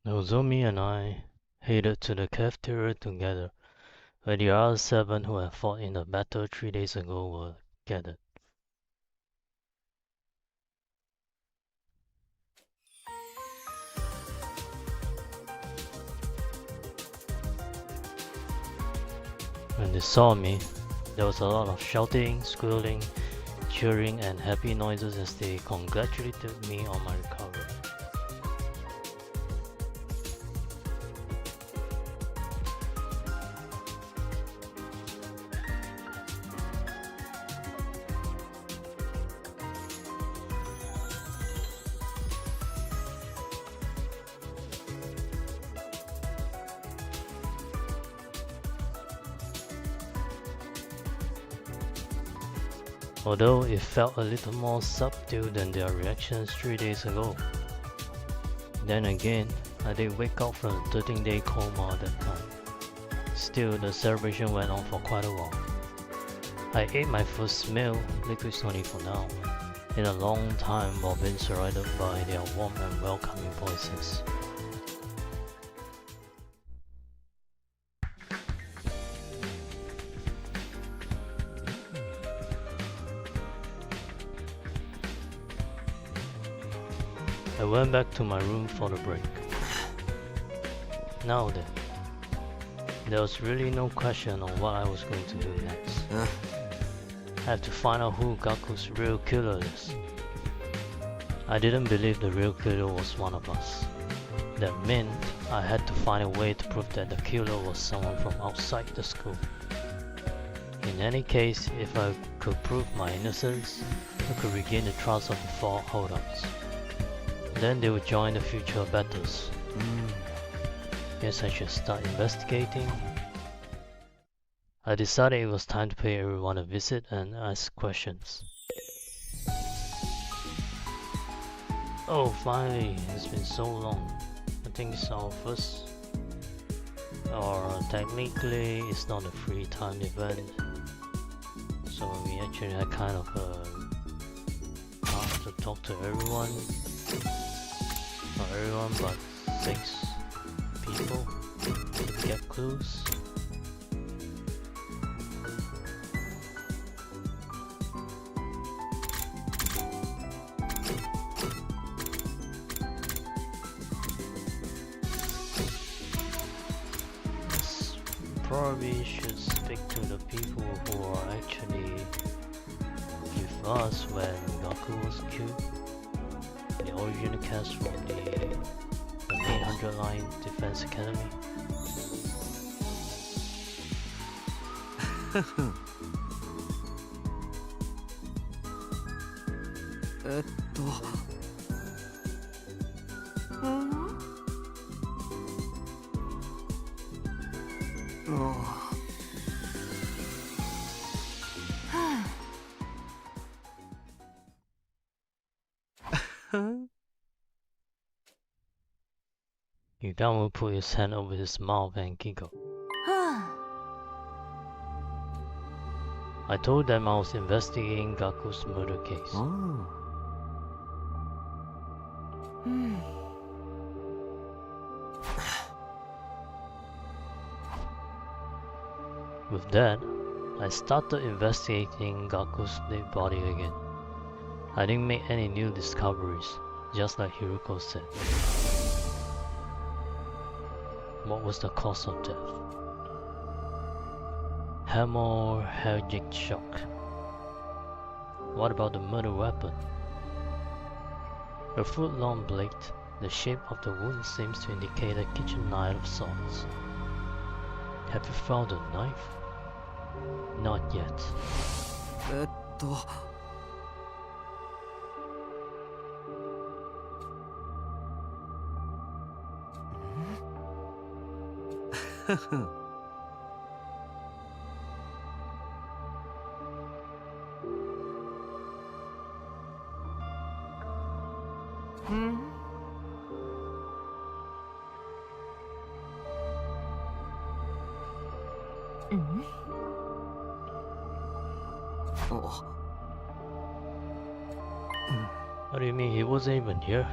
Nozomi and I headed to the cafeteria together, where the other 7 who had fought in the battle 3 days ago were gathered. When they saw me, there was a lot of shouting, squealing, cheering, and happy noises as they congratulated me on my recovery. Although it felt a little more subdued than their reactions 3 days ago. Then again, I did wake up from a 13-day coma at that time. Still, the celebration went on for quite a while. I ate my first meal, liquids only for now, in a long time while being surrounded by their warm and welcoming voices. I went back to my room for the break. Now then, there was really no question on what I was going to do next. I have to find out who Gaku's real killer is. I didn't believe the real killer was one of us. That meant I had to find a way to prove that the killer was someone from outside the school. In any case, if I could prove my innocence, I could regain the trust of the 4 holdouts. Then they would join the future battles. Guess I should start investigating. I decided it was time to pay everyone a visit and ask questions. Oh, finally, it's been so long. I think it's our first, or technically it's not a free time event. So we actually had kind of a task to talk to everyone. Not everyone, but 6 people to get clues. Probably should speak to the people who are actually with us when Gaku was killed. The original cast from the 800 line Defense Academy. Yudamu put his hand over his mouth and giggled. I told them I was investigating Gaku's murder case. With that, I started investigating Gaku's dead body again. I didn't make any new discoveries, just like Hiruko said. What was the cause of death? Hemorrhagic shock. What about the murder weapon? A foot-long blade, the shape of the wound seems to indicate a kitchen knife of sorts. Have you found a knife? Not yet. What do you mean he wasn't even here?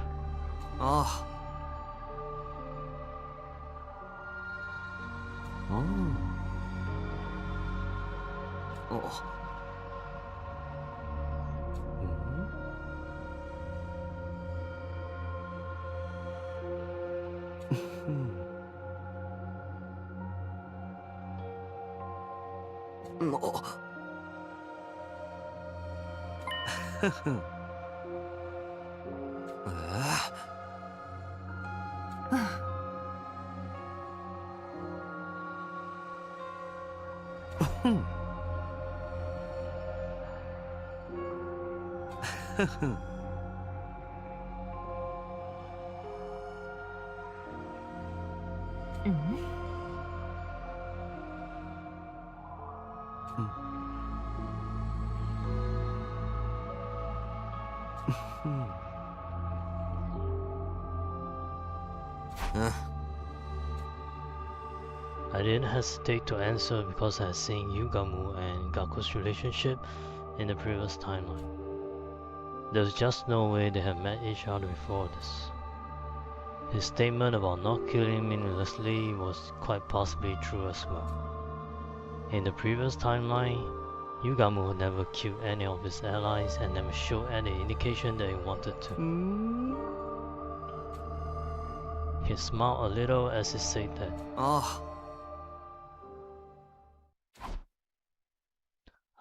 I didn't hesitate to answer because I had seen Yugamu and Gaku's relationship in the previous timeline. There was just no way they had met each other before this. His statement about not killing meaninglessly was quite possibly true as well. In the previous timeline, Yugamu never killed any of his allies and never showed any indication that he wanted to. He smiled a little as he said that.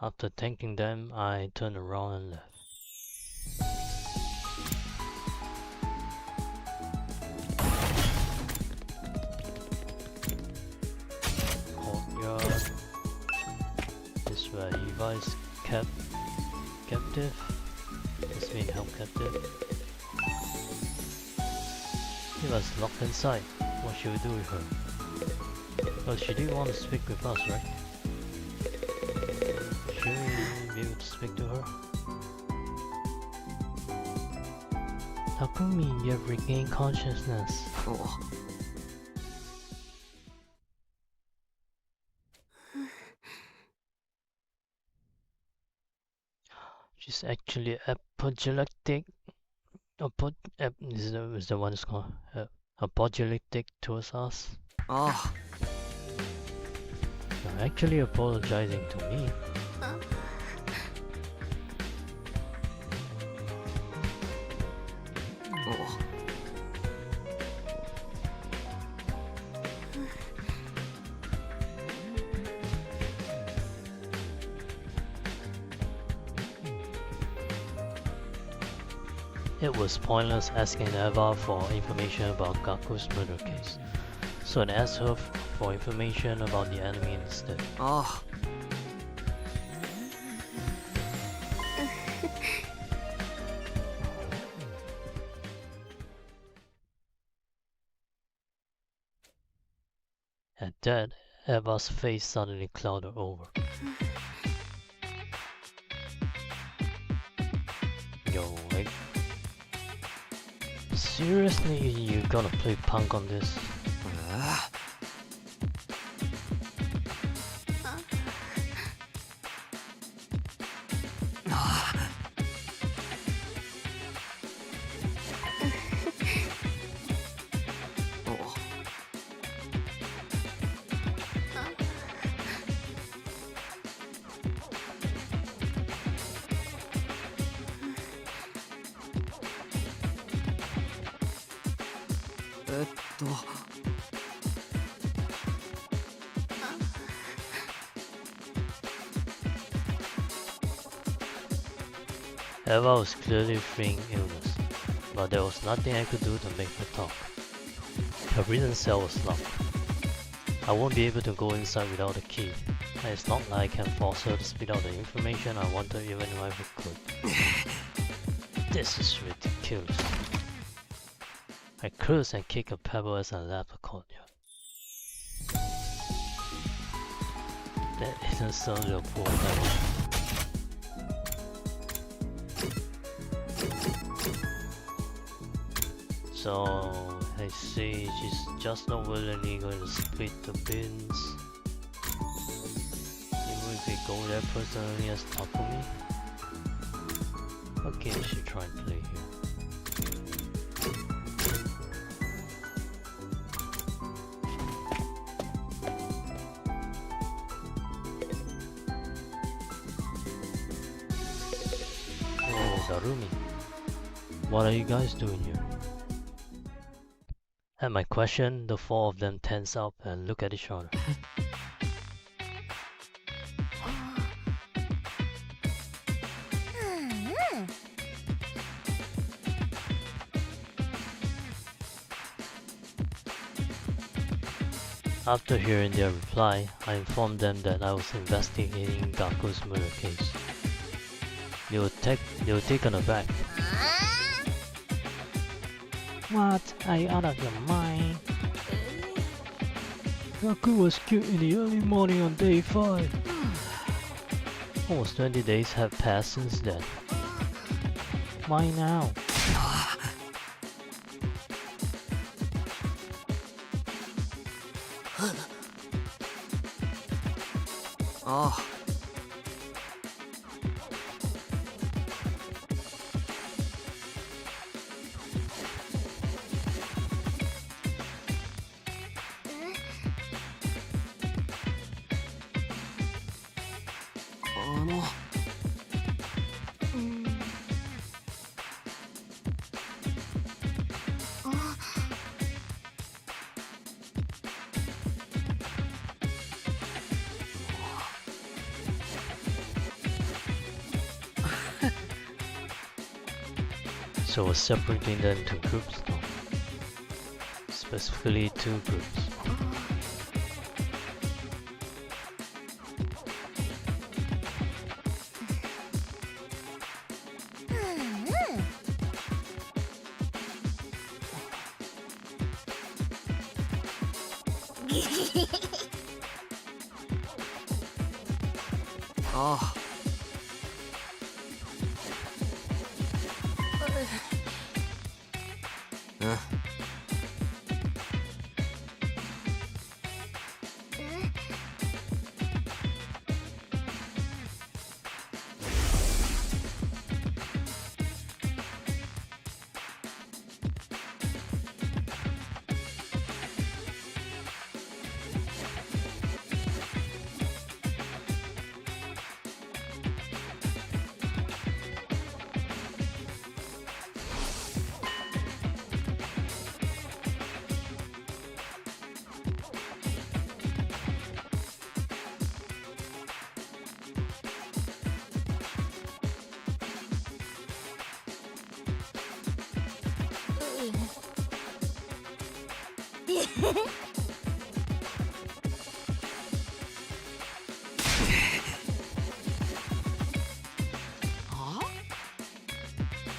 After thanking them, I turned around and left. Courtyard. This is where Eva is captive. He's being held captive. He was locked inside. What should we do with her? Well, she did want to speak with us, right? Should we be able to speak to her? Takumi, you have regained consciousness. She's actually apologetic. Is the one it's called? Apologetic towards us. You're actually apologizing to me. It was pointless asking Eva for information about Gaku's murder case, so I asked her for information about the enemy instead. At that, Eva's face suddenly clouded over. Yo, like, seriously, you gonna play punk on this? Eva was clearly feigning illness, but there was nothing I could do to make her talk. Her prison cell was locked. I won't be able to go inside without a key, and it's not like I can force her to spit out the information I wanted even if I could. This is ridiculous. I cursed and kicked a pebble as I left the courtyard. That innocent little poor pebble. So, I see she's just not willingly going to split the beans. Even if we go there personally as Takumi. What game should try and play here? Darumi. What are you guys doing here? At my question, the four of them tense up and look at each other. After hearing their reply, I informed them that I was investigating Gaku's murder case. They were taken aback. What? Are you out of your mind? Gaku was killed in the early morning on day 5. Almost 20 days have passed since then. Why now? Oh. So we're separating them into groups now. Specifically 2 groups. Oh.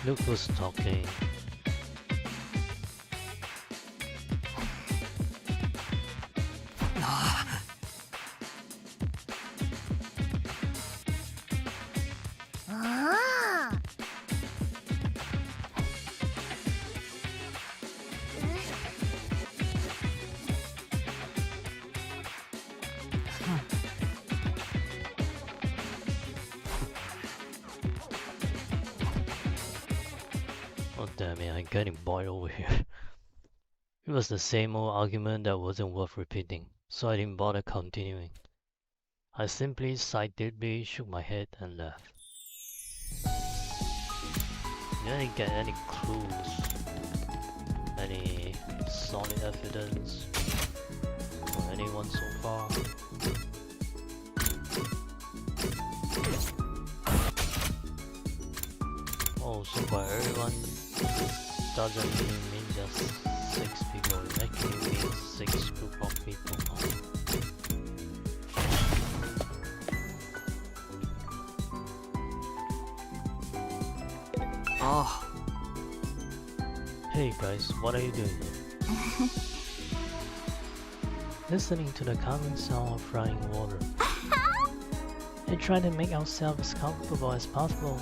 Look who's talking. Oh damn it, I'm getting bored over here. It was the same old argument that wasn't worth repeating, so I didn't bother continuing. I simply sighed deeply, shook my head, and left. You didn't get any clues, any solid evidence from anyone so far. Oh, so by everyone doesn't really mean just 6 people, it actually means 6 group of people. Oh. Hey guys, what are you doing here? Listening to the calming sound of running water. And trying to make ourselves as comfortable as possible.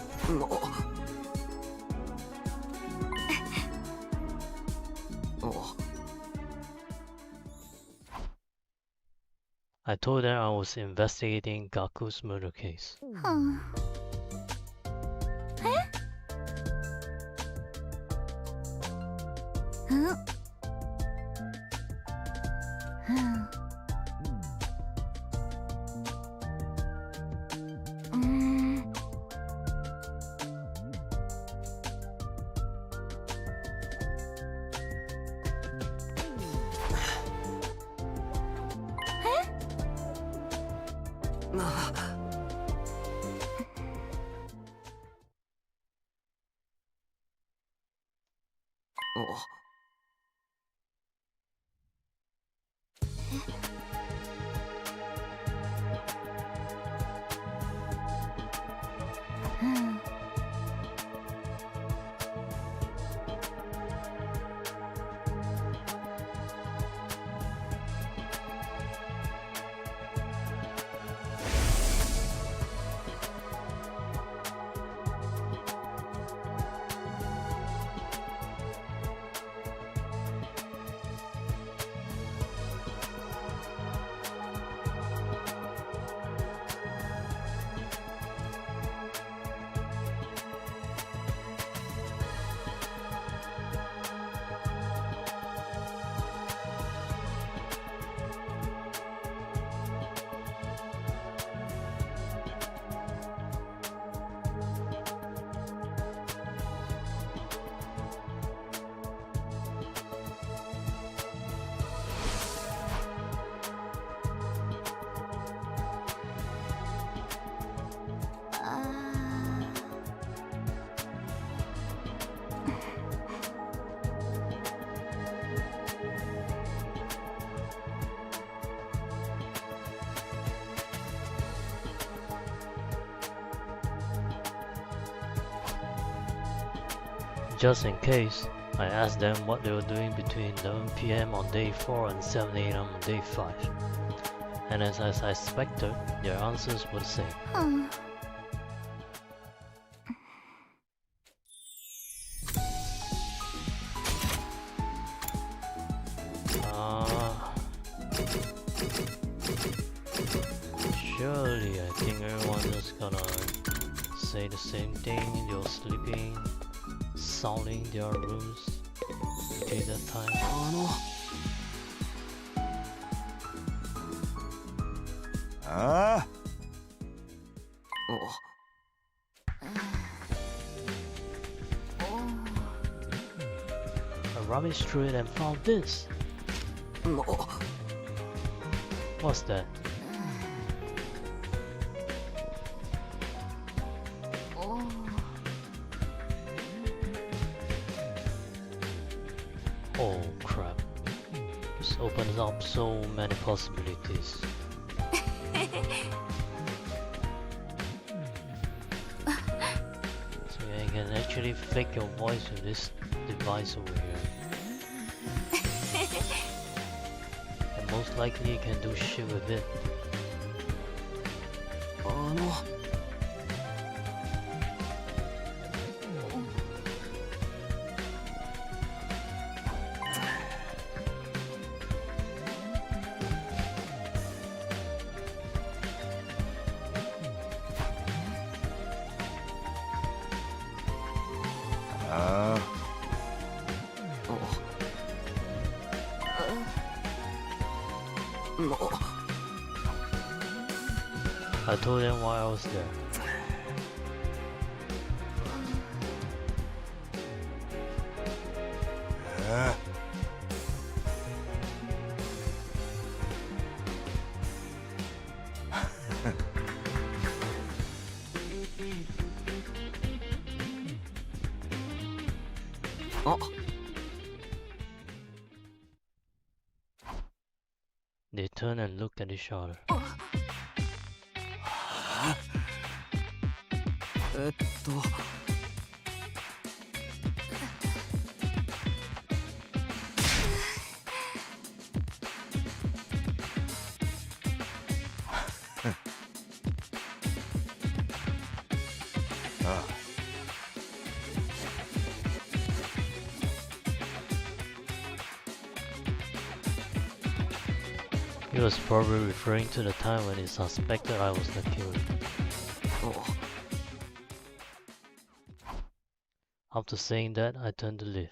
I told them I was investigating Gaku's murder case. Just in case, I asked them what they were doing between 11 PM on day 4 and 7 AM on day 5. And as I suspected, their answers were the same. Surely I think everyone is gonna say the same thing. You're sleeping soundly in their rooms between that time. I rummaged through it and found this. What's that? Oh crap. This opens up so many possibilities. So you can actually fake your voice with this device over here. And most likely you can do shit with it. I told them why I was there. They turned and looked at each other. He was probably referring to the time when he suspected I was the killer. After saying that, I turned to leave.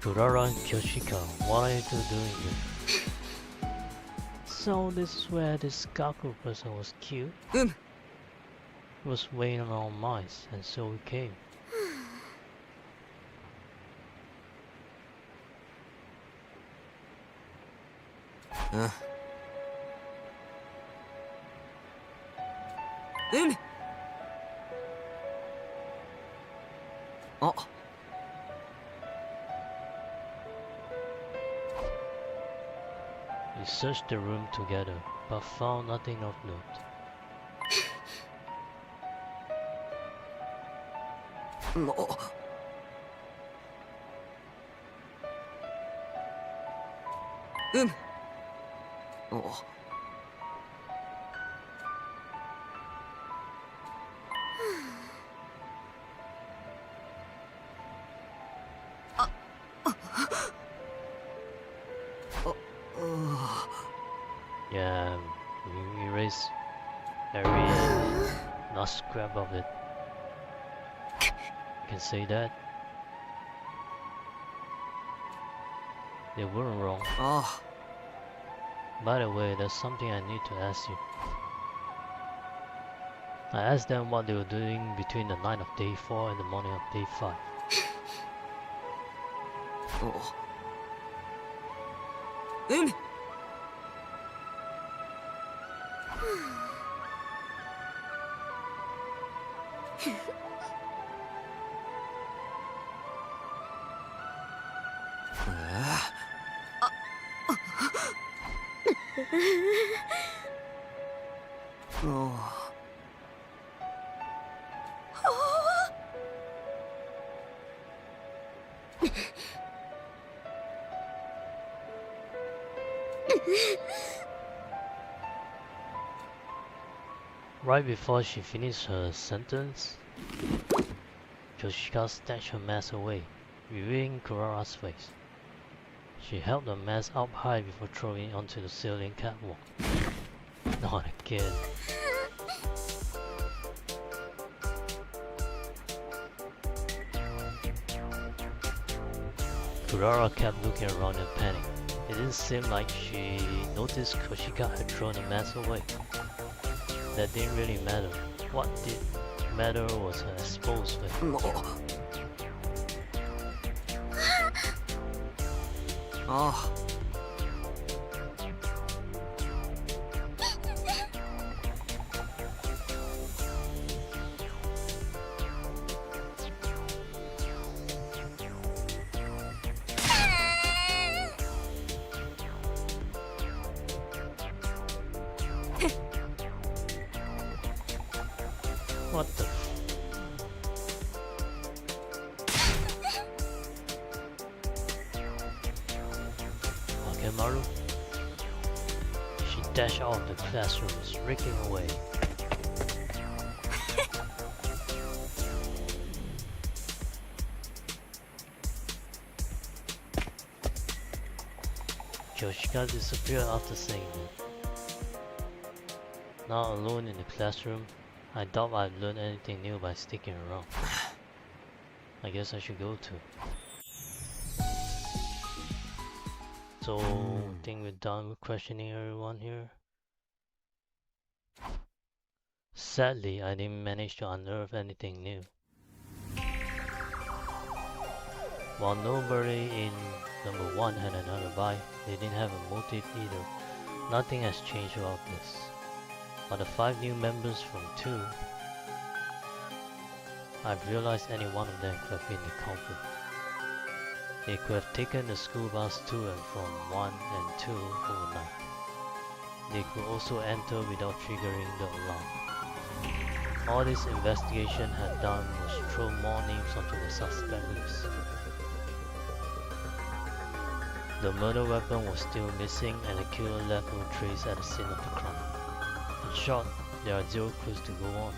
Kurara and Kyoshika, what are you two doing here? So this is where this Gaku person was killed? It was weighing on our minds, and so we came. Oh. We searched the room together, but found nothing of note. No. Oh. Yeah, we erased every last scrap of it. You can say that. They weren't wrong. Oh. By the way, there's something I need to ask you. I asked them what they were doing between the night of day 4 and the morning of day 5. Oh. Oh. Right before she finished her sentence, Yoshika snatched her mask away, revealing Kurara's face. She held the mask up high before throwing it onto the ceiling catwalk. Not again. Kurara kept looking around in panic. It didn't seem like she noticed Yoshika had thrown the mask away. That didn't really matter. What did matter was her exposed face. No. Oh. What the Akemaru? She dashed out of the classroom, shrieking away. Yoshika disappeared after saying that. Now alone in the classroom, I doubt I've learned anything new by sticking around. I guess I should go too. So, I think we're done with questioning everyone here. Sadly, I didn't manage to unearth anything new. While nobody in number 1 had an alibi, they didn't have a motive either. Nothing has changed about this. But the 5 new members from 2, I've realized any one of them could have been the culprit. They could have taken the school bus to and from 1 and 2 overnight. They could also enter without triggering the alarm. All this investigation had done was throw more names onto the suspect list. The murder weapon was still missing and the killer left no trace at the scene of the crime. In short, there are 0 clues to go on.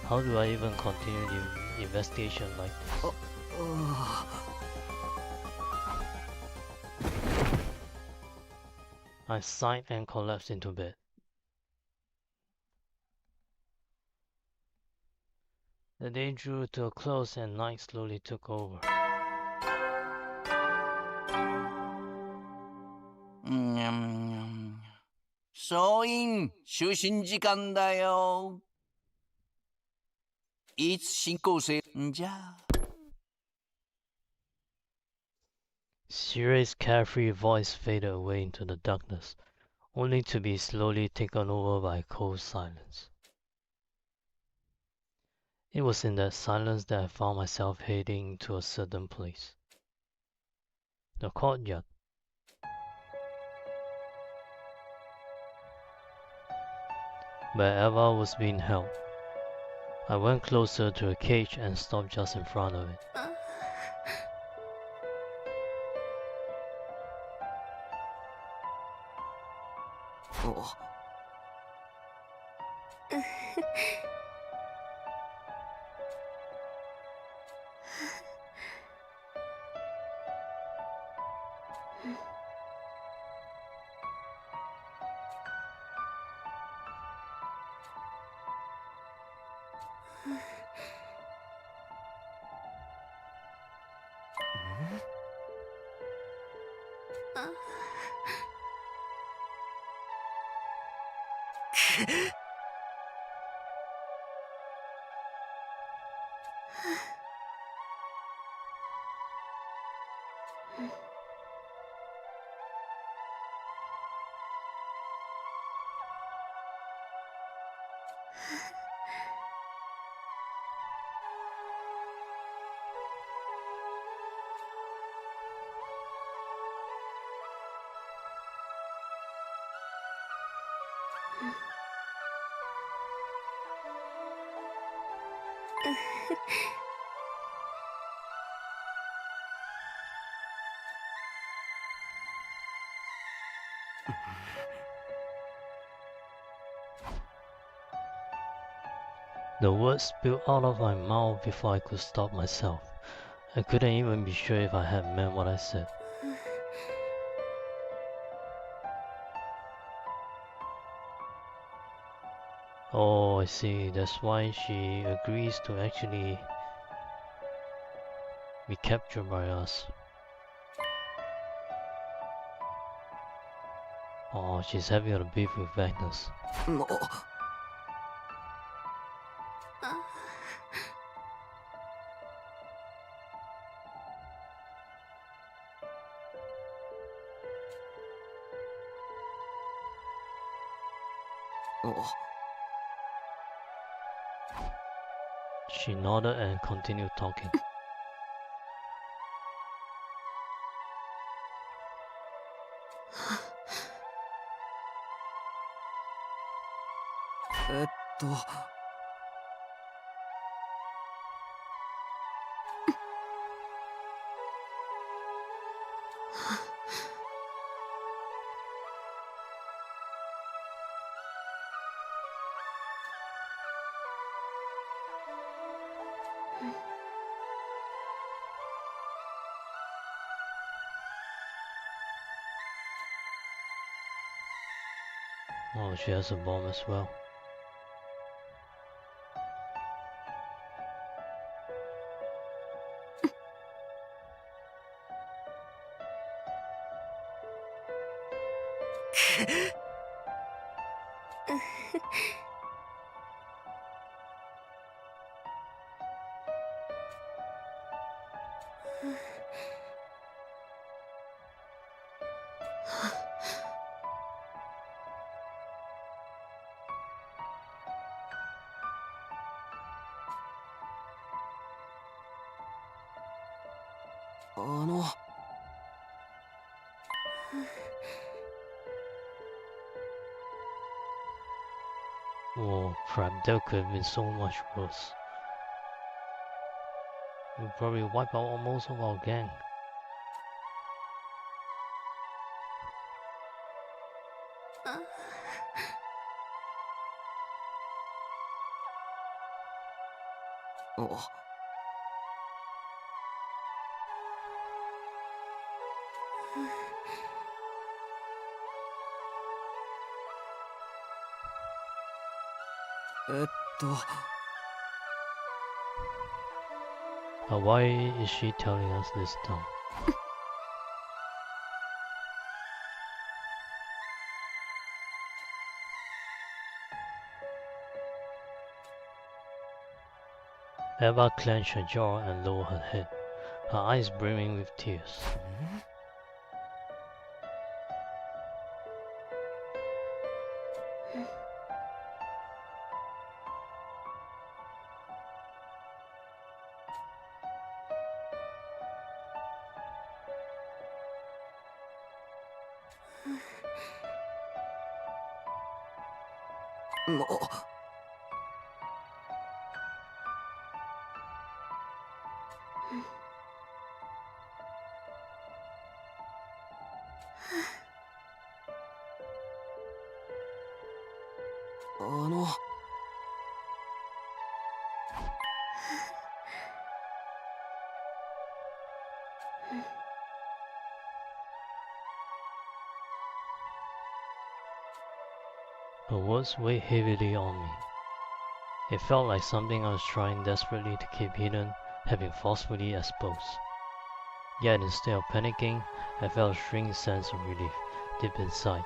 How do I even continue the investigation like this? I sighed and collapsed into bed. The day drew to a close and night slowly took over. 総員、就寝時間だよ。いつ進行せんじゃ。Siri's carefree voice faded away into the darkness, only to be slowly taken over by cold silence. It was in that silence that I found myself heading to a certain place. The courtyard. Where Eva was being held. I went closer to a cage and stopped just in front of it. Oh. The words spilled out of my mouth before I could stop myself. I couldn't even be sure if I had meant what I said. Oh, I see. That's why she agrees to actually be captured by us. Oh, she's having a beef with Agnes. No. Oh. She nodded and continued talking. Oh, she has a bomb as well. Oh crap, that could have been so much worse. We'll probably wipe out most of our gang. Oh. Why is she telling us this time? Eva clenched her jaw and lowered her head, her eyes brimming with tears. Her words weighed heavily on me. It felt like something I was trying desperately to keep hidden had been forcefully exposed. Yet instead of panicking, I felt a strange sense of relief deep inside.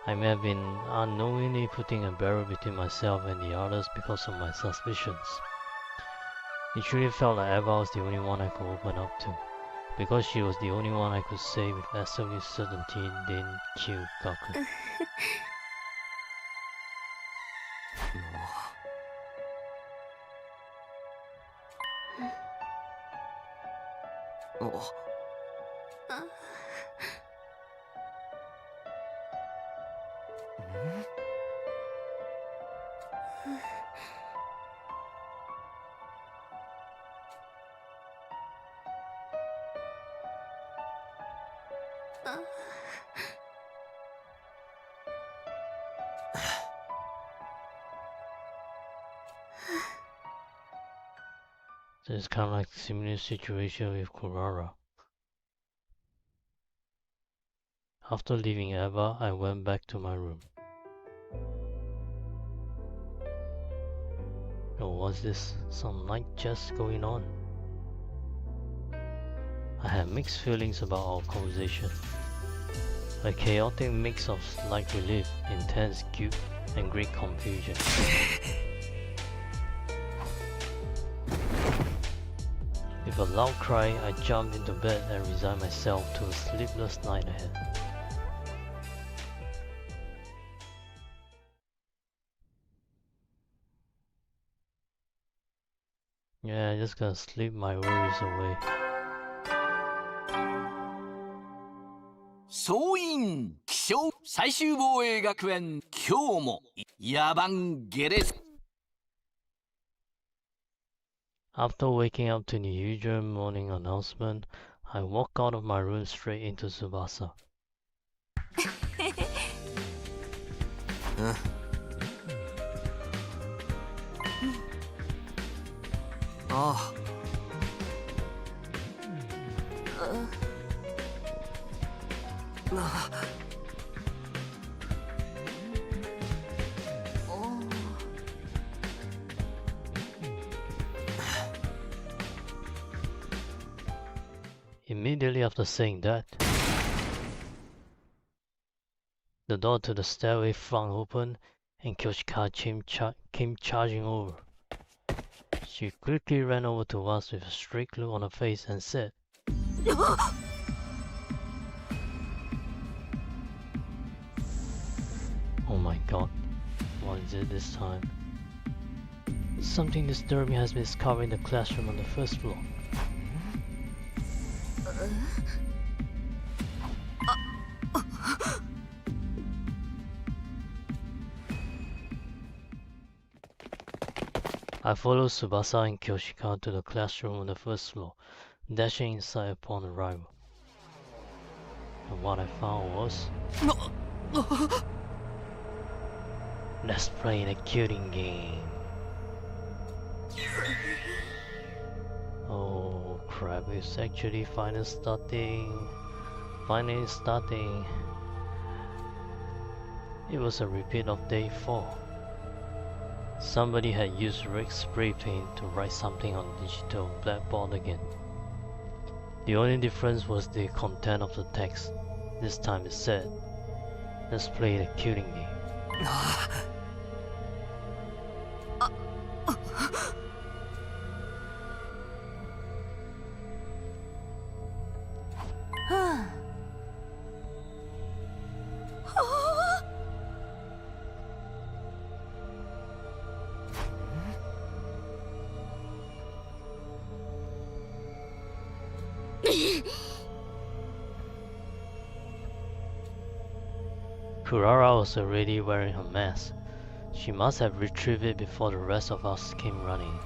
I may have been unknowingly putting a barrier between myself and the others because of my suspicions. It truly felt like Eva was the only one I could open up to, because she was the only one I could say with absolute certainty didn't kill Gaku. So it's kind of like a similar situation with Kurara. After leaving Eva, I went back to my room. Or was this some night jest going on? I had mixed feelings about our conversation. A chaotic mix of slight relief, intense guilt, and great confusion. With a loud cry, I jumped into bed and resigned myself to a sleepless night ahead. Yeah, I just gonna sleep my worries away. 総員気象最終防衛学園今日も野蛮下劣 After waking up to the usual morning announcement, I walked out of my room straight into Tsubasa. Immediately after saying that, the door to the stairway flung open and Kyoshika came charging over. She quickly ran over to us with a strict look on her face and said, "Oh my god, what is it this time? Something disturbing has been discovered in the classroom on the first floor." I followed Tsubasa and Kyoshika to the classroom on the first floor, dashing inside upon arrival. And what I found was... Let's play the killing game. Oh crap, it's actually finally starting. It was a repeat of day 4. Somebody had used red spray paint to write something on digital blackboard again. The only difference was the content of the text. This time it said, "Let's play the killing game." Kurara was already wearing her mask. She must have retrieved it before the rest of us came running.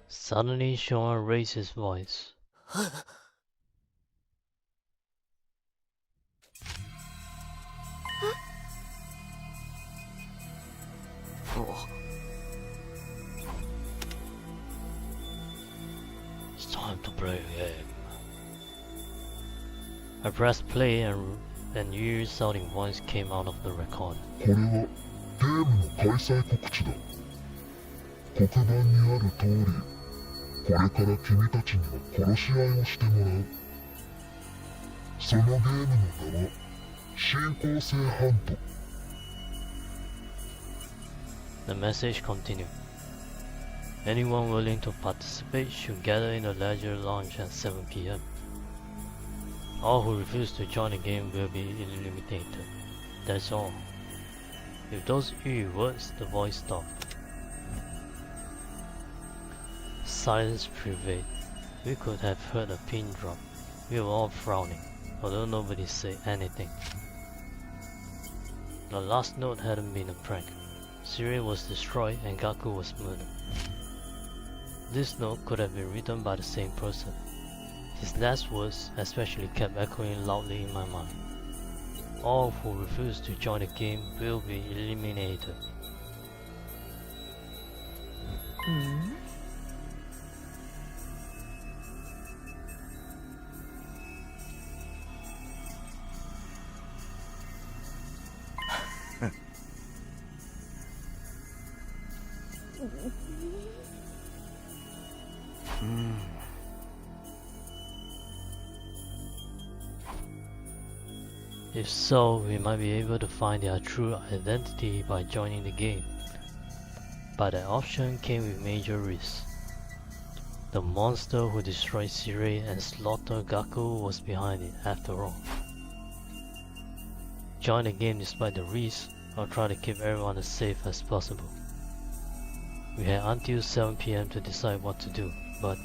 Suddenly, Sean raised his voice. It's time to play a game. I pressed play and Yu's shouting voice came out of the record. これはゲームの開催告知だ。黒板にある通り、これから君たちには殺し合いをしてもらう。そのゲームの名は進行性ハント。The message continued. Anyone willing to participate should gather in the leisure lounge at 7 p.m. All who refuse to join the game will be eliminated. That's all. With those few words, the voice stopped. Silence prevailed. We could have heard a pin drop. We were all frowning, although nobody said anything. The last note hadn't been a prank. Syria was destroyed and Gaku was murdered. This note could have been written by the same person. His last words especially kept echoing loudly in my mind. All who refuse to join the game will be eliminated. If so, we might be able to find their true identity by joining the game. But that option came with major risks. The monster who destroyed Sirei and slaughtered Gaku was behind it after all. Join the game despite the risks, or try to keep everyone as safe as possible. We had until 7 p.m. to decide what to do, but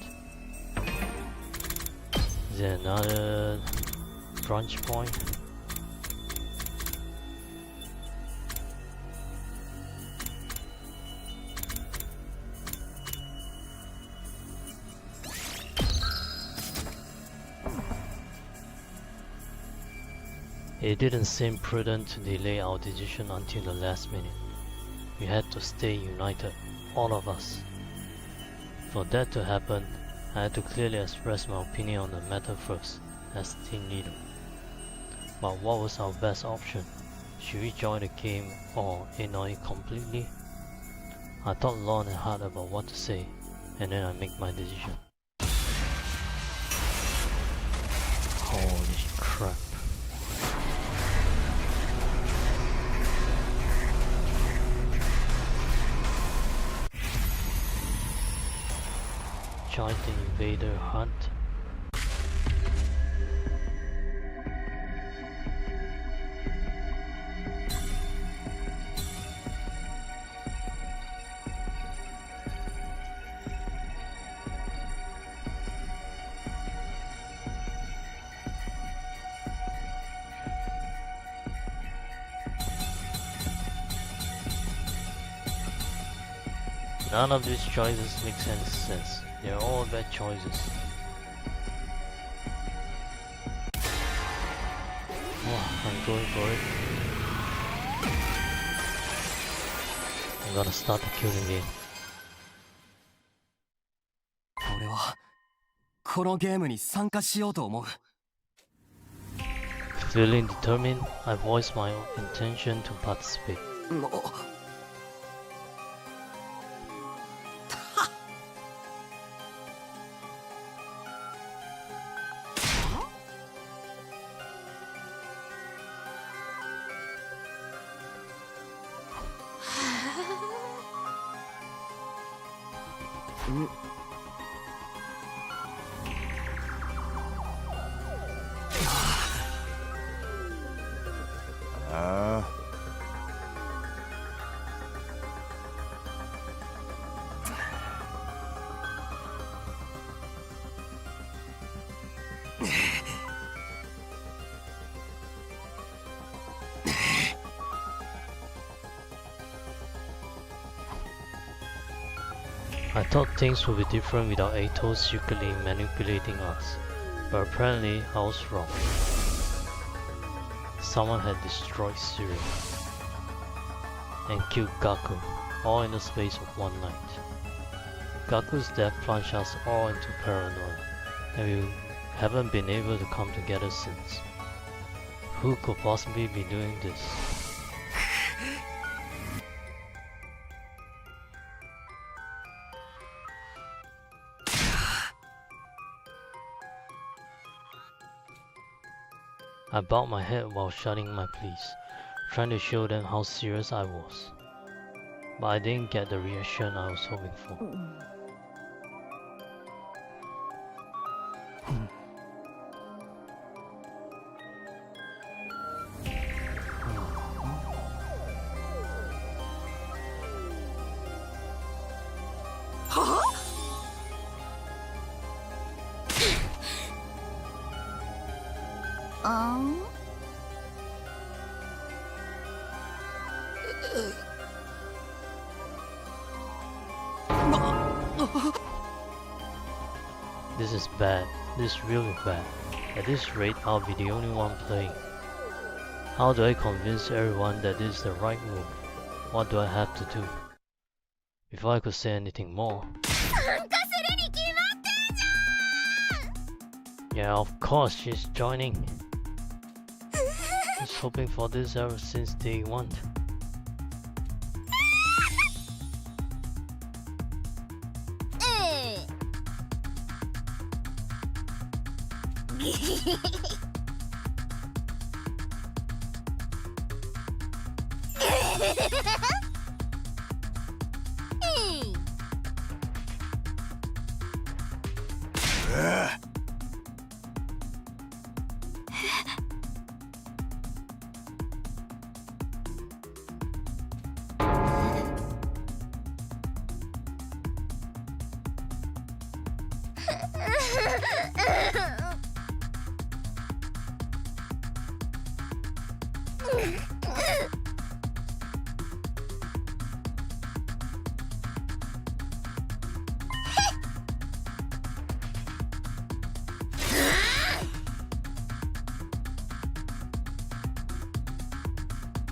is there another brunch point? It didn't seem prudent to delay our decision until the last minute. We had to stay united, all of us. For that to happen, I had to clearly express my opinion on the matter first, as team leader. But what was our best option? Should we join the game or ignore it completely? I thought long and hard about what to say, and then I made my decision. Holy crap. Join the invader hunt. None of these choices makes any sense. They're all bad choices. Oh, I'm going for it. I'm gonna start the killing game. 俺はこのゲームに参加しようと思う。 Feeling determined, I voiced my intention to participate. もう I thought things would be different without Ato secretly manipulating us, but apparently I was wrong. Someone had destroyed Zero and killed Gaku, all in the space of one night. Gaku's death plunged us all into paranoia, and we haven't been able to come together since. Who could possibly be doing this? I bowed my head while shouting my pleas, trying to show them how serious I was. But I didn't get the reaction I was hoping for. This is bad. This is really bad. At this rate, I'll be the only one playing. How do I convince everyone that this is the right move? What do I have to do? Before I could say anything more... Yeah, of course she's joining. Just hoping for this ever since day one.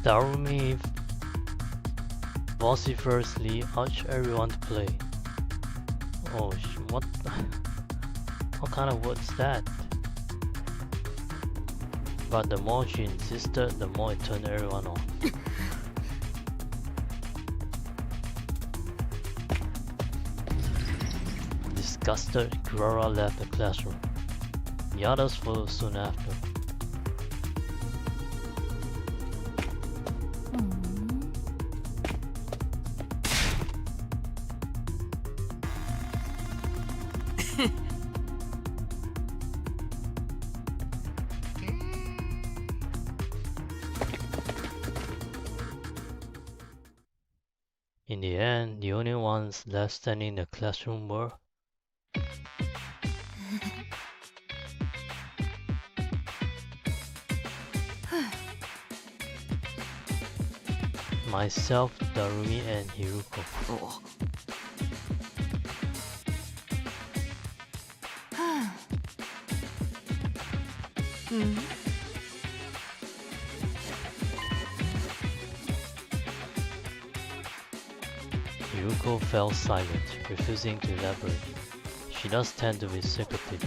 Darumi vociferously urged everyone to play. Oh, what? What kind of word's that? But the more she insisted, the more it turned everyone on. Disgusted, Kurara left the classroom. The others followed soon after. In the end, the only ones left standing in the classroom were myself, Darumi, and Hiruko. Yuko fell silent, refusing to elaborate. She does tend to be secretive.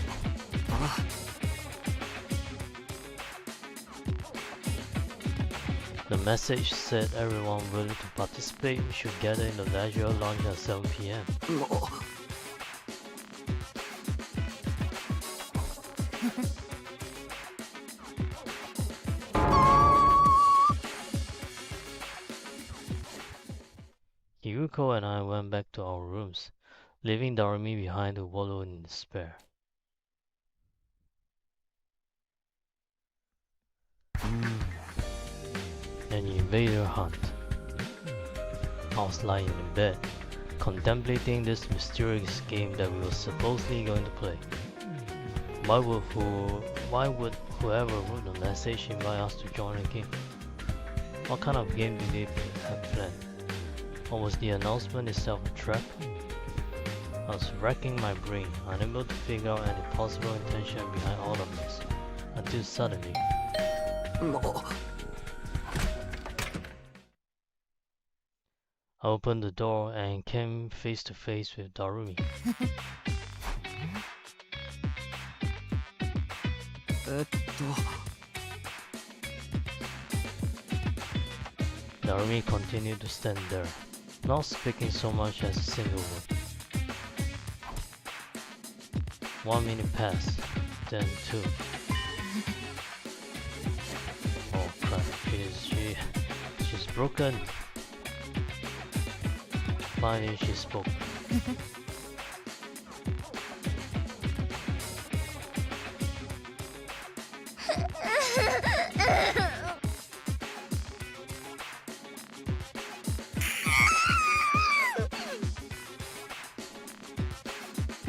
The message said everyone willing to participate should gather in the leisure lounge at 7 p.m. Yuko and I went back to our rooms, leaving Darumi behind to wallow in despair. An invader hunt. I was lying in bed, contemplating this mysterious game that we were supposedly going to play. Why would whoever wrote the message invite us to join a game? What kind of game did they have planned? Or was the announcement itself a trap? I was racking my brain, unable to figure out any possible intention behind all of this, until suddenly... I opened the door and came face to face with Darumi. Darumi continued to stand there, not speaking so much as a single word. 1 minute passed, then 2. Oh crap, she's broken. Finally she spoke.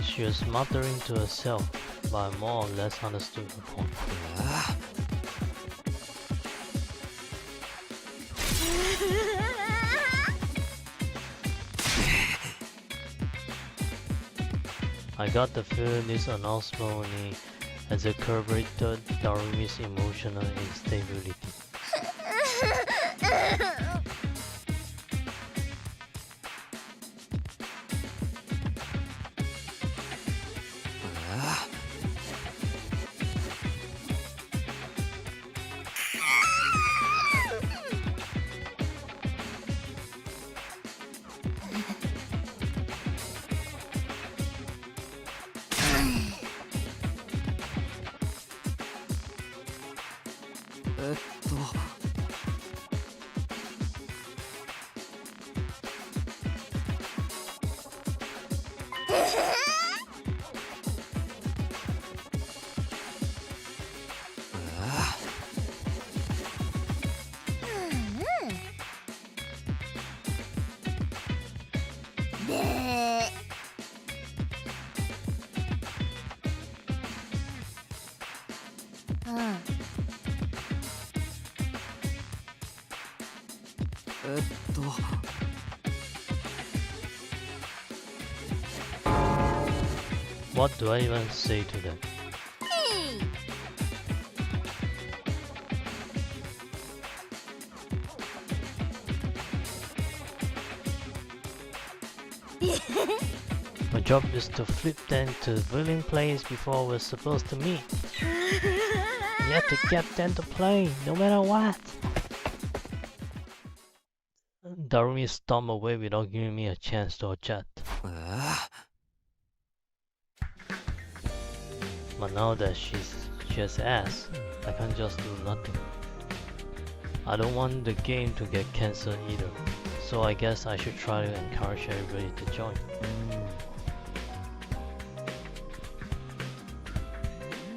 She was muttering to herself, but I more or less understood her point. I got the feeling this announcement only exacerbated Darumi's emotional instability. What do I even say to them? My job is to flip them to the willing players before we're supposed to meet. You have to get them to play, no matter what. Darumi stormed away without giving me a chance to object. But now that she has asked, I can't just do nothing. I don't want the game to get cancelled either, so I guess I should try to encourage everybody to join.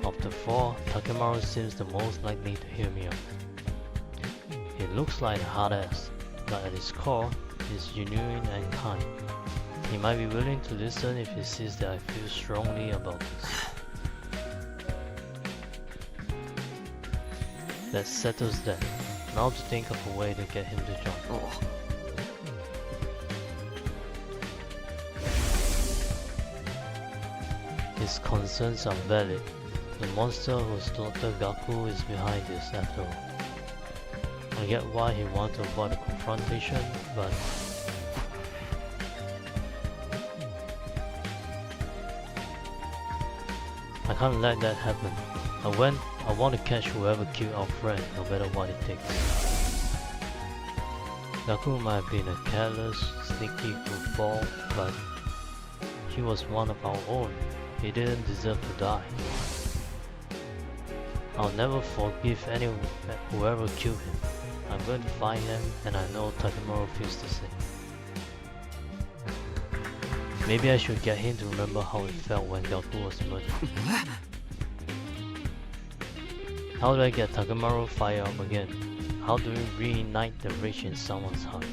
Of the 4, Takemaru seems the most likely to hear me out. He looks like a hard ass, but at his core, he's genuine and kind. He might be willing to listen if he sees that I feel strongly about this. That settles that. Now to think of a way to get him to join. His concerns are valid, The monster whose daughter Gaku is behind this after all. I get why he wants to avoid a confrontation, but I can't let that happen. I want to catch whoever killed our friend, no matter what it takes. Gaku might have been a careless, sneaky goofball, but he was one of our own. He didn't deserve to die. I'll never forgive whoever killed him. I'm going to find him, and I know Takemura feels the same. Maybe I should get him to remember how it felt when Gaku was murdered. How do I get Takemura fired up again? How do we reignite the rage in someone's heart?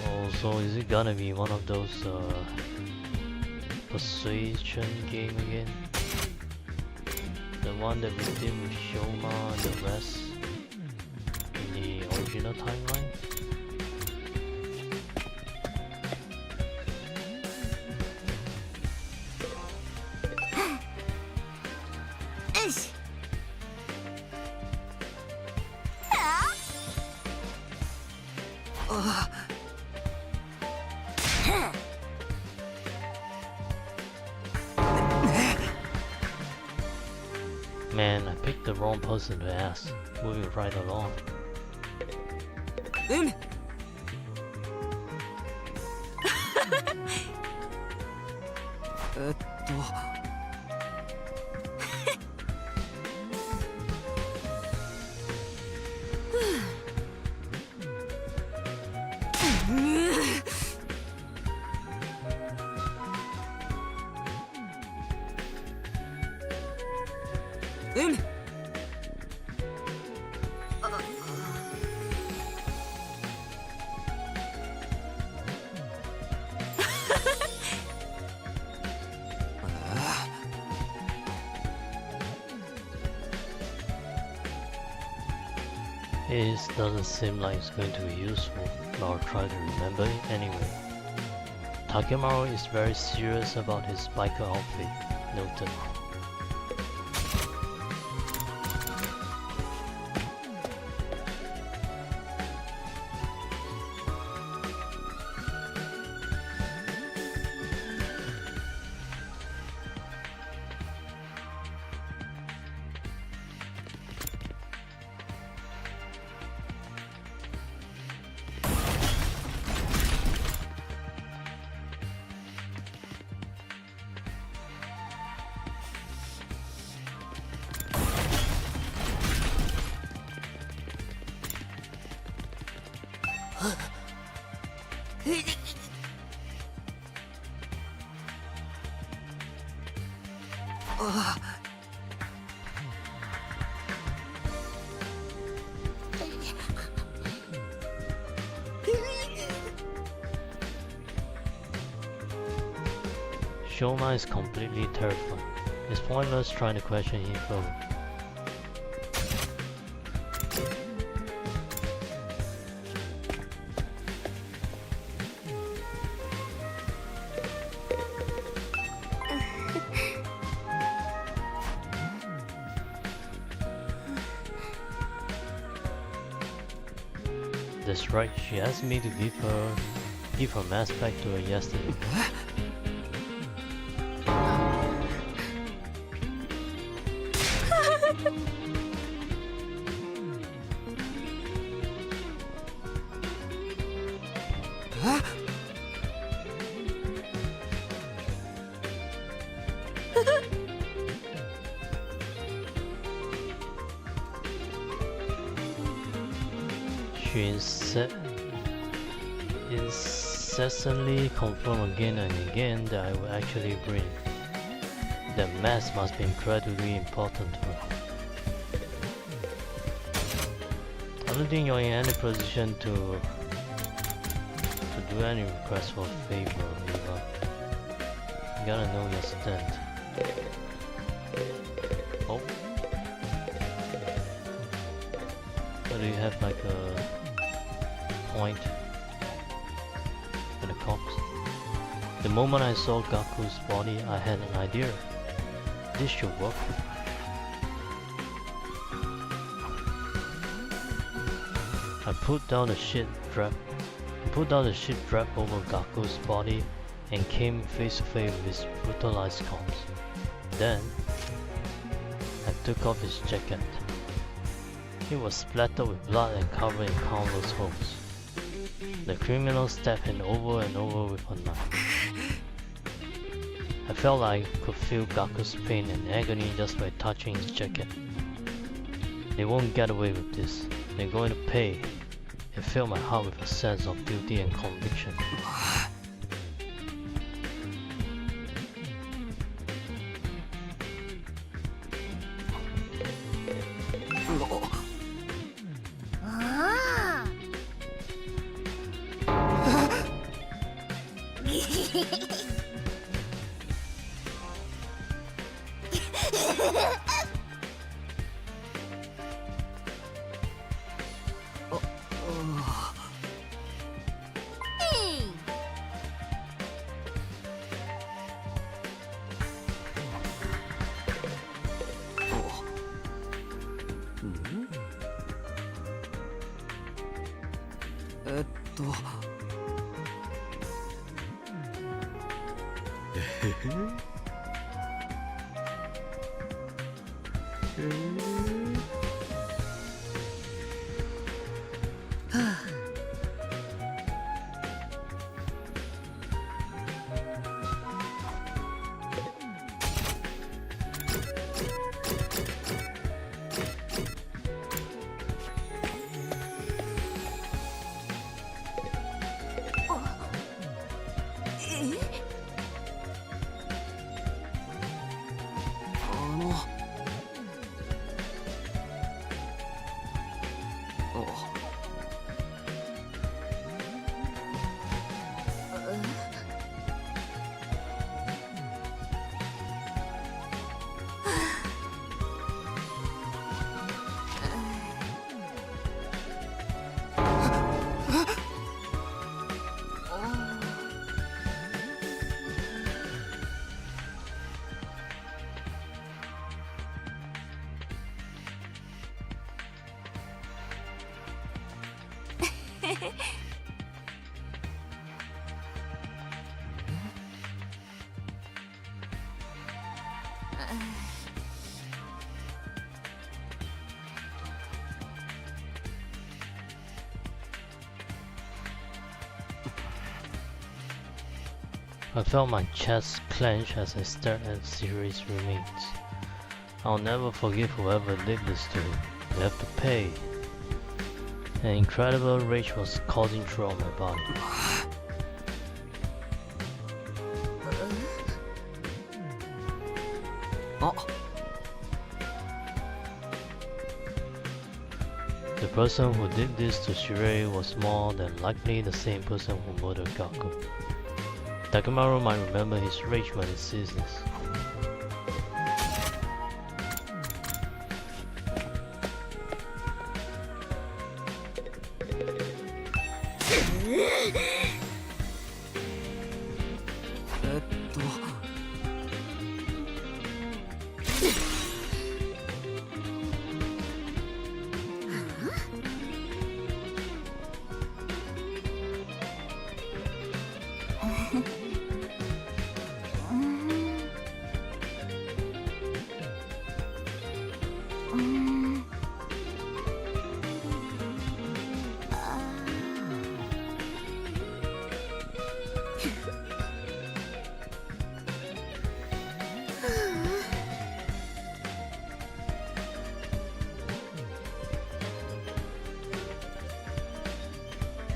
Oh, so is it gonna be one of those persuasion game again? The one that we did with Shoma and the rest in the original timeline? Man, I picked the wrong person to ask. Moving right along. It doesn't seem like it's going to be useful, but I'll try to remember it anyway. Takemura is very serious about his biker outfit, noted. Shoma is completely terrified. It's pointless trying to question him further. That's right, she asked me to give her mask back to her yesterday. She incessantly confirmed again and again that I will actually bring. That mask must be incredibly important to her. I don't think you're in any position to do any request for a favor, Eva. You gotta know your stand. Oh. So do you have like a point with a cox? The moment I saw Gaku's body, I had an idea. This should work. I put down the shit strap over Gaku's body and came face to face with his brutalized corpse. Then, I took off his jacket. He was splattered with blood and covered in countless holes. The criminal stabbed him over and over with a knife. I felt like I could feel Gaku's pain and agony just by touching his jacket. They won't get away with this. They're going to pay. It filled my heart with a sense of duty and conviction. I felt my chest clench as I stared at Siri's remains. I'll never forgive whoever did this to him. They have to pay. An incredible rage was coursing through my body. The person who did this to Shirei was more than likely the same person who murdered Gaku. Takemaru might remember his rage when it ceases.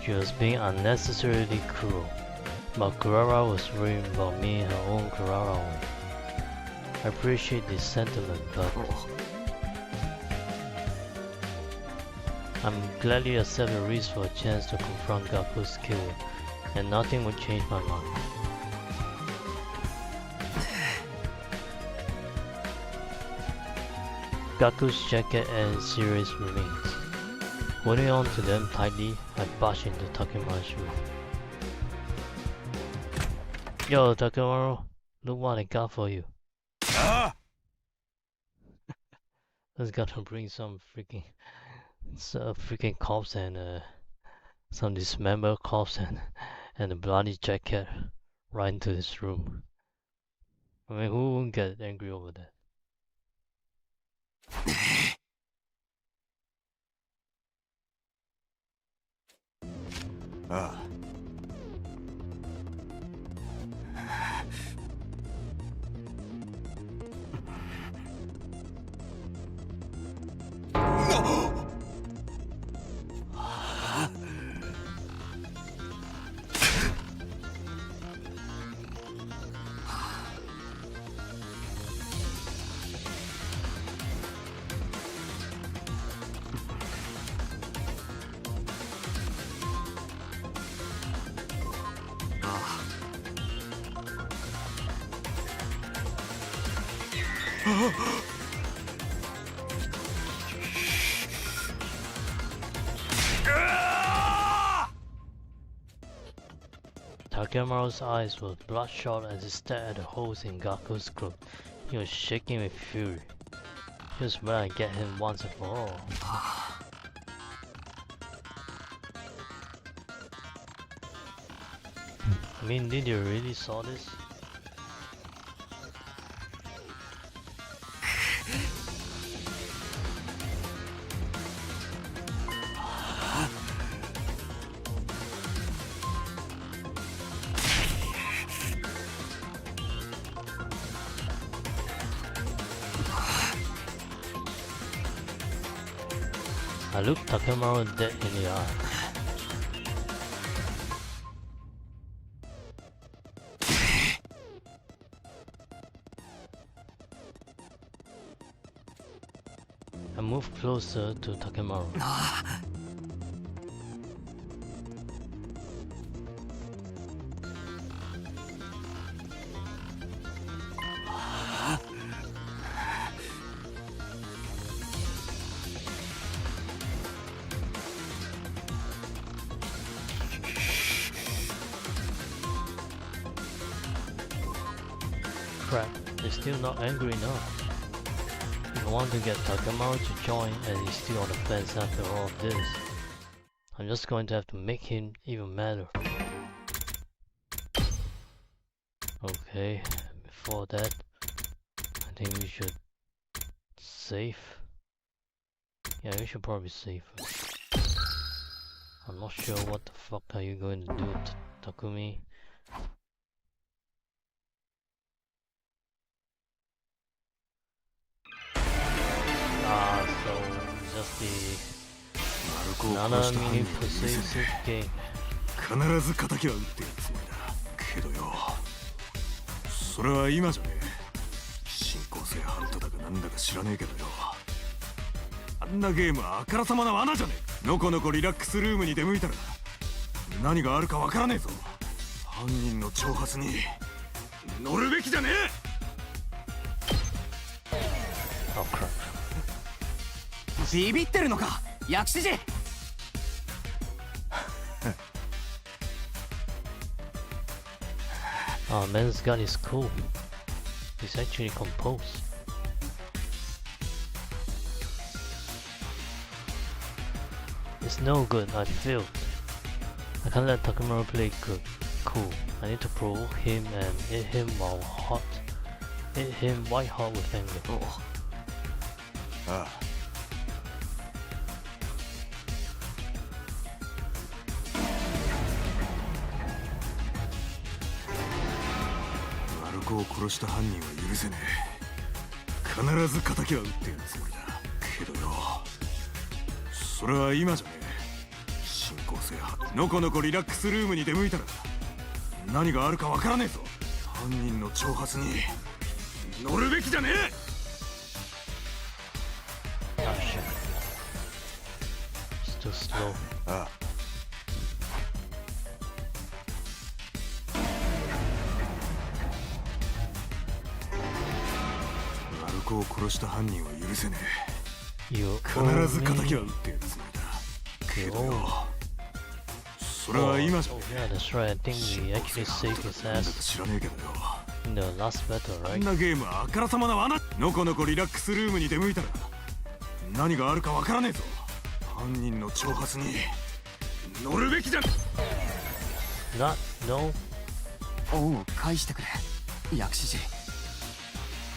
She was being unnecessarily cruel, but Kurara was worrying about me in her own Kurara way. I appreciate this sentiment, but I'm gladly accept the risk for a chance to confront Gaku's killer, and nothing would change my mind. Gaku's jacket and Siri's remains. Holding on to them tightly, I barged into Takemaru's room. Yo, Takemaru, look what I got for you. Let's gotta bring some freaking corpse and some dismembered corpse and a bloody jacket right into this room. I mean, who won't get angry over that? Takemaru's eyes were bloodshot as he stared at the holes in Gaku's cloak. He was shaking with fury. He was ready to get him once and for all. I mean, did you really saw this? I looked Takemaru dead in the eye. I moved closer to Takemaru. Crap, they're still not angry enough. I want to get Takemaru to join and he's still on the fence after all of this. I'm just going to have to make him even madder. Okay, before that, I think we should save. Yeah, we should probably save. I'm not sure what the fuck are you going to do, Takumi. So just the another mini possessive game. 必ず敵は撃ってやるつもりだけどよ、それは今じゃねえ。進行性ハントだかなんだか知らねえけどよ、あんなゲームはあからさまな罠じゃねえ。のこのこリラックスルームに出向いたら何があるかわからねえぞ。犯人の挑発に乗るべきじゃねえ。 Oh crap. ビビってるのか、薬師寺。Oh, man's gun is cool. He's actually composed. It's no good, I failed. I can't let Takemaru play good. Cool. I need to provoke him and hit him while hot. Hit him white hot with anger. Oh. Ah. 子を殺した犯人は許せねえ。必ず敵は撃ってやるつもりだけどよ、それは今じゃねえ。進行性派のこのこリラックスルームに出向いたら何があるかわからねえぞ。犯人の挑発に乗るべきじゃねえ。 Oh shit. It's too slow. ああ。 子を殺した犯人は許せねえ。必ず敵は撃ってやるつもりだけどよ、それは今じゃ Oh yeah, that's right. I think we actually saved his なんだか ass 知らねえけどよ in the last battle, こ right? んなゲームはあからさまな罠のこのこリラックスルームに出向いたら何があるかわからねえぞ犯人の挑発に乗るべきじゃん Not, no. 恩を返してくれ薬師寺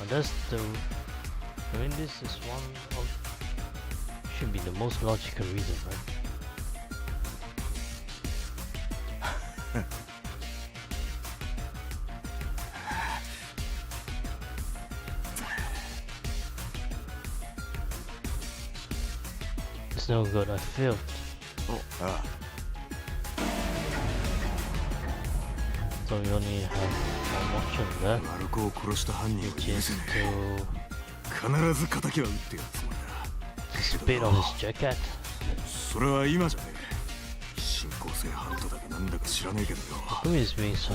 That's the. I mean, this is one of. Should be the most logical reason, right? It's no good. I failed. あ So we only have one option あ left, マルコを殺した犯人を which 許 is せね to え必ず敵は撃ってやるつもりだ spit on his jacket. それは今じゃねえ進行性ハルトだかなんだか知らねえけどよ Who is being such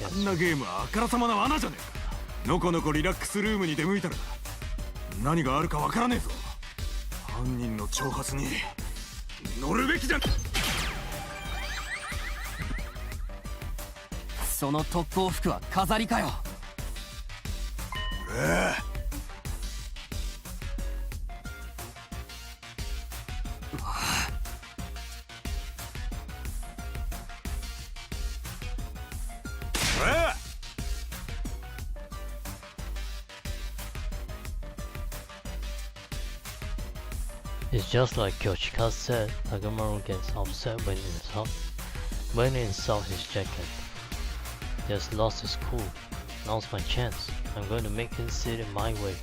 a あんな jackass? ゲームはあからさまな罠じゃねえかのこのこリラックスルームに出向いたら何があるかわからねえぞ犯人の挑発に乗るべきじゃんその特攻服は飾りかよIt's just like Kyoshika said, Nagamaru gets upset when he insults his jacket. He has lost his cool. Now's my chance. I'm going to make him sit in my way.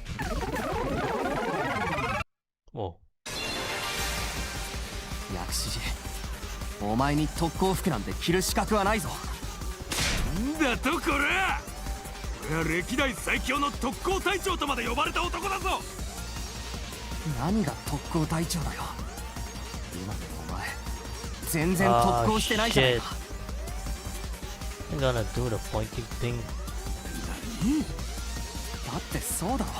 Whoa. 薬師寺お前に特攻服なんて着る資格はないぞんだとこら俺は歴代最強の特攻隊長とまで呼ばれた男だぞ何が特攻隊長だよ今でお前全然特攻してないじゃないか I'm gonna do the pointing thing. だってそうだろ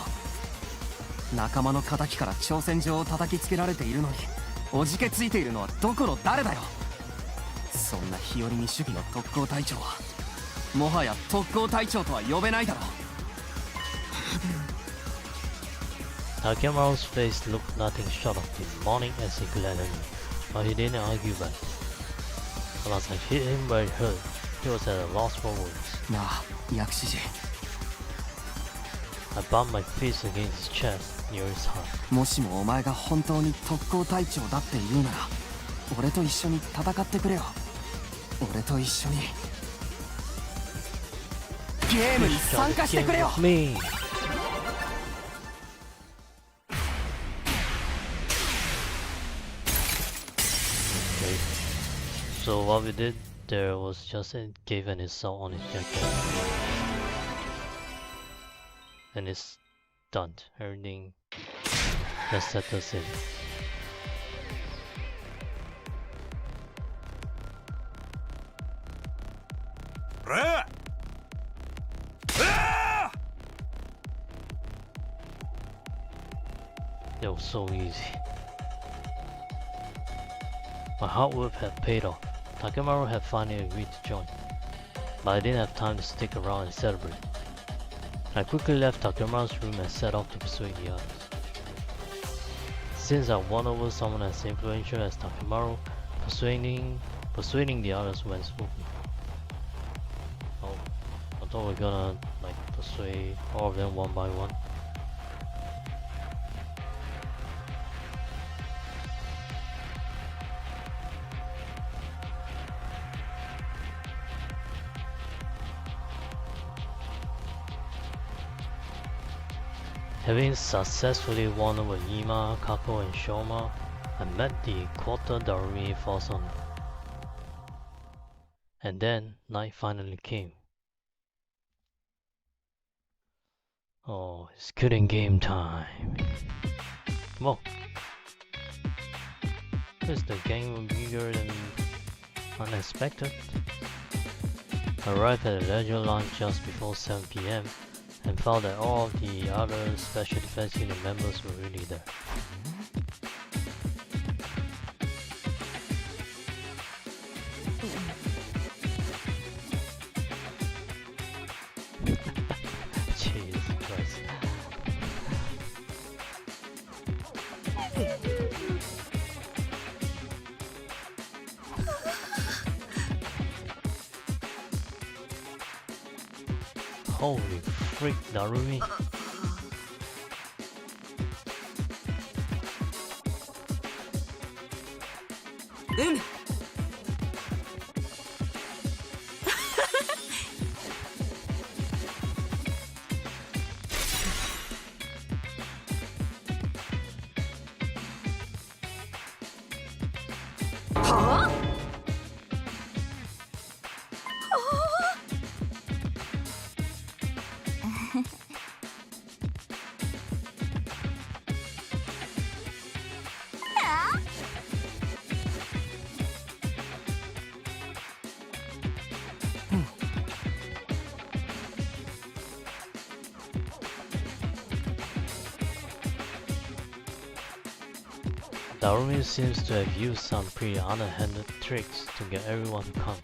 仲間の敵から挑戦状を叩きつけられているのにおじけついているのはどこの誰だよそんな日和見主義の特攻隊長はもはや特攻隊長とは呼べないだろ Takemaru's face looked nothing short of demonic as he glared at me, but he didn't argue back. Unless I hit him where it hurt, he was at a loss for words. なあ薬師寺 I bumped my fist against his chest, near his heart. もしもお前が本当に特攻隊長だって言うなら俺と一緒に戦ってくれよ俺と一緒にゲームに参加してくれよ Me. Okay. So what we did there was just gave an insult on his jacket. And it's done. Everything just settles in. It was so easy. My hard work had paid off. Takemaru had finally agreed to join, but I didn't have time to stick around and celebrate. I quickly left Takemaru's room and set off to persuade the others. Since I won over someone as influential as Takemaru, persuading the others went smoothly. Oh, I thought we were gonna persuade all of them one by one. Having successfully won over Ima, Kako and Shoma, I met the Quarter Darumi force on. And then night finally came. Oh, it's killing game time. Whoa. Is the game bigger than unexpected? I arrived at the leisure lounge just before 7 PM and found that all of the other Special Defense Unit members were really there. Holy freak, Darumi. Darumi seems to have used some pretty underhanded tricks to get everyone to come.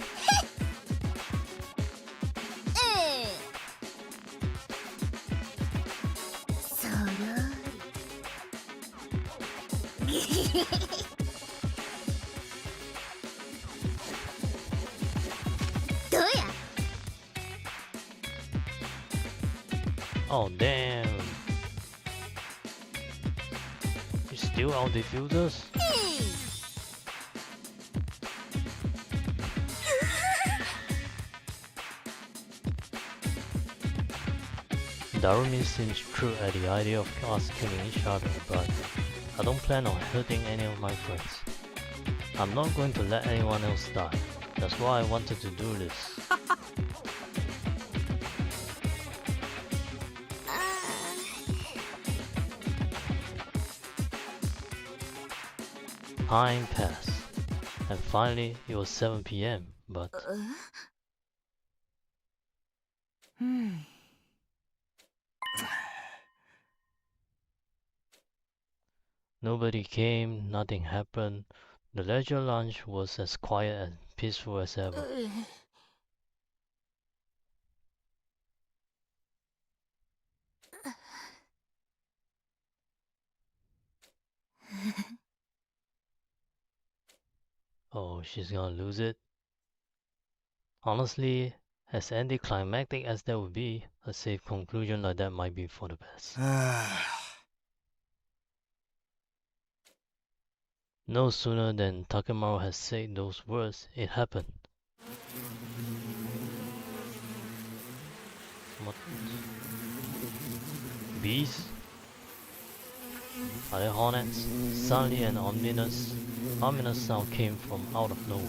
Oh damn! You still out defuse us? Darumi seems true at the idea of us killing each other, but I don't plan on hurting any of my friends. I'm not going to let anyone else die. That's why I wanted to do this. Time passed, and finally it was 7 PM, but... Nobody came, nothing happened. The leisure lunch was as quiet and peaceful as ever. Oh, she's gonna lose it? Honestly, as anticlimactic as that would be, a safe conclusion like that might be for the best. No sooner than Takemaru had said those words, it happened. What? Bees? Are they hornets? Suddenly an ominous sound came from out of nowhere.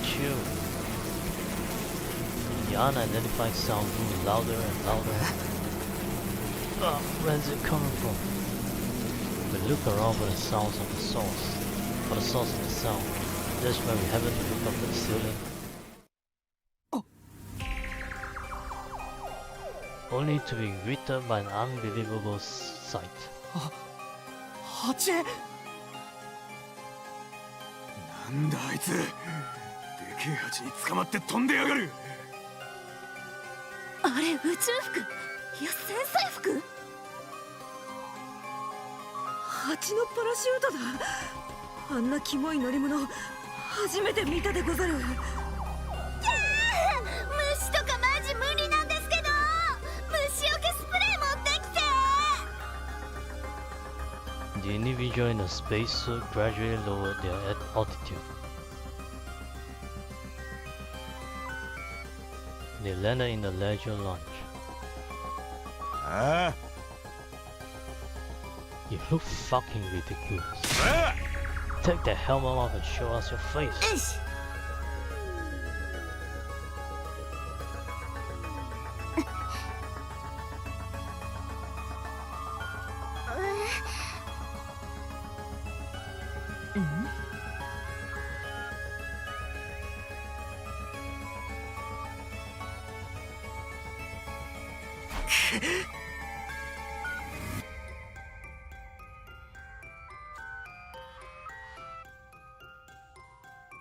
Chill. The unidentified sound grew louder and louder. Where's it coming from? We look around for the source of the sound. That's why we happened to look up at the ceiling. Only to be greeted by an unbelievable sight. Hachi! なんだあいつ。でけえ蜂に捕まって飛んでやがる。あれ宇宙服、いや潜水服。蜂のパラシュートだ。あんなキモい乗り物初めて見たでござる。虫とかマジ無理なんですけど、虫除けスプレー持ってきて。 The individual in the spacesuit gradually lowered their altitude. They landed in the leisure lounge. You look fucking ridiculous. Take the helmet off and show us your face.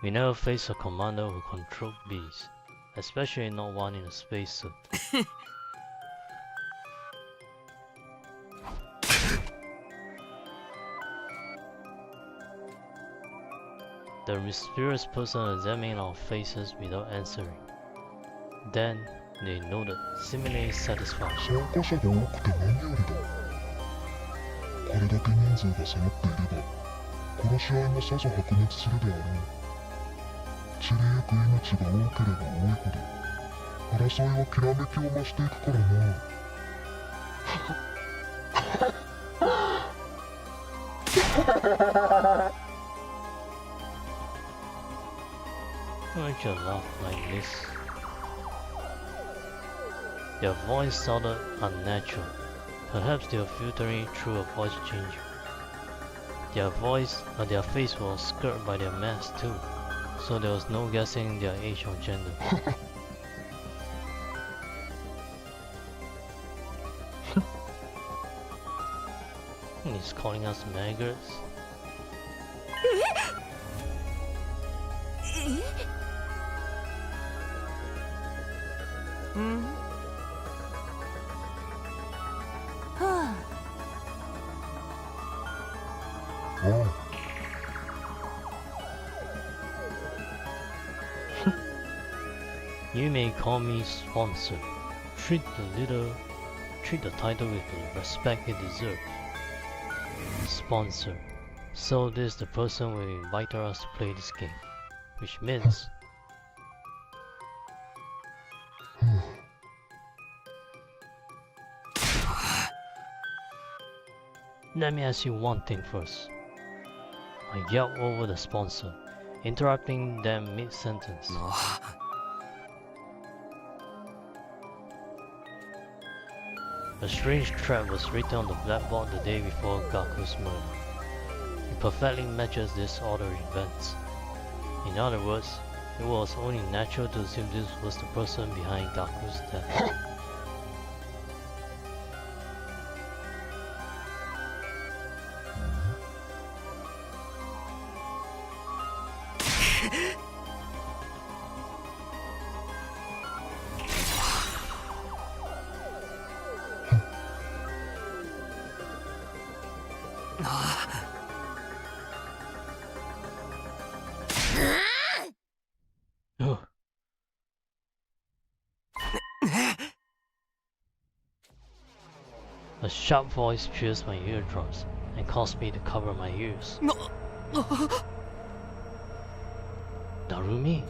We never face a commander who controlled bees, especially not one in a spacesuit. The mysterious person examined our faces without answering. Then they nodded, seemingly satisfied. 参加者が多くて何よりだ。これだけ人数が揃っていれば殺し合いもさぞ白熱するであろう。散りゆく命が多ければ多いほど争いはきらめきを増していくからな。Why don't you laugh like this? Their voice sounded unnatural. Perhaps they were filtering through a voice changer. Their face was skirted by their mask too, so there was no guessing their age or gender. He's calling us maggots. Oh. You may call me sponsor. Treat the title with the respect it deserves. Sponsor. So this is the person who invited us to play this game, which means let me ask you one thing first. I yelled over the sponsor, interrupting them mid-sentence. A strange threat was written on the blackboard the day before Gaku's murder. It perfectly matches this order of events. In other words, it was only natural to assume this was the person behind Gaku's death. A sharp voice pierced my eardrums and caused me to cover my ears. Narumi?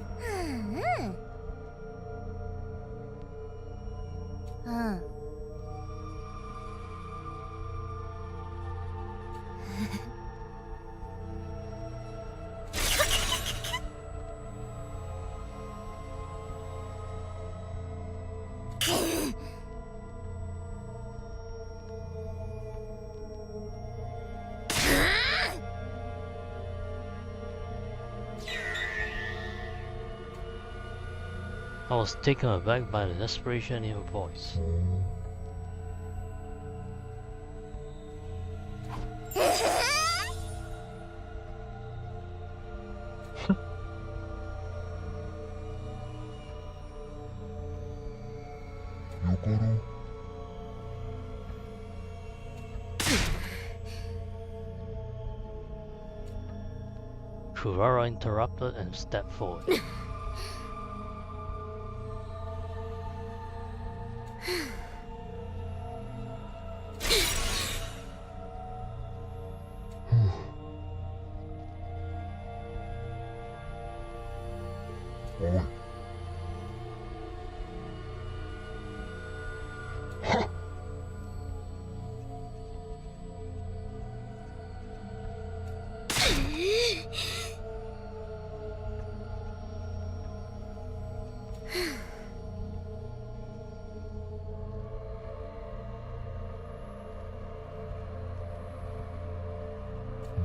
I was taken aback by the desperation in her voice. Yokoro. Kurara interrupted and stepped forward.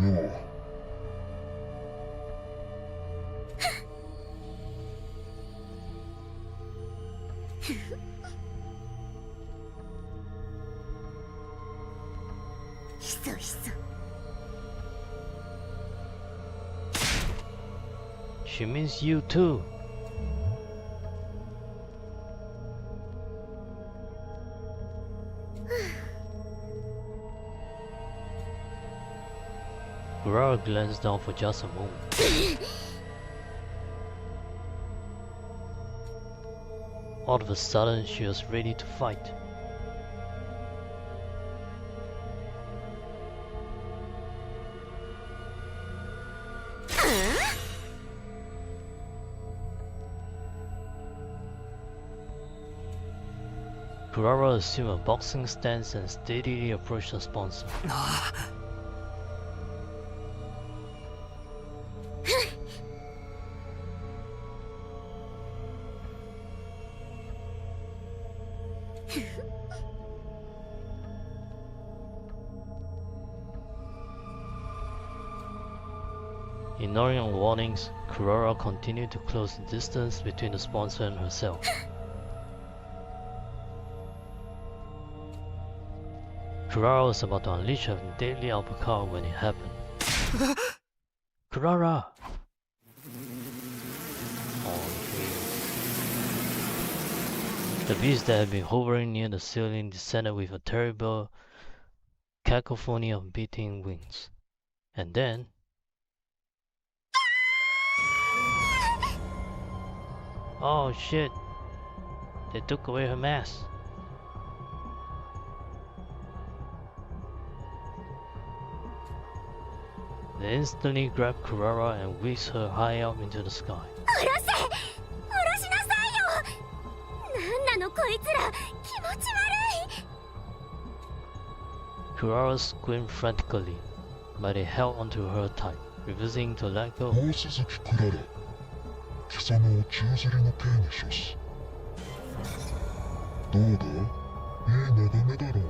Oi. そうしそう。 She means you too. Kurara glanced down for just a moment. All of a sudden, she was ready to fight. Kurara assumed a boxing stance and steadily approached the sponsor. Ignoring all warnings, Kurara continued to close the distance between the sponsor and herself. Kurara was about to unleash her deadly uppercut when it happened. Kurara! The beast that had been hovering near the ceiling descended with a terrible cacophony of beating wings. And then... oh shit! They took away her mask. They instantly grabbed Kurara and whisked her high up into the sky. Kurara screamed frantically, but they held onto her tight, refusing to let go. 大鈴木クララ、貴様を宙吊りの刑に処す。どうだ、いい眺めだろう。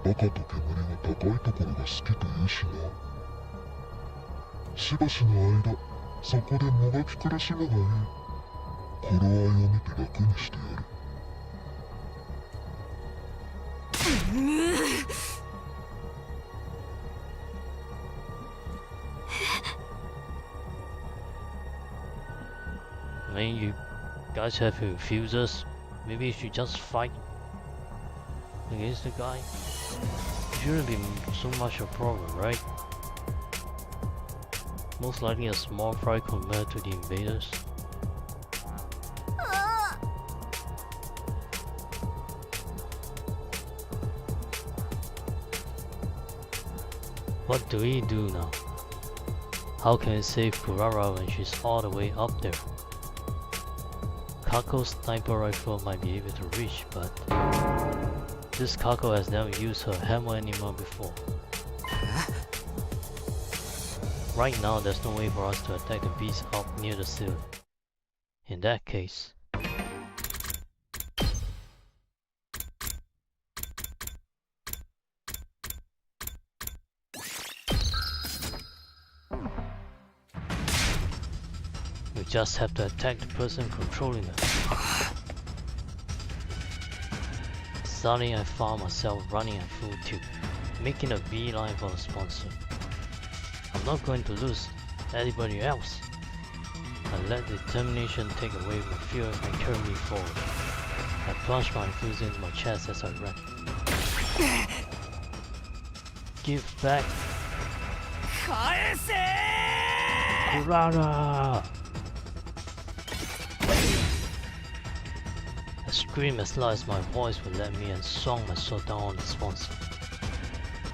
バカと煙は高いところが好きというしな。しばしの間、そこでもがき苦しむがいい。頃合いを見て楽にしてやる。I mean, you guys have refusers. Maybe you should just fight against the guy. It shouldn't be so much a problem, right? Most likely a small fry compared to the invaders. What do we do now? How can we save Kurara when she's all the way up there? Kako's sniper rifle might be able to reach, but this Kako has never used her hammer anymore before. Right now, there's no way for us to attack the beast up near the ceiling. In that case, we just have to attack the person controlling her. Suddenly I found myself running at full tilt, making a beeline for the sponsor. I'm not going to lose anybody else. I let determination take away my fear and carry me forward. I plunged my fist into my chest as I ran. Give back! Kurara! I screamed as loud as my voice would let me and swung my sword down on the sponsor.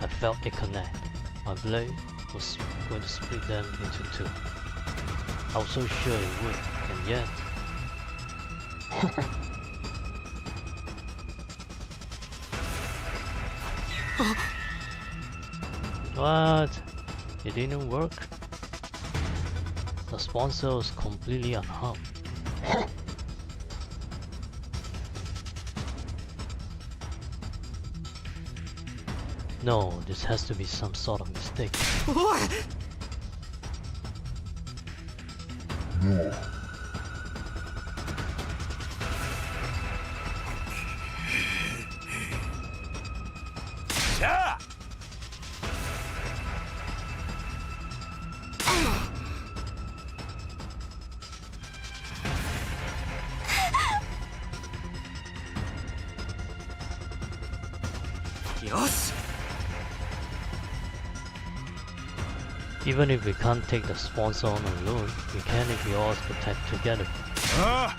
I felt it connect. My blade was going to split them into two. I was so sure it would, and yet... What? It didn't work? The sponsor was completely unharmed. No, this has to be some sort of mistake. No. よし Even if we can't take the sponsor on alone, we can if we all protect together. あ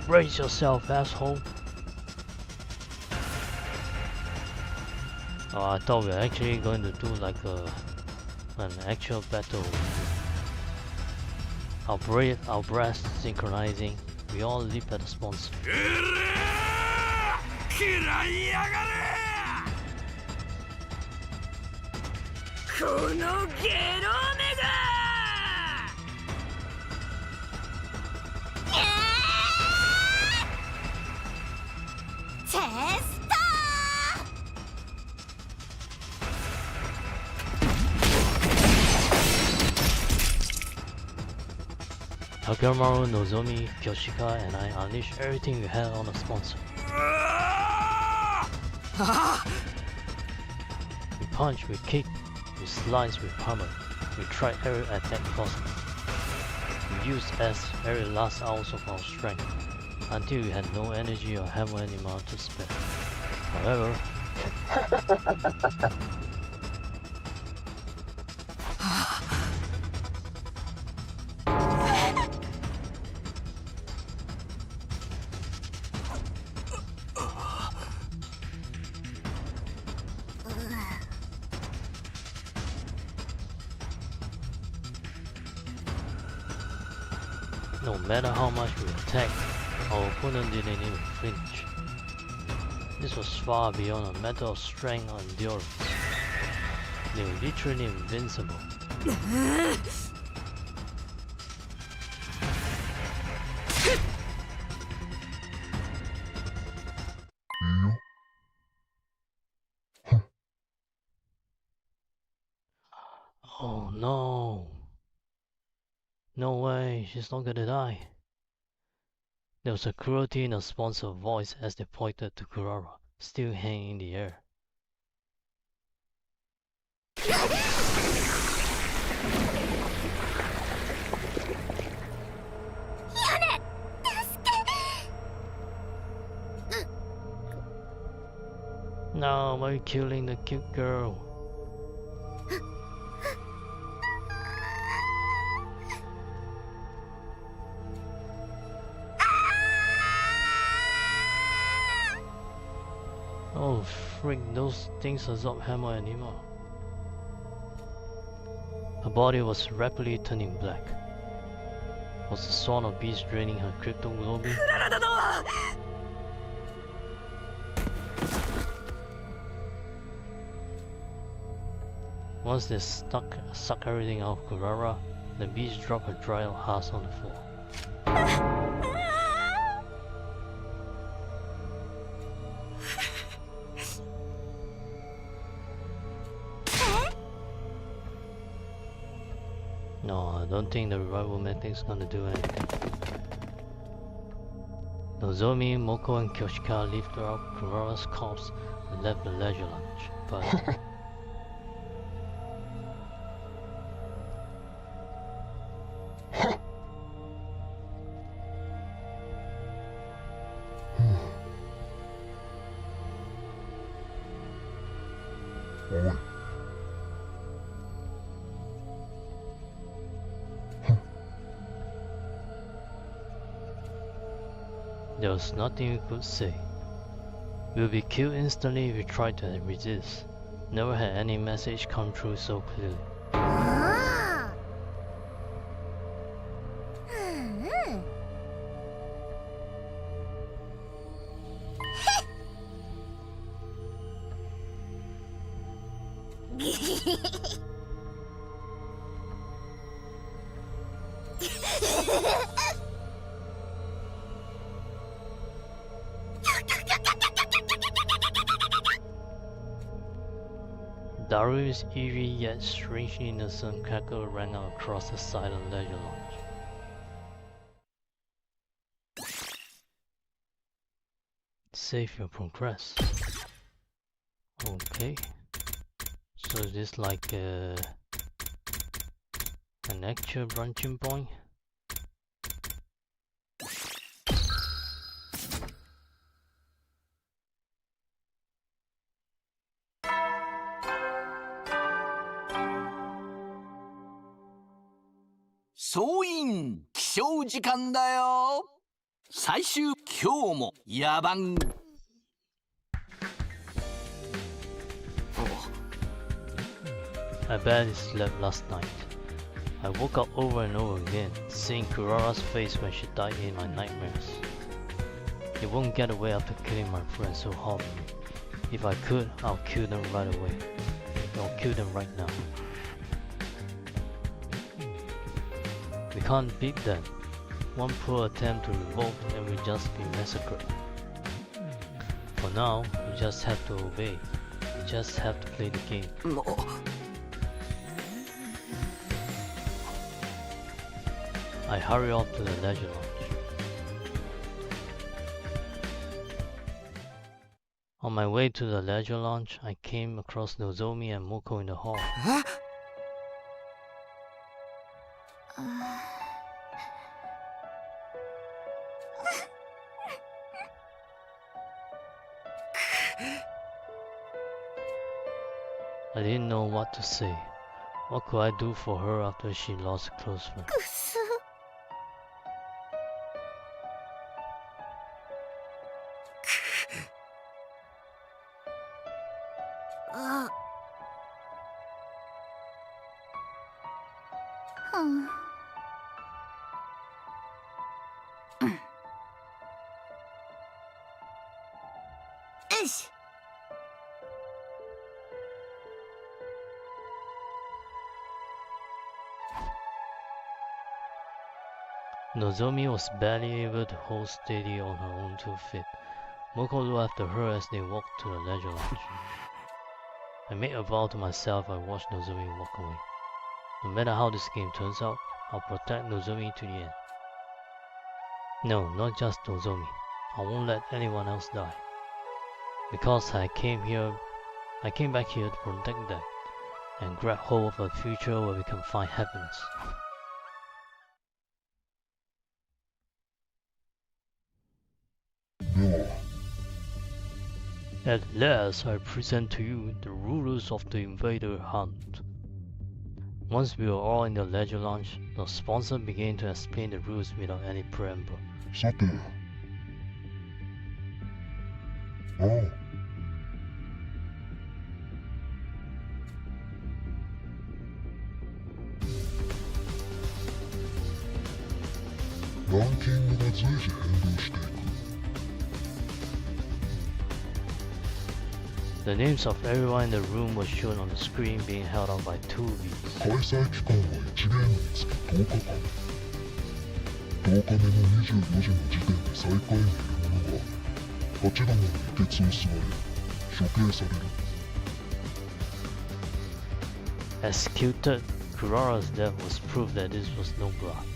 Brace yourself, asshole! Oh, I thought we were actually going to do like an actual battle. Our breasts synchronizing. We all leap at the sponsor. うらー食らいやがれ このゲロメが チェスト Takemaru, Nozomi, Kyoshika, and I unleashed everything we had on the sponsor. We punched, we kicked, we sliced, we pummeled. We tried every attack possible. We used every last ounce of our strength, until we had no energy or hammer anymore to spare. However, no matter how much we attacked, our opponent didn't even flinch. This was far beyond a matter of strength or endurance. They were literally invincible. Oh no! No way, she's not gonna die. There was a cruelty in the sponsor's voice as they pointed to Kurara, still hanging in the air. No, why are you killing the cute girl? Oh freak, those things absorb hammer anymore. Her body was rapidly turning black. Was the swarm of beasts draining her crypto globally? Once they suck everything out of Kurara, the beast dropped her dry out husk on the floor. No, I don't think the revival mechanic's gonna do anything. Nozomi, Moko, and Kyoshika lifted up Kurara's corpse and left the leisure lounge, but... There was nothing we could say. We would be killed instantly if we tried to resist. Never had any message come through so clearly. Daru's eerie yet strangely innocent cackle rang out across the silent leisure lounge. Save your progress. Okay. So is this like an actual branching point? 総員起床時間だよ。最終今日も野蛮。I barely slept last night. I woke up over and over again, seeing Kurara's face when she died in my nightmares. He won't get away after killing my friends so horribly. If I could, I'll kill them right away. I'll kill them right now. We can't beat them. One poor attempt to revolt and we'll just be massacred. For now, we just have to obey. We just have to play the game. もう I hurry off to the leisure lounge. On my way to the leisure lounge, I came across Nozomi and Moko in the hall. え I didn't know what to say. What could I do for her after she lost a close friend? くすあうんよし Nozomi was barely able to hold steady on her own 2 feet. Moko looked after her as they walked to the leisure lounge. I made a vow to myself I watched Nozomi walk away. No matter how this game turns out, I'll protect Nozomi to the end. No, not just Nozomi. I won't let anyone else die. Because I came back here to protect them and grab hold of a future where we can find happiness. At last, I present to you the rulers of the invader hunt. Once we were all in the leisure lounge, the sponsor began to explain the rules without any preamble. さて。ああ。ランキングが随時変動していく。 The names of everyone in the room were shown on the screen being held up by 2 bees. 開催期間は1ゲームにつき10日間。10日目の24時の時点で最下位にいる者が8度もの輸血を吸われ、処刑される。 Executed, Kurara's death was proof that this was no blood.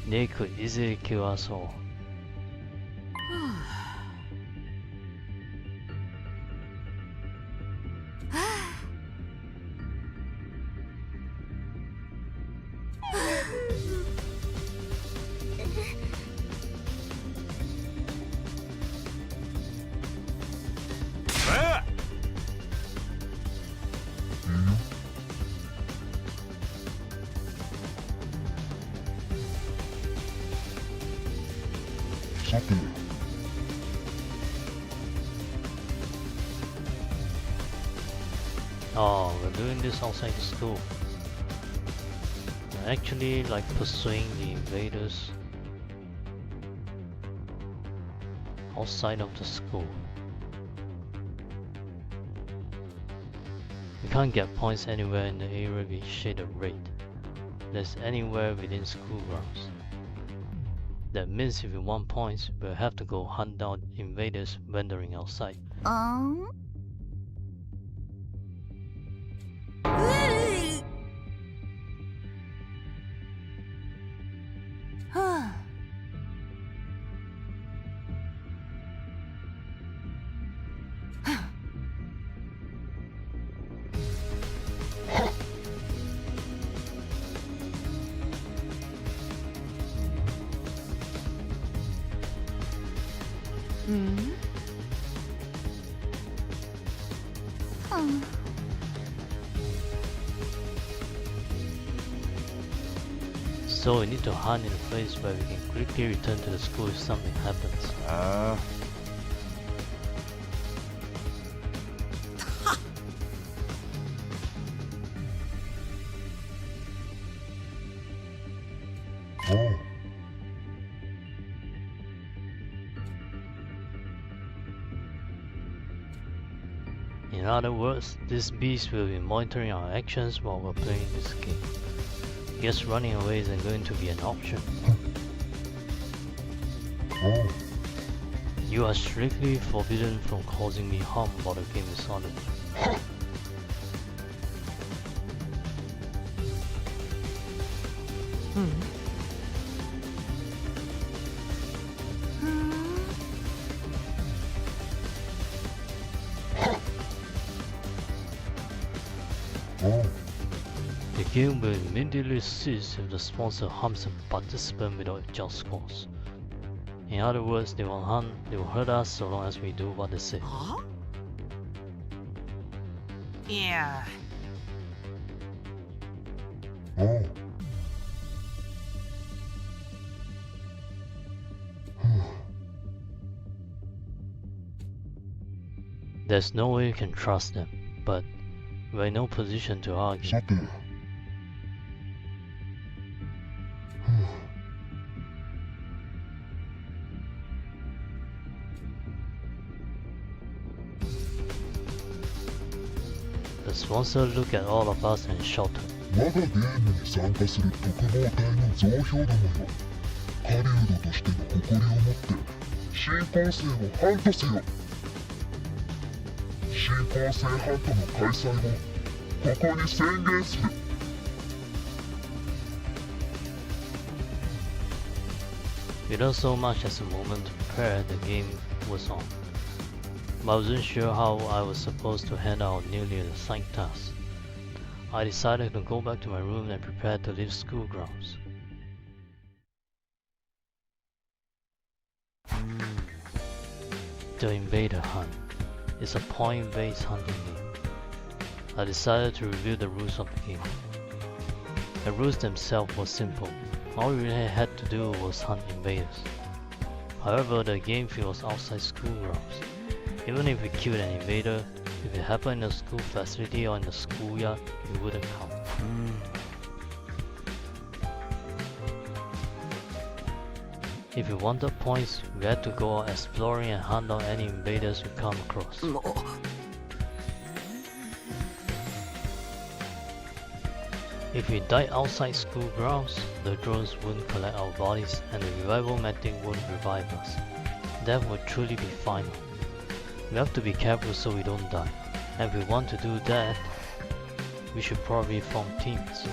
They could easily kill us all. Oh, we're doing this outside the school. We're actually like pursuing the invaders outside of the school. We can't get points anywhere in the area we shaded red. That's anywhere within school grounds. That means if we want points, we'll have to go hunt down invaders wandering outside. あん So we need to hunt in a place where we can quickly return to the school if something happens. Oh, In other words, this beast will be monitoring our actions while we're playing this game. Guess running away isn't going to be an option. oh, You are strictly forbidden from causing me harm while the game is on. oh, The game will immediately cease if the sponsor harms a participant without just cause. In other words, they will hurt us so long as we do what they say. Yeah. oh. There's no way you can trust them, but we're in no position to argue. さて、The sponsor looked at all of us and shouted, 我がゲームに参加する特防隊の増票どもよ。狩人としての誇りを持って新構成をハントせよ。新構成ハントの開催をここに宣言する。Without so much as a moment to prepare, the game was on. But I wasn't sure how I was supposed to handle our newly assigned tasks. I decided to go back to my room and prepare to leave school grounds. The Invader Hunt is a point-based hunting game. I decided to review the rules of the game. The rules themselves were simple. All we really had to do was hunt invaders. However, the game field was outside school grounds. Even if we killed an invader, if it happened in a school facility or in the schoolyard, it wouldn't count. If we wanted points, we had to go out exploring and hunt down any invaders we come across. If we died outside school grounds, the drones wouldn't collect our bodies and the revival medic wouldn't revive us. Death would truly be final. We have to be careful so we don't die. And if we want to do that, we should probably form teams.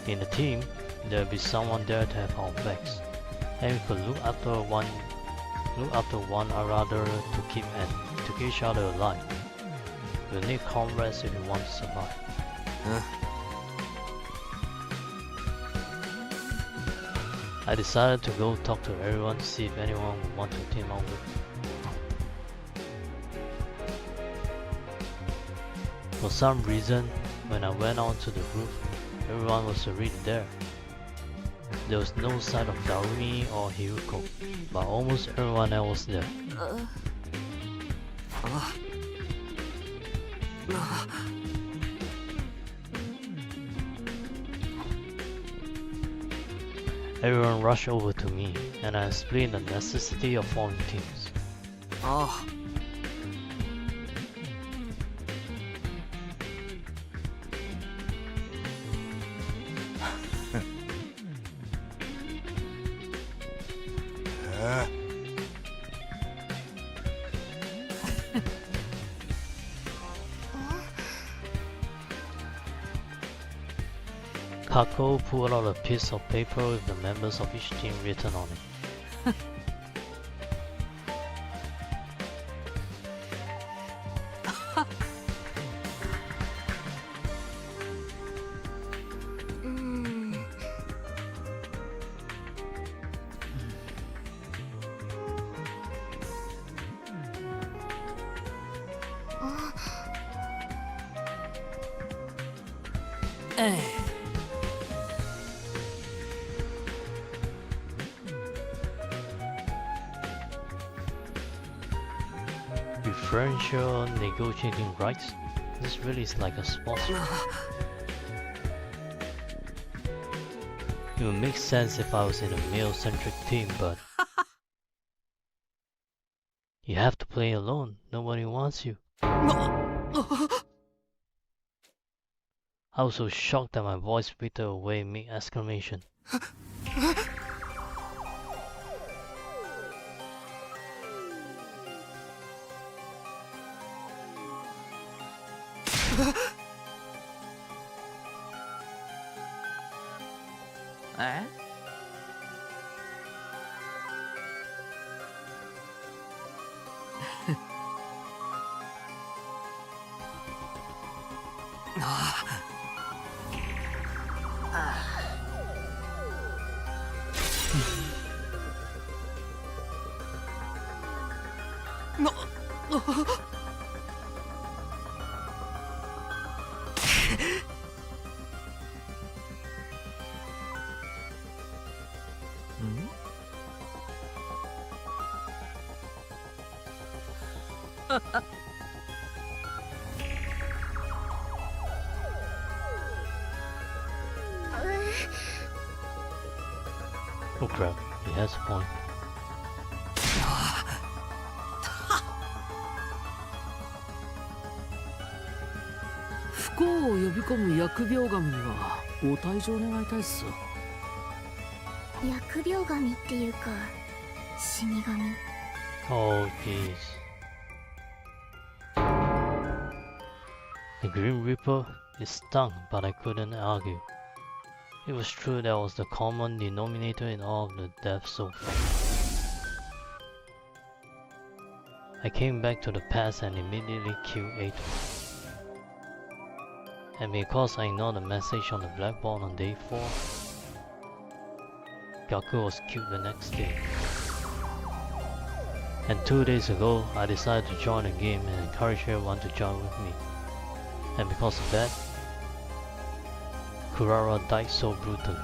In a team, there will be someone there to have our backs, and we could look after one another to keep each other alive. We'll need comrades if we want to survive. I decided to go talk to everyone to see if anyone would want to team up with me. For some reason, when I went onto the roof, everyone was already there. There was no sign of Darumi or Hiruko, but almost everyone else was there. Everyone rushed over to me, and I explained the necessity of forming teams. Kako pulled out a piece of paper with the members of each team written on it. preferential negotiating rights? This really is like a sports. It would make sense if I was in a male-centric team, but you have to play alone. Nobody wants you. I was so shocked that my voice withered away mid-exclamation. Eh? Oh crap, he has a point. 不幸を呼び込む疫病神にはご退場願いたいっす。疫病神っていうか死神。 Oh jeez. The Grim Reaper is stung, but I couldn't argue. It was true that was the common denominator in all of the deaths so far. I came back to the past and immediately killed Ato. And because I ignored the message on the blackboard on day 4, Gaku was killed the next day. And 2 days ago, I decided to join the game and encourage everyone to join with me. And because of that, Kurara died so brutally.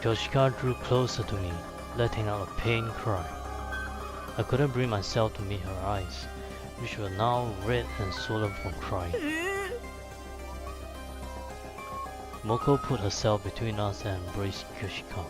Yoshika drew closer to me, letting out a pain cry. I couldn't bring myself to meet her eyes, which were now red and swollen from crying. Moko put herself between us and embraced Yoshika.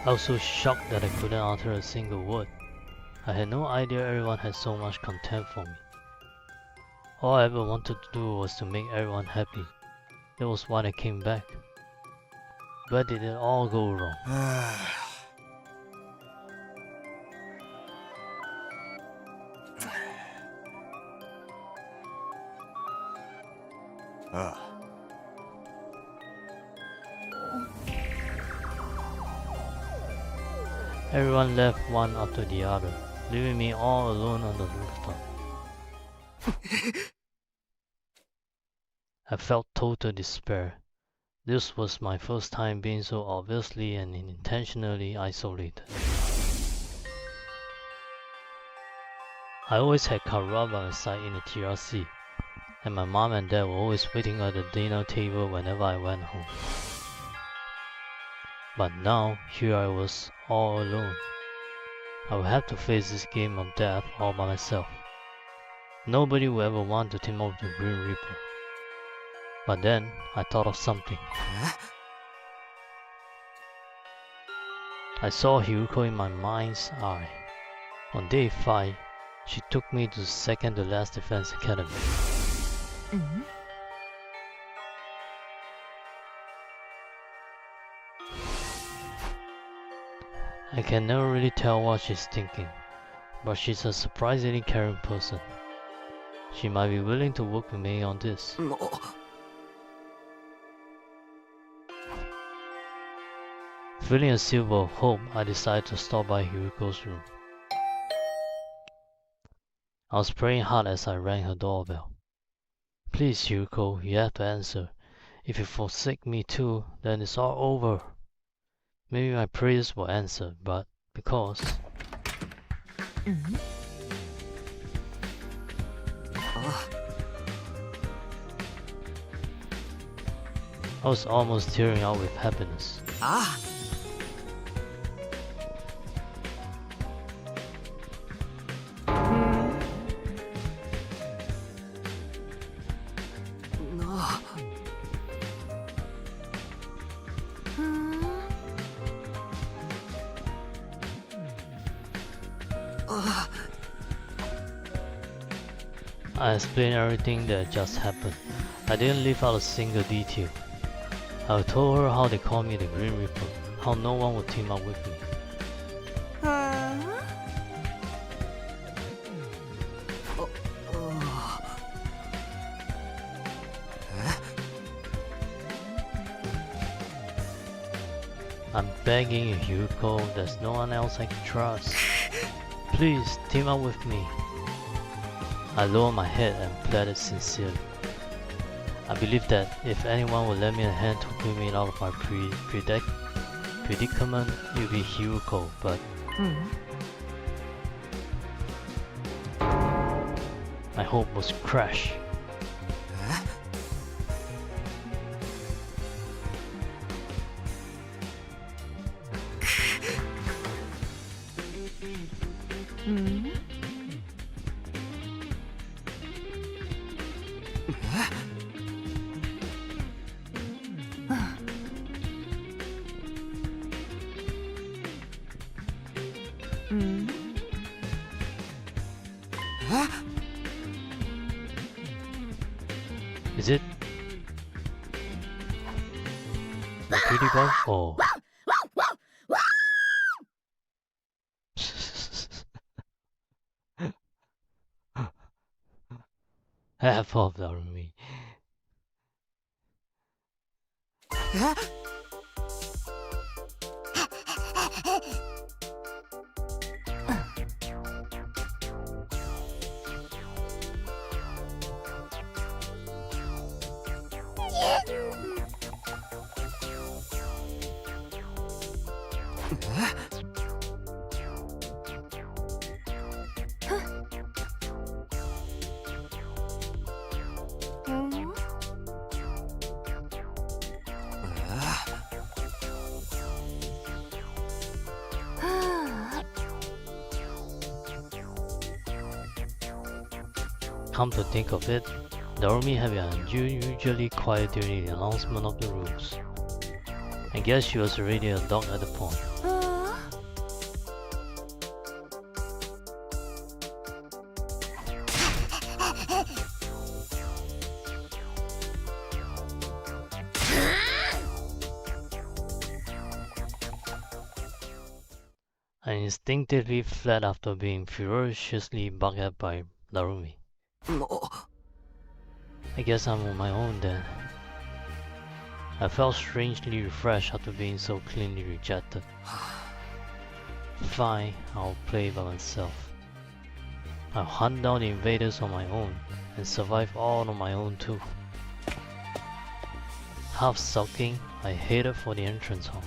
I was so shocked that I couldn't utter a single word. I had no idea everyone had so much contempt for me. All I ever wanted to do was to make everyone happy. That was why I came back. Where did it all go wrong? Everyone left one after the other, leaving me all alone on the rooftop. I felt total despair. This was my first time being so obviously and intentionally isolated. I always had Karua by my side in the TRC, and my mom and dad were always waiting at the dinner table whenever I went home. But now, here I was, all alone. I would have to face this game of death all by myself. Nobody would ever want to team up with the Grim Reaper. But then, I thought of something. I saw Hiruko in my mind's eye. On day 5, she took me to the second to last defense academy. I can never really tell what she's thinking, but she's a surprisingly caring person. She might be willing to work with me on this. Feeling a silver of hope, I decided to stop by Hiriko's room. I was praying hard as I rang her doorbell. Please, Hiriko, you have to answer. If you forsake me too, then it's all over. Maybe my prayers will answer, but because... I was almost tearing out with happiness. I explained everything that just happened. I didn't leave out a single detail. I told her how they called me the Green Reaper, how no one would team up with me. I'm begging you, Hiriko, there's no one else I can trust. Please, team up with me. I lowered my head and pleaded sincerely. I believe that if anyone would lend me a hand to pull me out of my predicament, it would be Hiriko, but... my hope was crushed. Is it a pretty boy? Oh. Half of the army. Come to think of it, the army have been unusually quiet during the announcement of the rules. I guess she was already a dog at the point. I instinctively fled after being ferociously barked at by Narumi. I guess I'm on my own then. I felt strangely refreshed after being so cleanly rejected. Fine, I'll play by myself. I'll hunt down the invaders on my own and survive all on my own too. Half sulking, I headed for the entrance hall.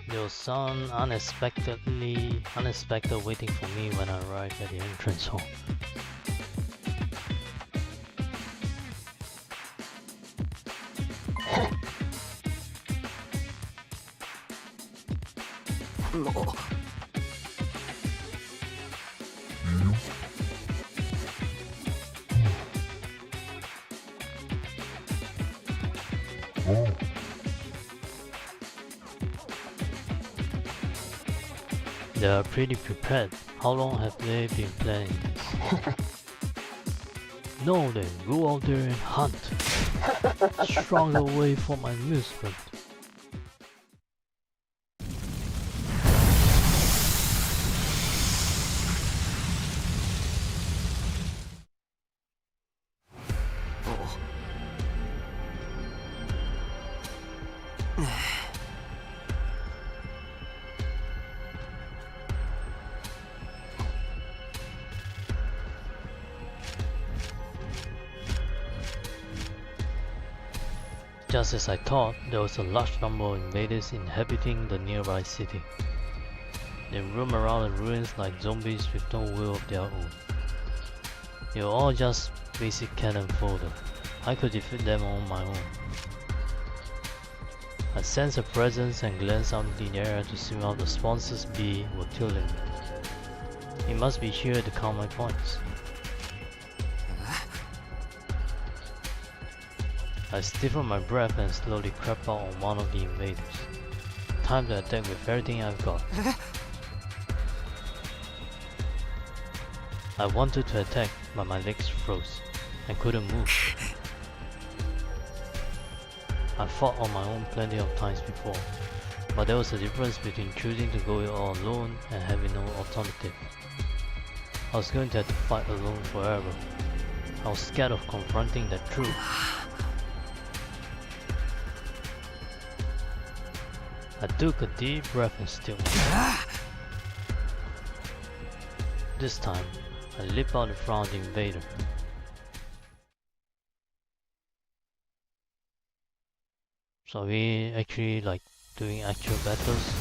There was some unexpected waiting for me when I arrived at the entrance hall. They are pretty prepared. How long have they been planning this? No then, go out there and hunt. Shrunk away for my amusement. Just as I thought, there was a large number of invaders inhabiting the nearby city. They roam around the ruins like zombies with no will of their own. They were all just basic cannon fodder. I could defeat them on my own. I sensed a presence and glanced out in the air to see how the sponsors bee were killing me. It must be here to count my points. I stiffened my breath and slowly crept out on one of the invaders. Time to attack with everything I've got. I wanted to attack, but my legs froze. I couldn't move. I fought on my own plenty of times before, but there was a difference between choosing to go it all alone and having no alternative. I was going to have to fight alone forever. I was scared of confronting that truth. I took a deep breath and still went. This time, I leaped out in front of the invader. So are we actually like doing actual battles?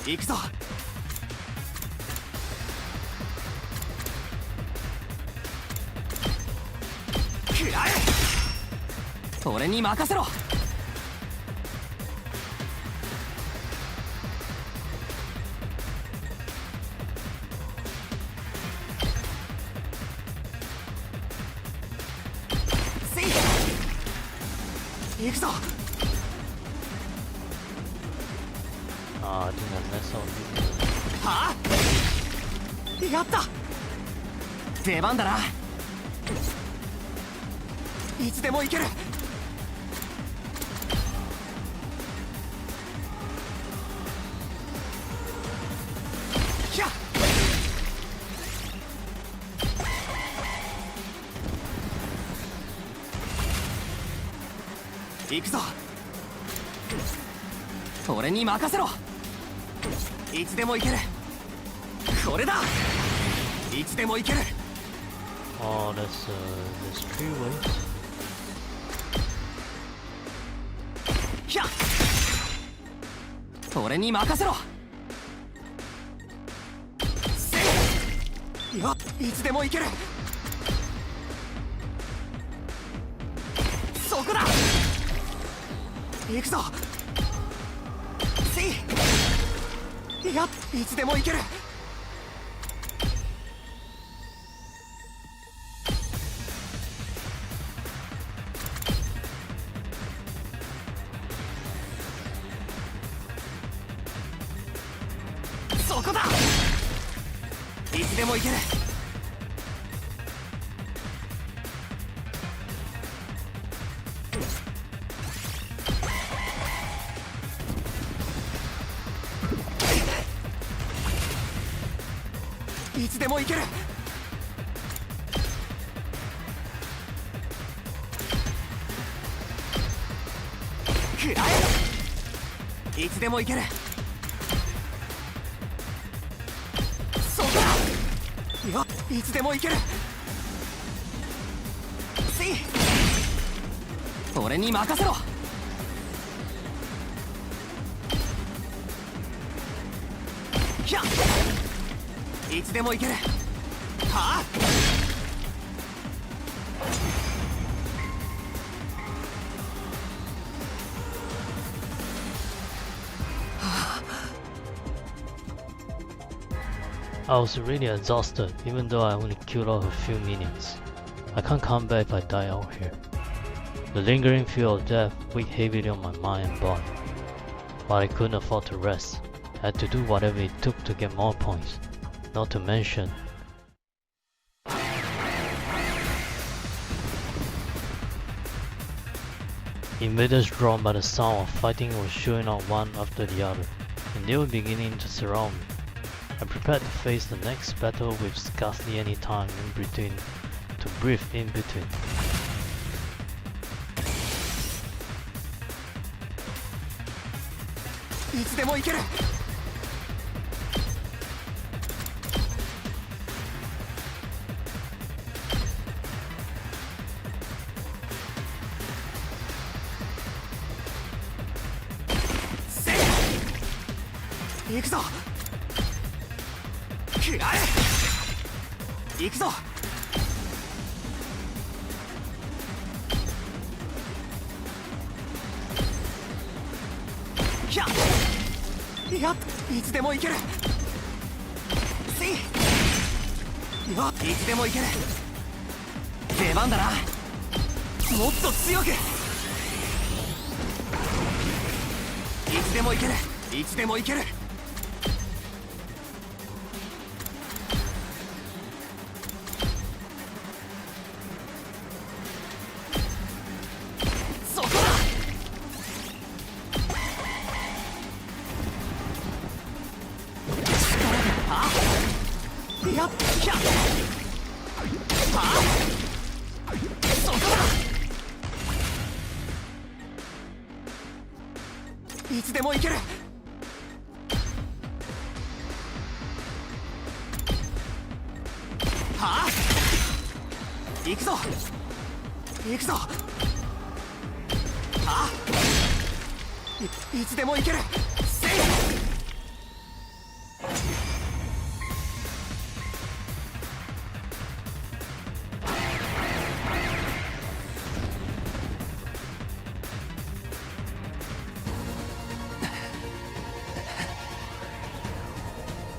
行くぞ。食らえ。俺に任せろ。せい。行くぞ。I think I messed up. はあ。やった。出番だな。いつでも行ける。ひゃっ。行くぞ。俺に任せろ。いつでも行ける。これだ。いつでも行ける。Oh, there's 3 ways. ひゃっ。俺に任せろ。せい。よっ。いつでも行ける。そこだ。行くぞ。せい。やっ。いつでも行ける。そこだ。いつでも行ける。いつでも行ける。食らえ。いつでも行ける。そこだ。よっ。いつでも行ける。せい。俺に任せろ。ひゃっ。いつでも行ける。はあ。I was really exhausted, even though I only killed off a few minions. I can't come back if I die out here. The lingering fear of death weighed heavily on my mind and body. But I couldn't afford to rest. I had to do whatever it took to get more points. Not to mention, invaders drawn by the sound of fighting were showing up one after the other, and they were beginning to surround me. I prepared to face the next battle with scarcely any time in between to breathe in between.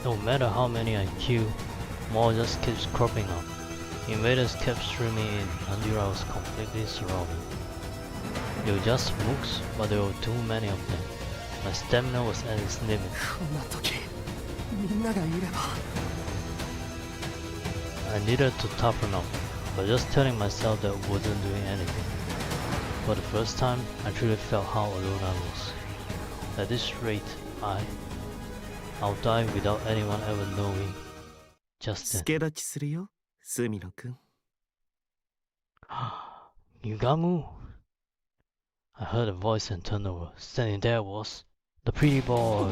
No matter how many I kill, more just keeps cropping up. Invaders kept streaming in until I was completely surrounded. They were just mooks, but there were too many of them. My stamina was at its limit. I needed to toughen up, but just telling myself that wasn't doing anything. For the first time, I truly felt how alone I was. At this rate, I'll die without anyone ever knowing. Just then. Yugamu? I heard a voice and turned over. Standing there was the pretty boy.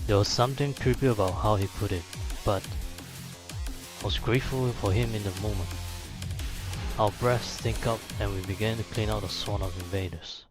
There was something creepy about how he put it, but I was grateful for him in the moment. Our breaths sync up and we began to clean out the swarm of invaders.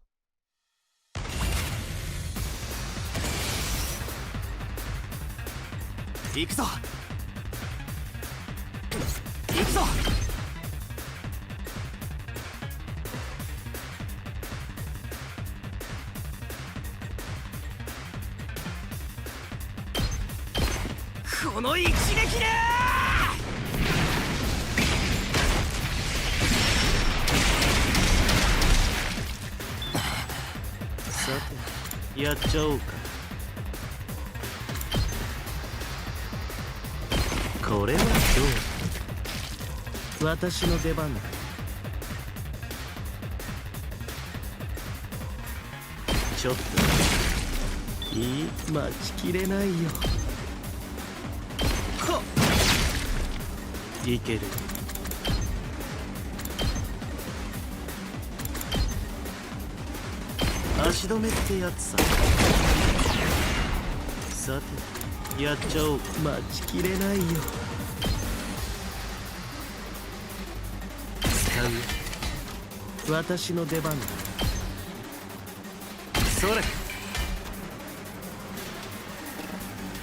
私の出番だ。それ。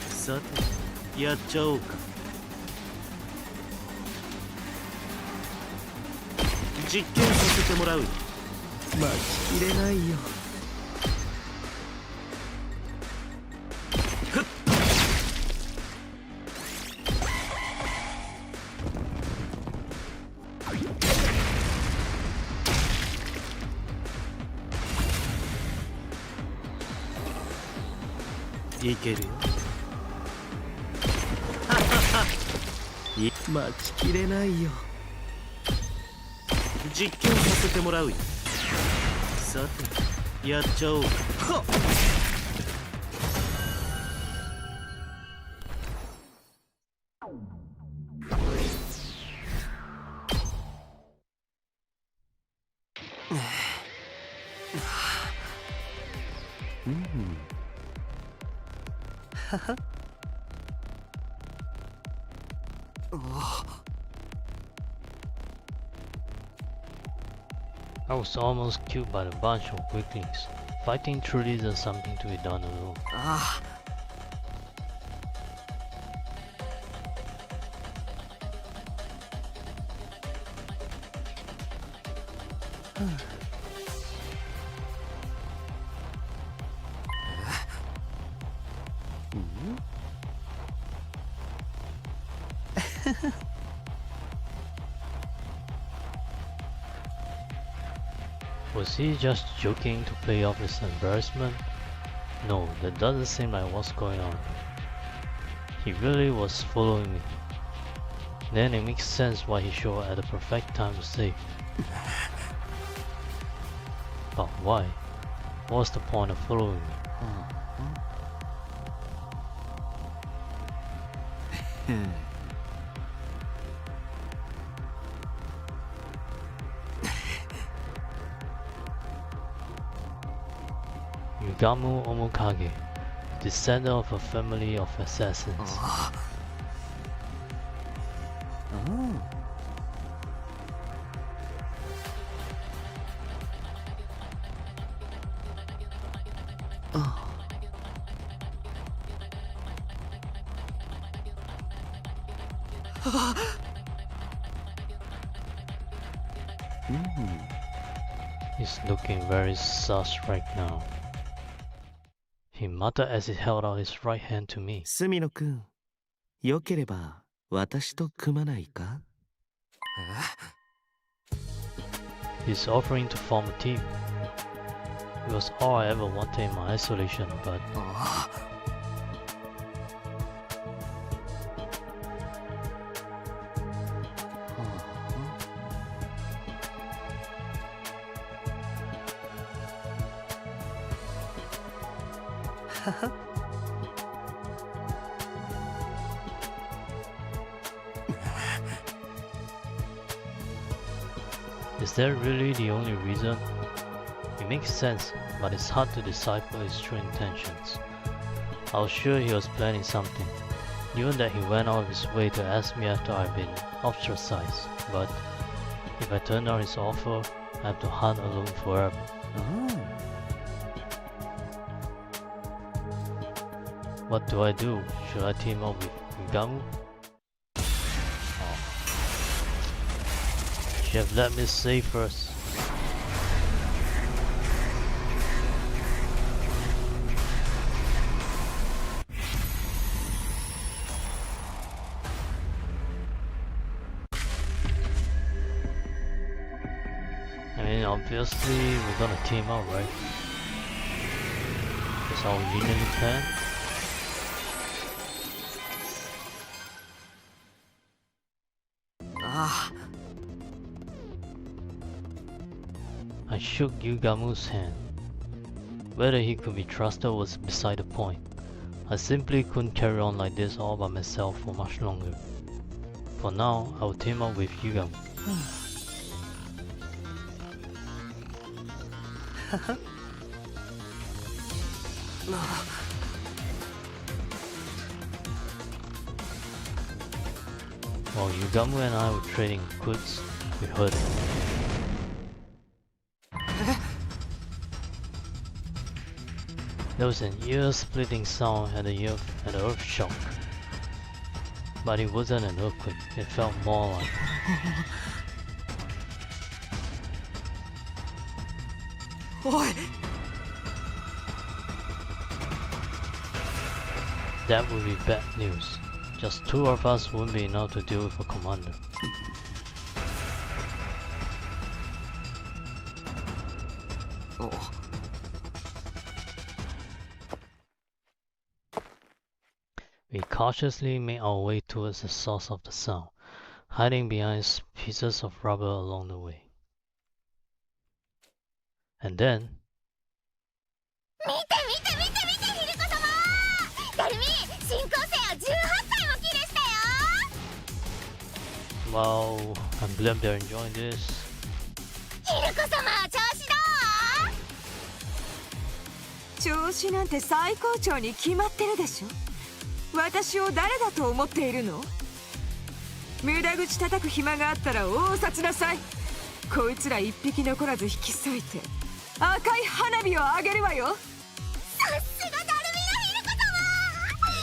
さてやっちゃおうか。実験させてもらうよ。待ちきれないよ。いけるよ。待ちきれないよ。実験させてもらうよ。さてやっちゃおうか。I was almost killed by the bunch of weaklings. Fighting truly isn't something to be done alone. ああ。Was he just joking to play off his embarrassment? No, that doesn't seem like what's going on. He really was following me. Then it makes sense why he showed up at the perfect time to save. But why? What's the point of following me? Yugamu Omokage, descendant of a family of assassins. He's looking very sus right now. He muttered as he held out his right hand to me. 隅野くん、よければ私と組まないか? He's offering to form a team. It was all I ever wanted in my isolation, but is that really the only reason? It makes sense, but it's hard to decipher his true intentions. I was sure he was planning something, even that he went out of his way to ask me after I've been ostracized. But if I turn down his offer, I have to hunt alone forever. What do I do? Should I team up with Yugamu? You have let me say first. I mean, obviously we're gonna team up, right? That's our union plan. I shook Yugamu's hand. Whether he could be trusted was beside the point. I simply couldn't carry on like this all by myself for much longer. For now, I will team up with Yugamu. While Yugamu and I were trading goods, we heard it. There was an ear-splitting sound and an earth shock. But it wasn't an earthquake, it felt more like... That would be bad news. Just two of us wouldn't be enough to deal with a commander. We cautiously made our way towards the source of the sound, hiding behind pieces of rubber along the way. And then... Wow, I'm glad they're enjoying this. 調子なんて最高潮に決まってるでしょ。私を誰だと思っているの？無駄口叩く暇があったら大札なさい。こいつら一匹残らず引き裂いて赤い花火をあげるわよ。さすがダルミのヒルコ様。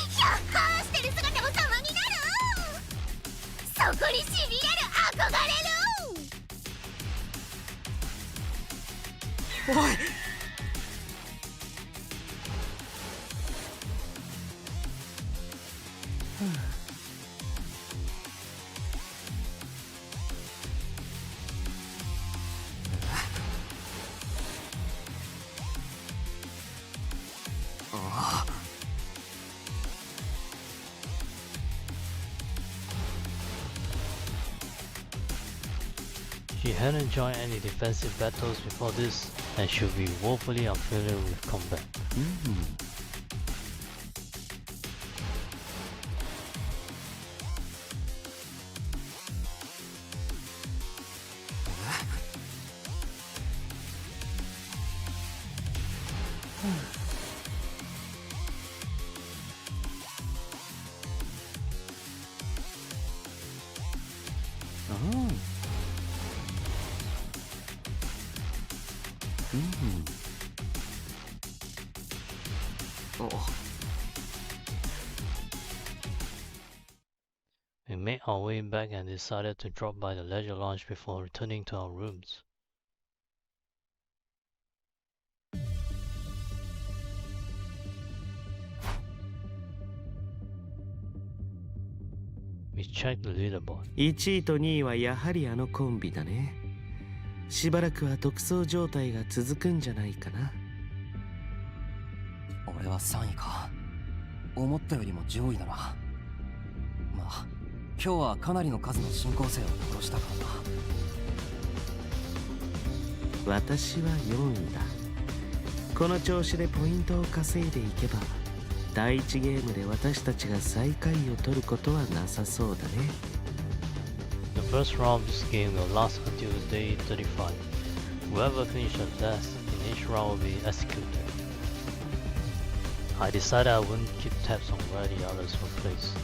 ひゃっはーしてる姿も様になる。そこにしびれる憧れる。おい。She hadn't joined any defensive battles before this and should be woefully unfamiliar with combat. We made our way back and decided to drop by the leisure lounge before returning to our rooms. We checked the leaderboard. 1位と2位はやはりあのコンビだね。しばらくは独走状態が続くんじゃないかな。俺は3位か。思ったよりも上位だな。まあ今日はかなりの数の進行生を殺したからな。私は4位だ。この調子でポイントを稼いでいけば第1ゲームで私たちが最下位を取ることはなさそうだね。The first round of this game will last until day 35. Whoever finishes last in each round will be executed. I decided I wouldn't keep tabs on where the others were placed.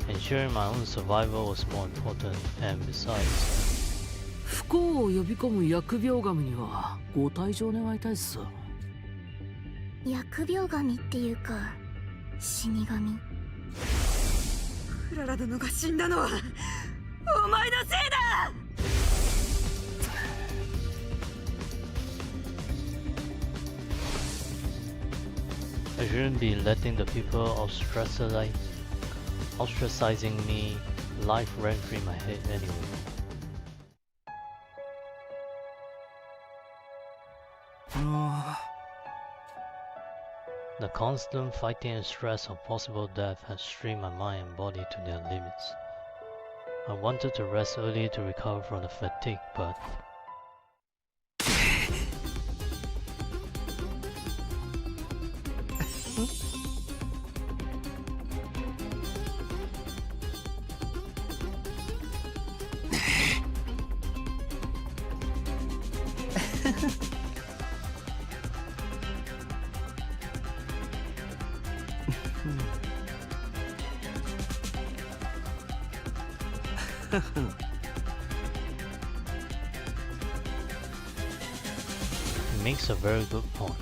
Ensuring my own survival was more important, and besides... 不幸を呼び込む疫病神にはご退場願いたいっす。疫病神っていうか死神。クララ殿が死んだのはお前のせいだ。I shouldn't be letting the people ostracizing me life rent free my head anyway. The constant fighting and stress of possible death has strained my mind and body to their limits. I wanted to rest early to recover from the fatigue, but... He makes a very good point.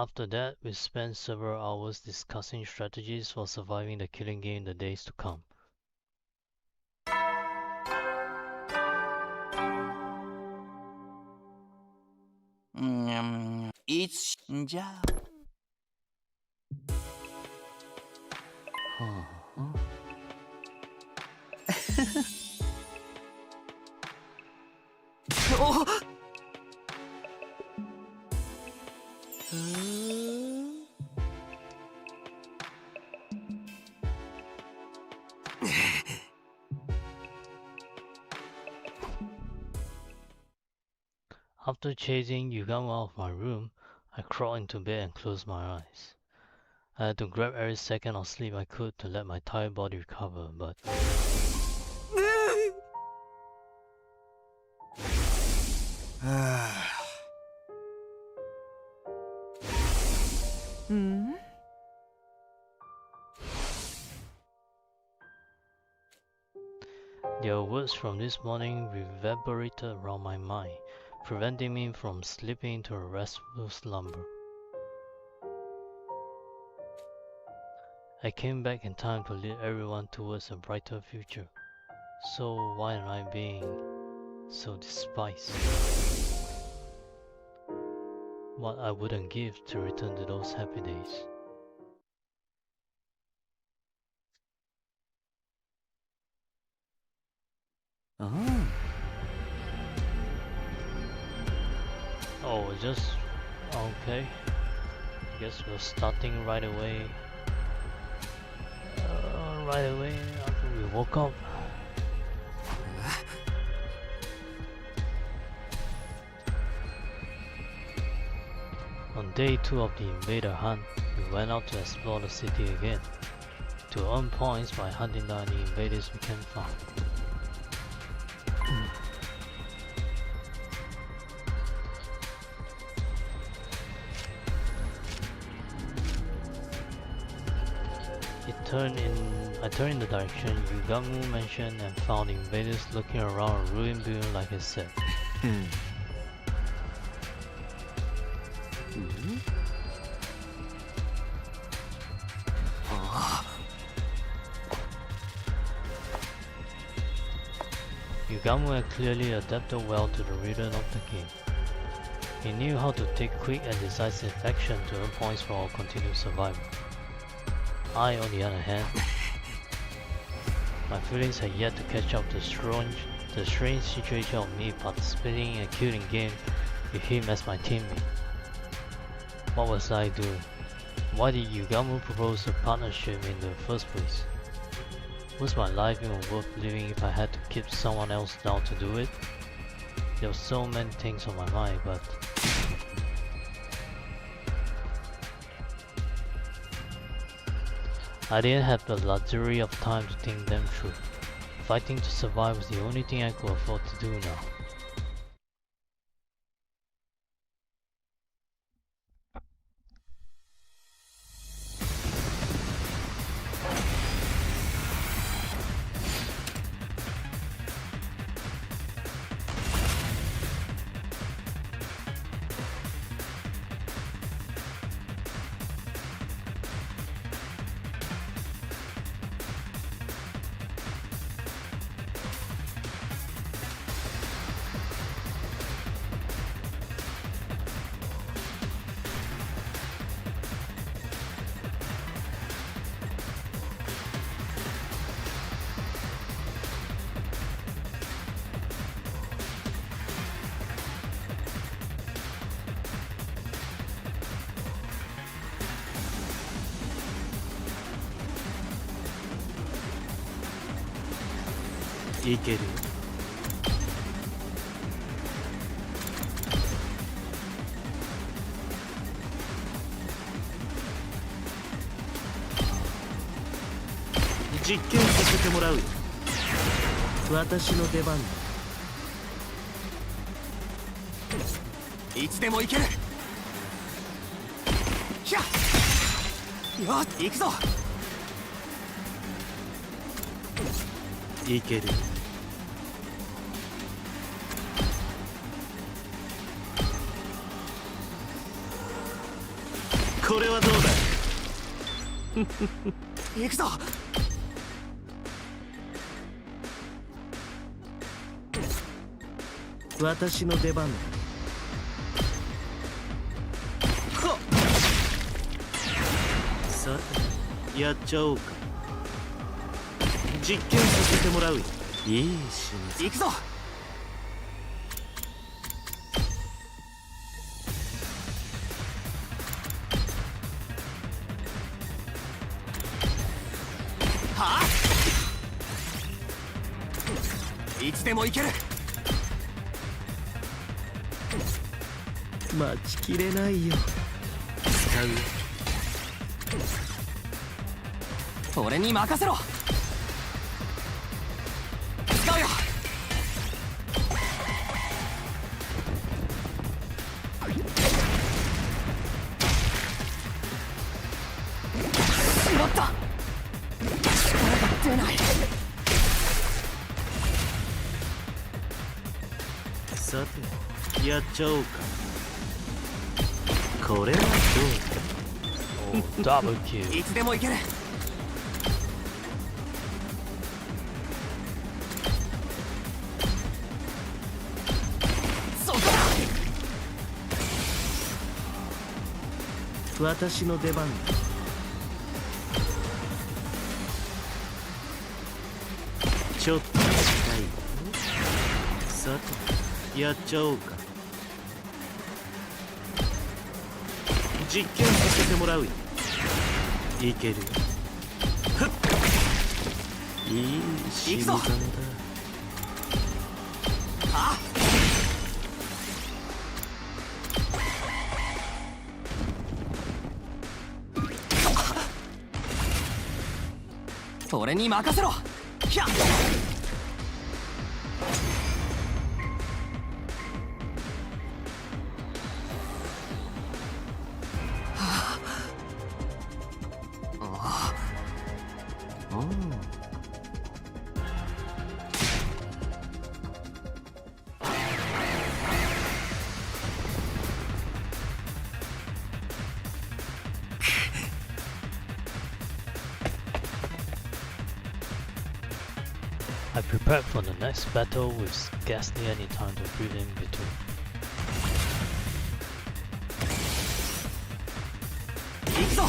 After that, we spent several hours discussing strategies for surviving the killing game in the days to come. It's ja. Oh! After chasing Yugamu out of my room, I crawled into bed and closed my eyes. I had to grab every second of sleep I could to let my tired body recover, but... Their words from this morning reverberated around my mind, preventing me from slipping into a restful slumber. I came back in time to lead everyone towards a brighter future. So why am I being so despised? What I wouldn't give to return to those happy days. Oh, just okay. I guess we're starting right away. Right away after we woke up. On day 2 of the invader hunt, we went out to explore the city again, to earn points by hunting down the invaders we can find. I turned in the direction Yugamu mentioned and found invaders looking around a ruined building like I said. Yugamu had clearly adapted well to the rhythm of the game. He knew how to take quick and decisive action to earn points for our continued survival. I, on the other hand, my feelings had yet to catch up to the strange situation of me participating in a killing game with him as my teammate. What was I doing? Why did Yugamu propose a partnership in the first place? Was my life even worth living if I had to keep someone else down to do it? There were so many things on my mind, but... I didn't have the luxury of time to think them through. Fighting to survive was the only thing I could afford to do now.いける。実験させてもらうよ。私の出番だ。いつでも行ける。ひゃっ。よっ、行くぞ。いける。これはどうだ。行くぞ。私の出番だ。さてやっちゃおうか。実験させてもらうよ。いい死に。行くぞ。はあ、いつでも行ける。待ちきれないよ。使う。俺に任せろ。使うよ。しまった。力が出ない。さてやっちゃおうか。これはどうダブルキル。いつでも行ける。そこだ。私の出番だ。ちょっと近い。さてやっちゃおうか。実験させてもらうよ。いけるよ。いい死にざまだ。あっ、俺に任せろ。ひゃっ。I prepared for the next battle with scarcely any time to breathe in between. 行くぞ。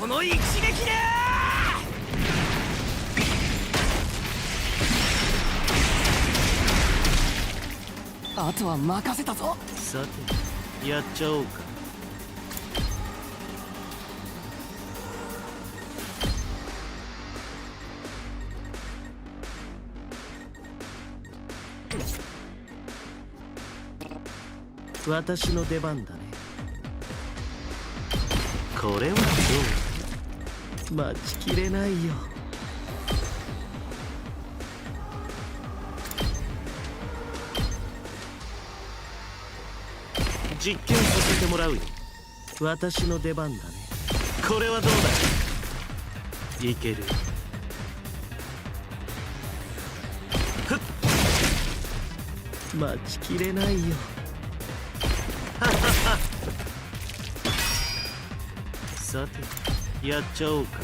この一撃で。あとは任せたぞ。さてやっちゃおうか。私の出番だね。これはどう？待ちきれないよ。実験させてもらうよ。私の出番だね。これはどうだ？いける。ふっ。待ちきれないよ。さてやっちゃおうか。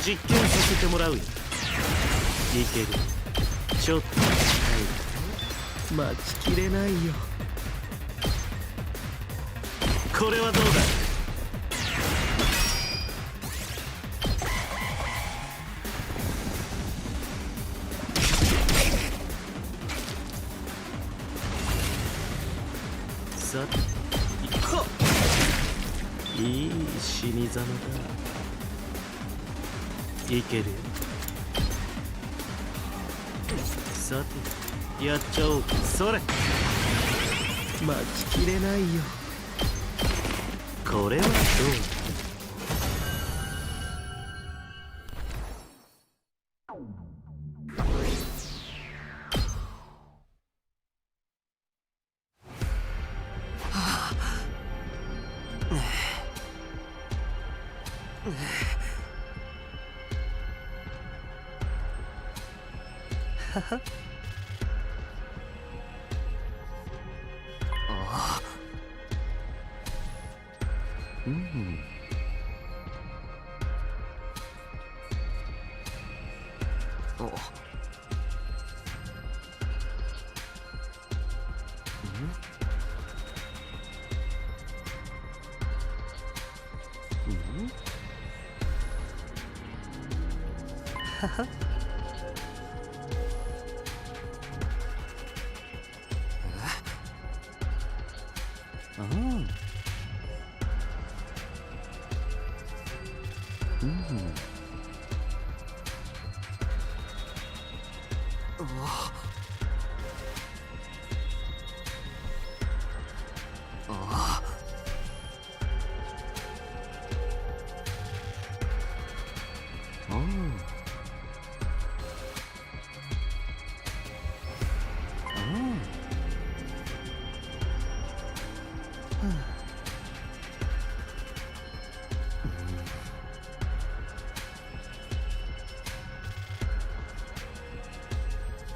実験させてもらうよ。いける。ちょっと近い。待ちきれないよ。これはどうだ。さて行こう。いい死に様だ。いけるよ。さてやっちゃおう。それ待ちきれないよ。これはどうだ。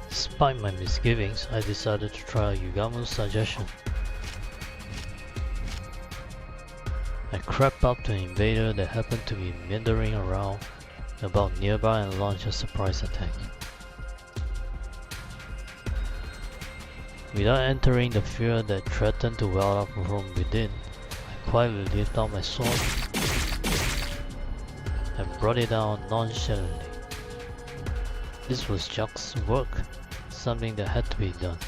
Despite my misgivings, I decided to try Yugamu's suggestion. I crept up to an invader that happened to be meandering around about nearby and launched a surprise attack. Without entering the fear that threatened to well up from within, I quietly lifted out my sword and brought it down nonchalantly. This was just work, something that had to be done.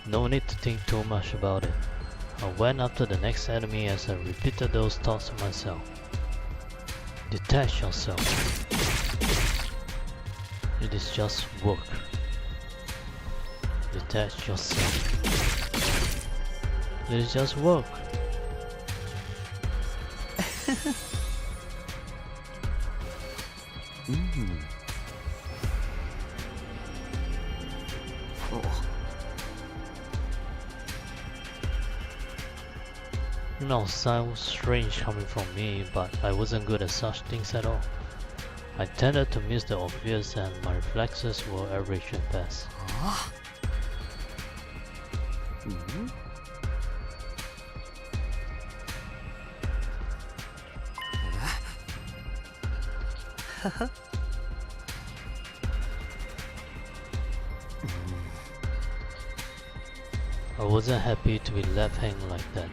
No need to think too much about it. I went after the next enemy as I repeated those thoughts to myself. Detach yourself. It is just work. Detach yourself. It is just work. No, sounds strange coming from me, but I wasn't good at such things at all. I tended to miss the obvious and my reflexes were average at best. I wasn't happy to be left hanging like that,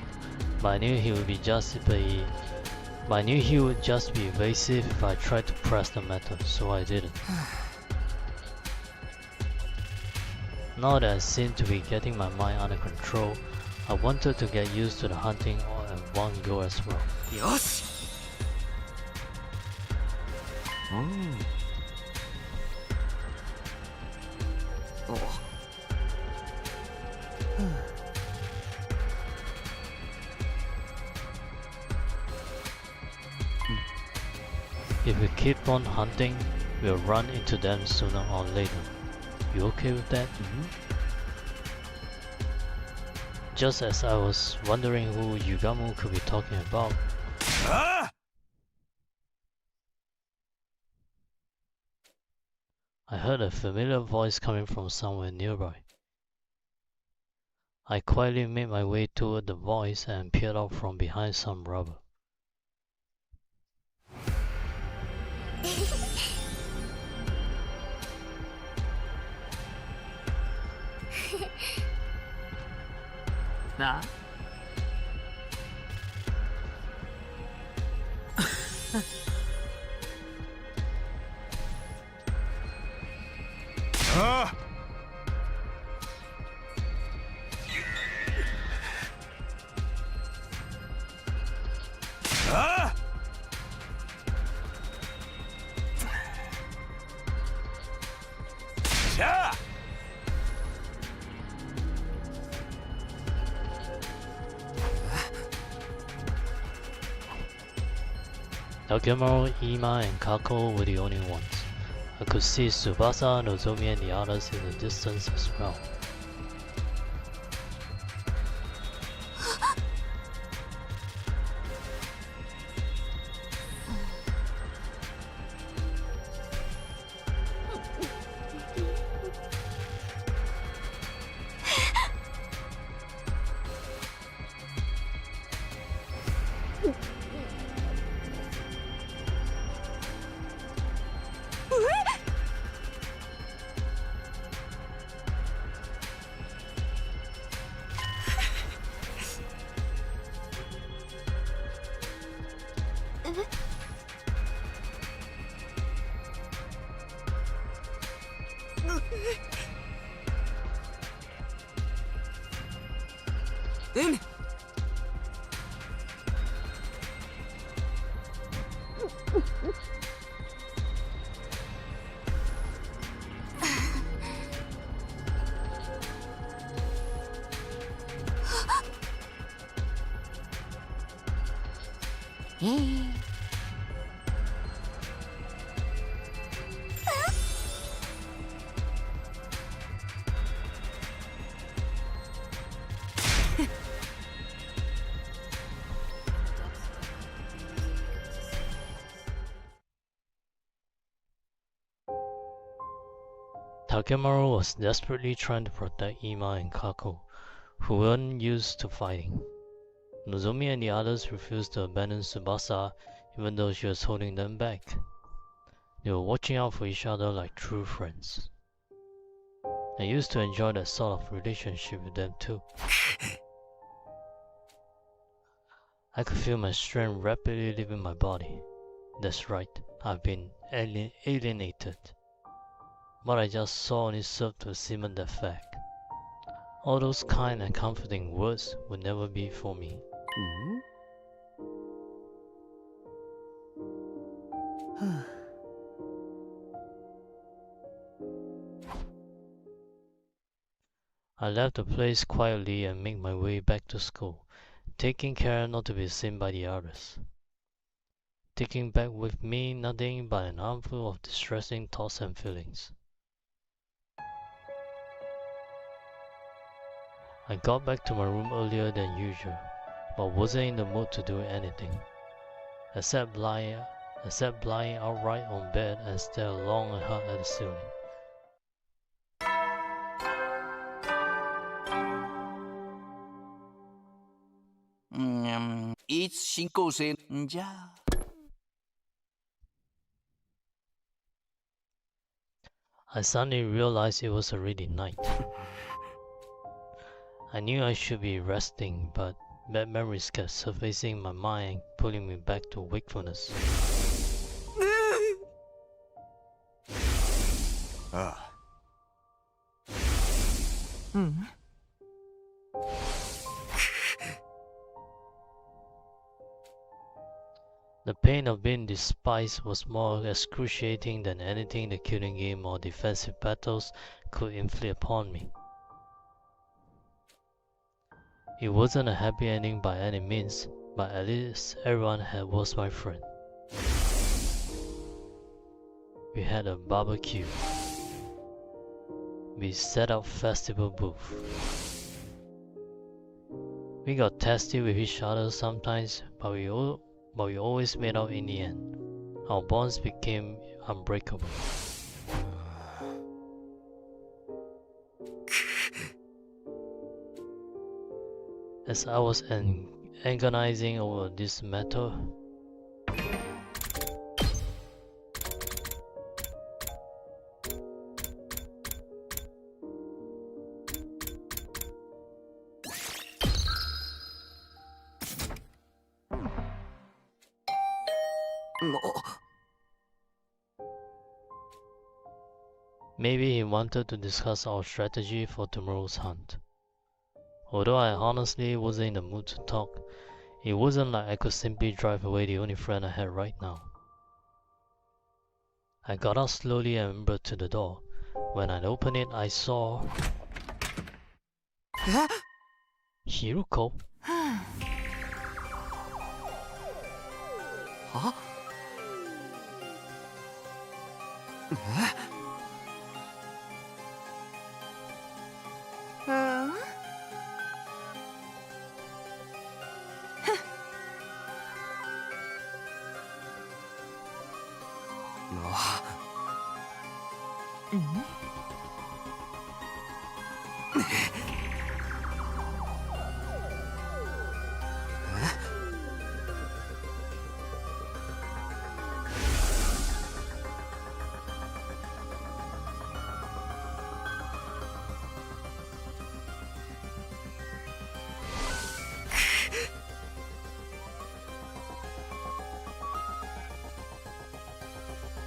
but I knew he would just be evasive if I tried to press the matter, so I didn't. Now that I seemed to be getting my mind under control, I wanted to get used to the hunting all at one go as well. Yosh! If we keep on hunting, we'll run into them sooner or later. You okay with that? Just as I was wondering who Yugamu could be talking about, I heard a familiar voice coming from somewhere nearby. I quietly made my way toward the voice and peered out from behind some rubber. ああああじゃあ Takemaro, Ima, and Kako were the only ones. I could see Tsubasa, Nozomi, and the others in the distance as well. Takemaro was desperately trying to protect Ima and Kako, who weren't used to fighting. Nozomi and the others refused to abandon Tsubasa even though she was holding them back. They were watching out for each other like true friends. I used to enjoy that sort of relationship with them too. I could feel my strength rapidly leaving my body. That's right, I've been alienated. What I just saw only served to cement that fact. All those kind and comforting words would never be for me. I left the place quietly and made my way back to school, taking care not to be seen by the others. Taking back with me nothing but an armful of distressing thoughts and feelings. I got back to my room earlier than usual, but wasn't in the mood to do anything, except lying outright on bed and stare long and hard at the ceiling. I suddenly realized it was already night. I knew I should be resting, but bad memories kept surfacing in my mind, pulling me back to wakefulness. The pain of being despised was more excruciating than anything the killing game or defensive battles could inflict upon me. It wasn't a happy ending by any means, but at least everyone was my friend. We had a barbecue. We set up festival booth. We got testy with each other sometimes, but we always made out in the end. Our bonds became unbreakable. As I was agonizing over this matter, Maybe he wanted to discuss our strategy for tomorrow's hunt. Although I honestly wasn't in the mood to talk, it wasn't like I could simply drive away the only friend I had right now. I got out slowly and went to the door. When I opened it, I saw... Hiruko? Huh?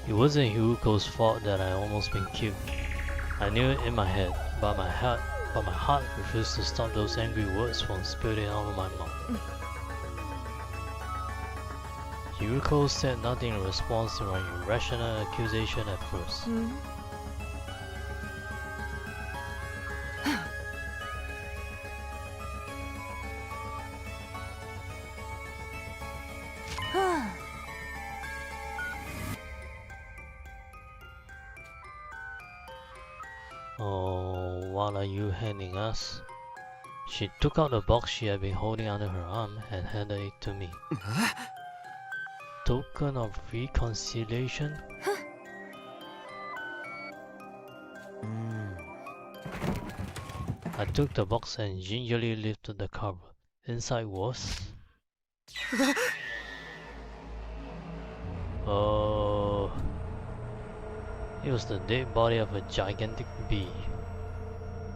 It wasn't Hiruko's fault that I almost been killed. I knew it in my head, but my heart refused to stop those angry words from spilling out of my mouth. Hiruko said nothing in response to my irrational accusation at first. Oh, what are you handing us? She took out the box she had been holding under her arm and handed it to me. Token of reconciliation? I took the box and gingerly lifted the cover. Inside was... Oh... It was the dead body of a gigantic bee.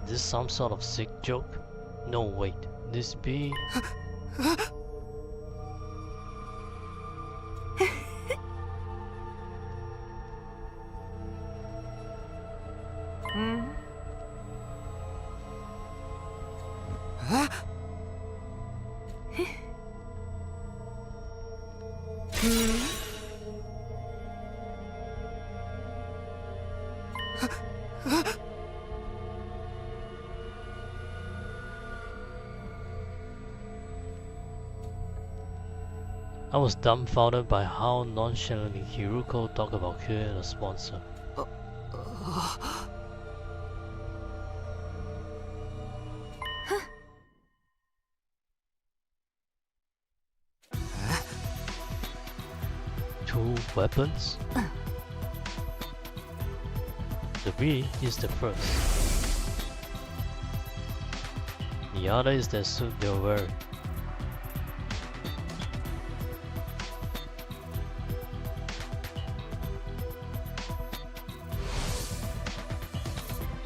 Is this some sort of sick joke? No, wait, this bee... I was dumbfounded by how nonchalantly Hiruko talked about killing a sponsor. Two weapons? The bee is the first. The other is the suit they're wearing.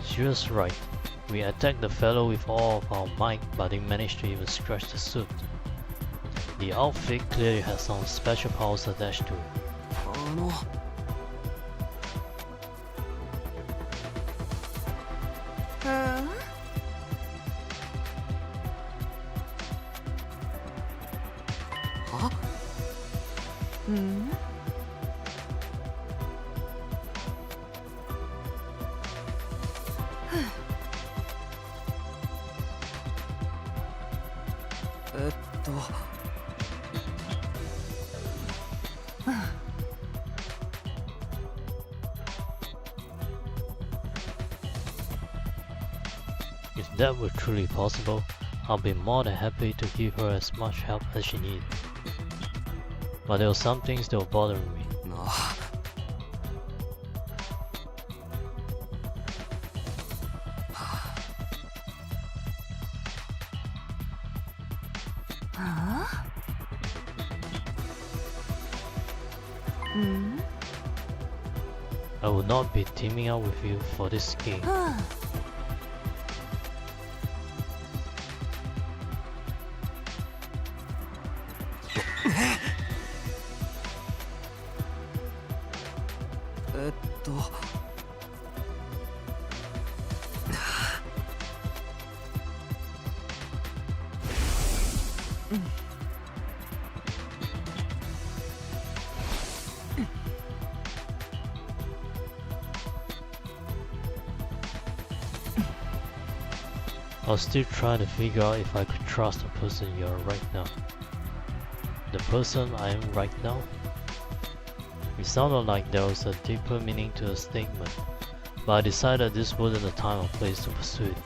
She was right. We attacked the fellow with all of our might, but didn't manage to even scratch the suit. The outfit clearly had some special powers attached to it. If that were truly possible, I'll be more than happy to give her as much help as she needed. But there were some things that were bothering me. I will not be teaming up with you for this game. I'll still try to figure out if I could trust the person you are right now. The person I am right now? It sounded like there was a deeper meaning to the statement, but I decided this wasn't the time or place to pursue it.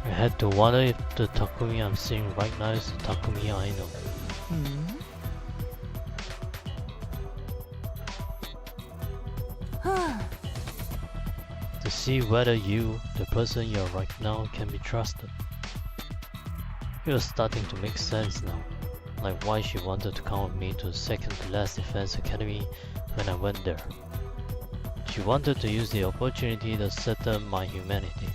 I had to wonder if the Takumi I'm seeing right now is the Takumi I know. To see whether you, the person you are right now, can be trusted. It was starting to make sense now, like why she wanted to come with me to the second to last defense academy when I went there. She wanted to use the opportunity to settle my humanity.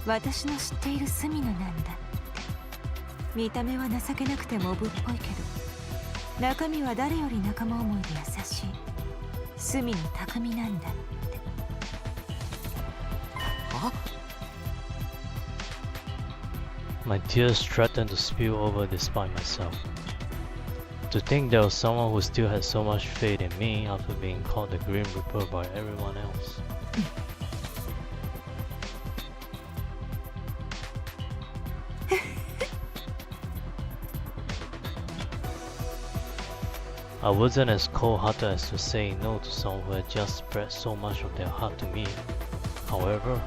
私の知っている隅野なんだって。見た目は情けなくてモブっぽいけど、中身は誰より仲間思いで優しい隅野匠なんだって。My tears threatened to spill over despite myself. To think there was someone who still had so much faith in me after being called the Grim Reaper by everyone else. I wasn't as cold-hearted as to say no to someone who had just spread so much of their heart to me. However,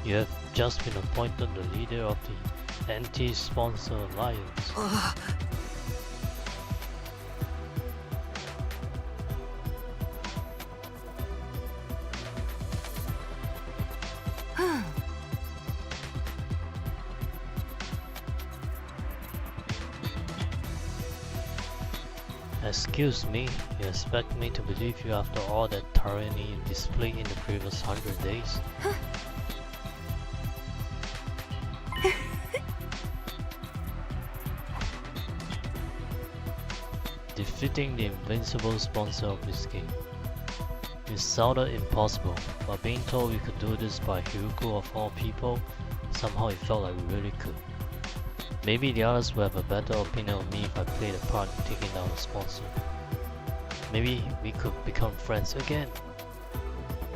you have just been appointed the leader of the Anti-Sponsor Alliance. Excuse me, you expect me to believe you after all that tyranny you displayed in the previous 100 days? Defeating the invincible sponsor of this game. It sounded impossible, but being told we could do this by Hyuko of all people, somehow it felt like we really could. Maybe the others will have a better opinion of me if I played a part in taking down the sponsor. Maybe we could become friends again.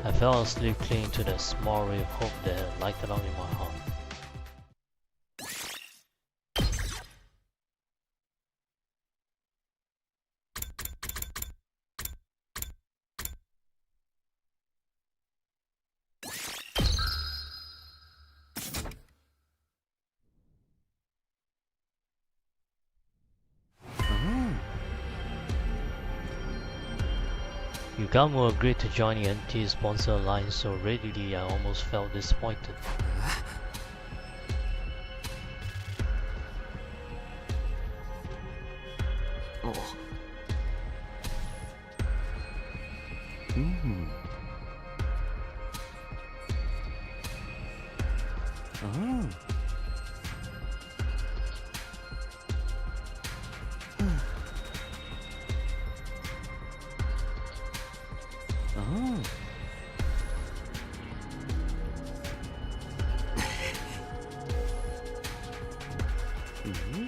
I fell asleep clinging to that small ray of hope that had lighted up in my heart. Yugamu agreed to join the anti-sponsor alliance so readily I almost felt disappointed. Oh. Mm. Oh. Oh. Mm-hmm.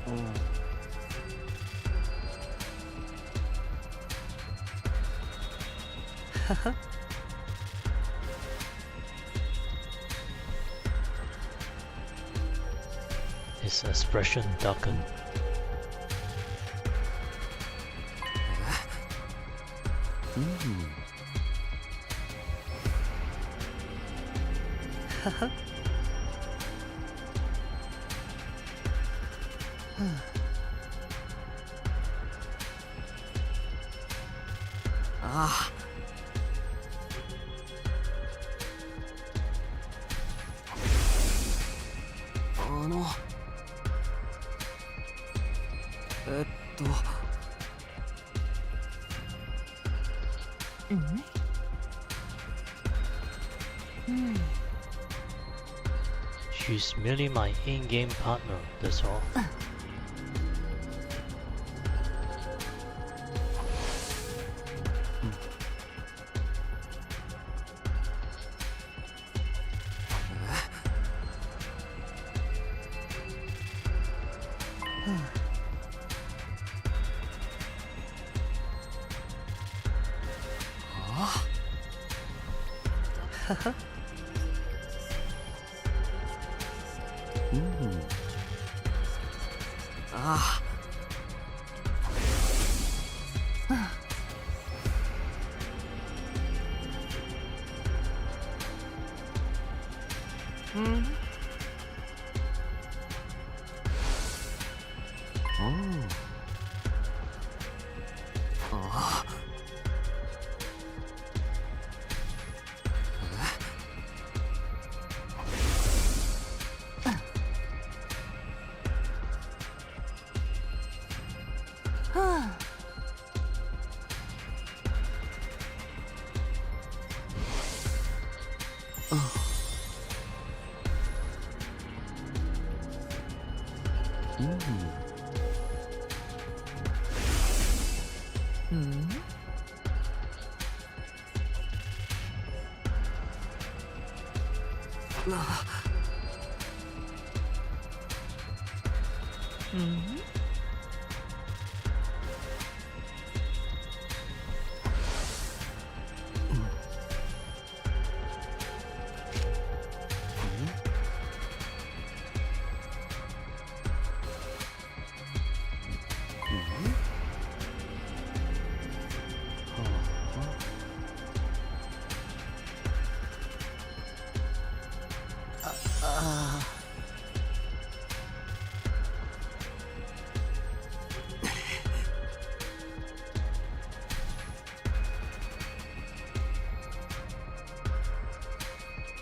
Oh. His expression darkened. Mm. Ah. She's merely my in-game partner, that's all. Mm. Ah. Mm. Oh. Ah.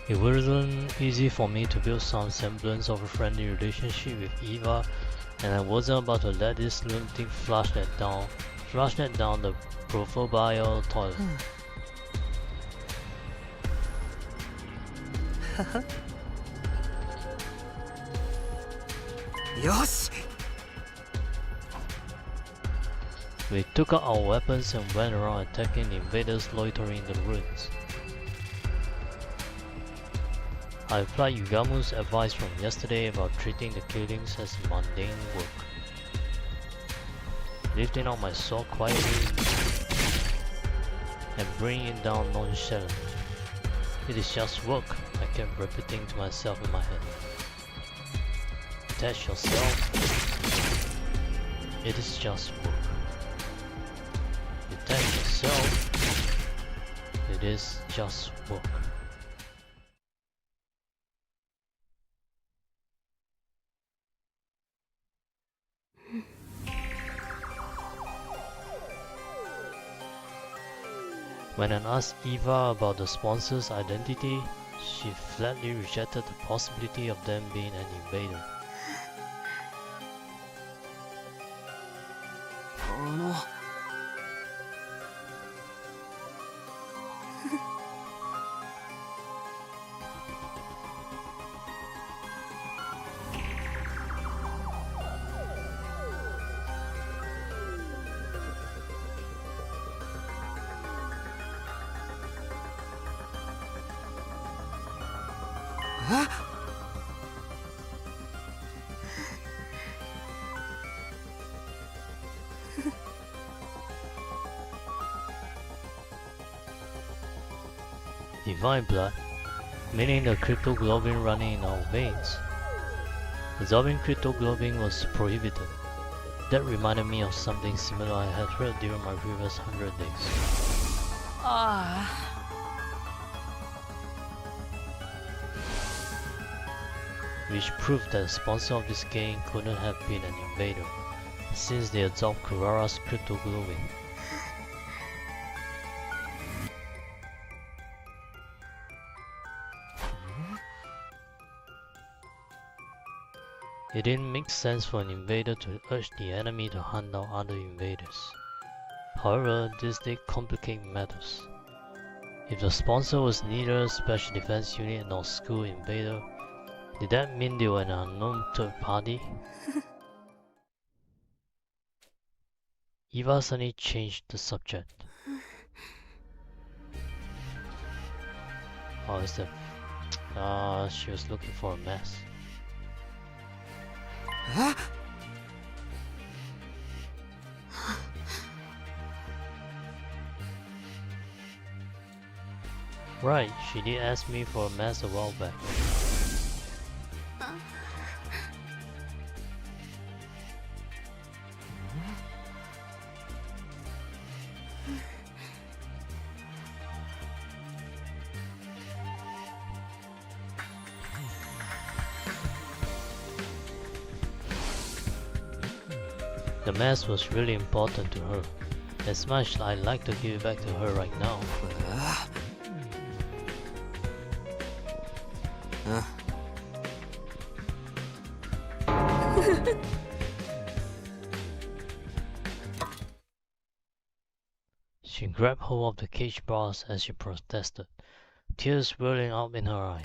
It wasn't easy for me to build some semblance of a friendly relationship with Eva, and I wasn't about to let this lunatic flush that down the proverbial toilet. Yosh! We took out our weapons and went around attacking the invaders loitering in the ruins. I applied Yugamu's advice from yesterday about treating the killings as mundane work. Lifting out my sword quietly and bringing it down nonchalantly. It is just work, I kept repeating to myself in my head. Detach yourself. It is just work. Detach yourself. It is just work. When I asked Eva about the sponsor's identity, she flatly rejected the possibility of them being an invader. Divine blood, meaning the cryptoglobin running in our veins. Absorbing cryptoglobin was prohibited. That reminded me of something similar I had heard during my previous 100 days. Which proved that the sponsor of this game couldn't have been an invader, since they absorbed Kurara's cryptoglobin. It didn't make sense for an invader to urge the enemy to hunt down other invaders. However, this did complicate matters. If the sponsor was neither a special defense unit nor school invader, did that mean they were an unknown third party? Eva suddenly changed the subject. Oh, is that... she was looking for a mess. Right, she did ask me for a mess a while back. The mess was really important to her, as much as I'd like to give it back to her right now. She grabbed hold of the cage bars as she protested, tears welling up in her eyes.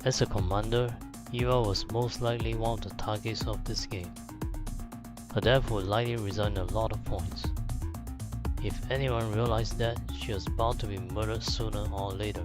As a commander, Eva was most likely one of the targets of this game. Her death would likely result in a lot of points. If anyone realized that, she was bound to be murdered sooner or later.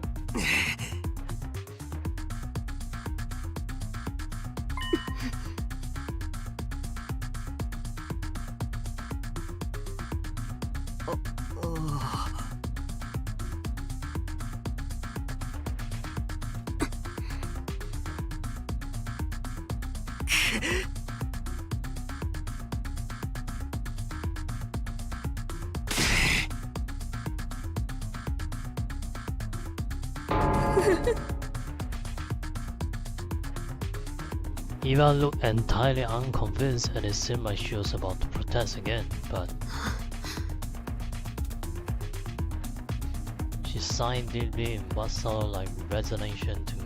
Eva looked entirely unconvinced and it seemed like she was about to protest again, but she sighed deeply in what sounded like resignation to me.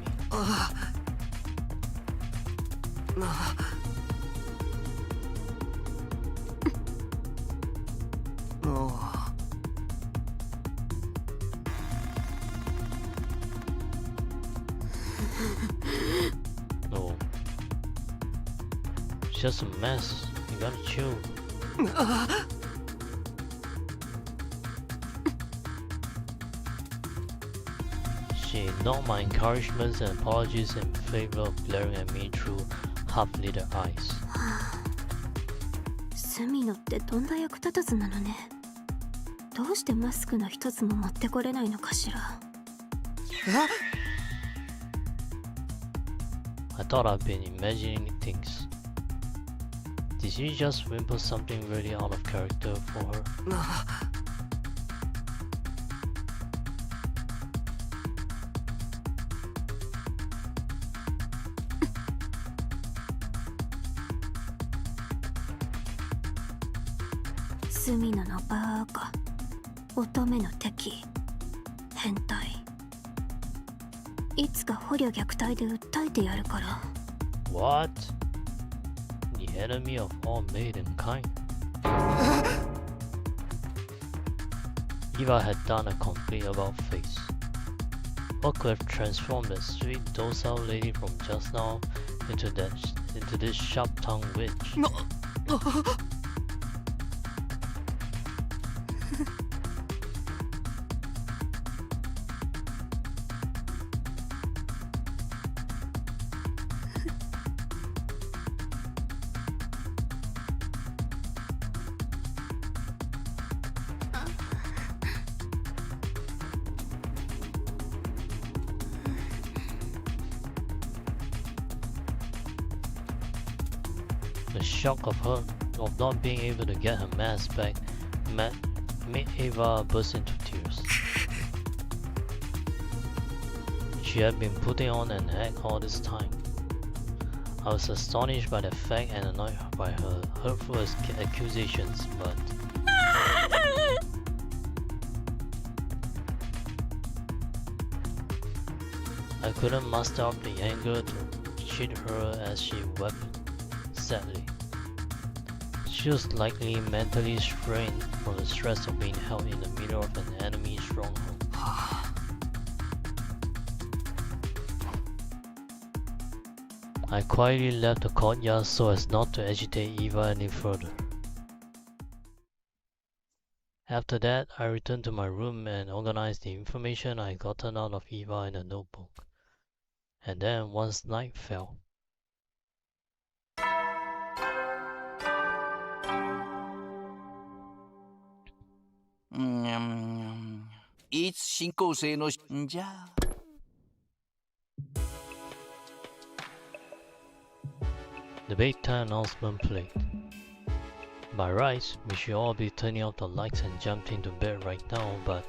No. It's just a mess. You gotta chill. She ignored my encouragements and apologies in favor of glaring at me through half-lit eyes. 隅野ってとんだ役立たずなのね。どうしてマスクの一つも持ってこれないのかしら。I thought I'd been imagining things. Did she just whisper something really out of character for her? 隅野のバーカ、乙女の敵、変態。いつか捕虜虐待で訴えてやるから。 What? The enemy of all maidenkind? Eva had done a complete about-face. What could have transformed that sweet, docile lady from just now into this sharp-tongued witch? The shock of not being able to get her mask back made Eva burst into tears. She had been putting on an act all this time. I was astonished by the fact and annoyed by her hurtful accusations, but I couldn't muster up the anger to cheat her as she wept sadly. She was likely mentally strained from the stress of being held in the middle of an enemy stronghold. I quietly left the courtyard so as not to agitate Eva any further. After that, I returned to my room and organized the information I had gotten out of Eva in a notebook. And then once night fell, the bedtime announcement played. By rights, we should all be turning off the lights and jumping into bed right now, but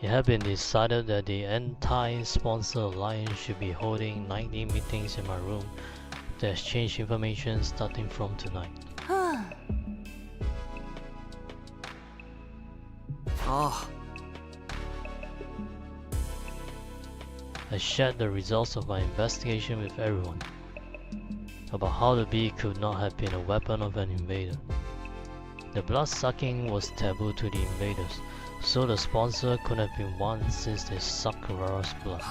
it had been decided that the anti-sponsor alliance should be holding nightly meetings in my room to exchange information starting from tonight. I shared the results of my investigation with everyone about how the bee could not have been a weapon of an invader. The blood-sucking was taboo to the invaders, so the sponsor couldn't have been one since they suck Kavara's blood.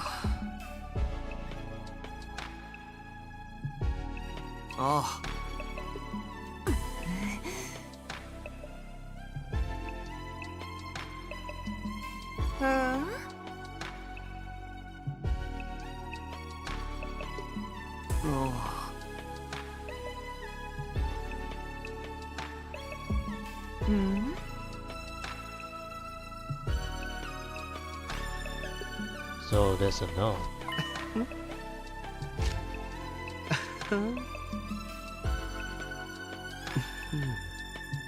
So there's a no.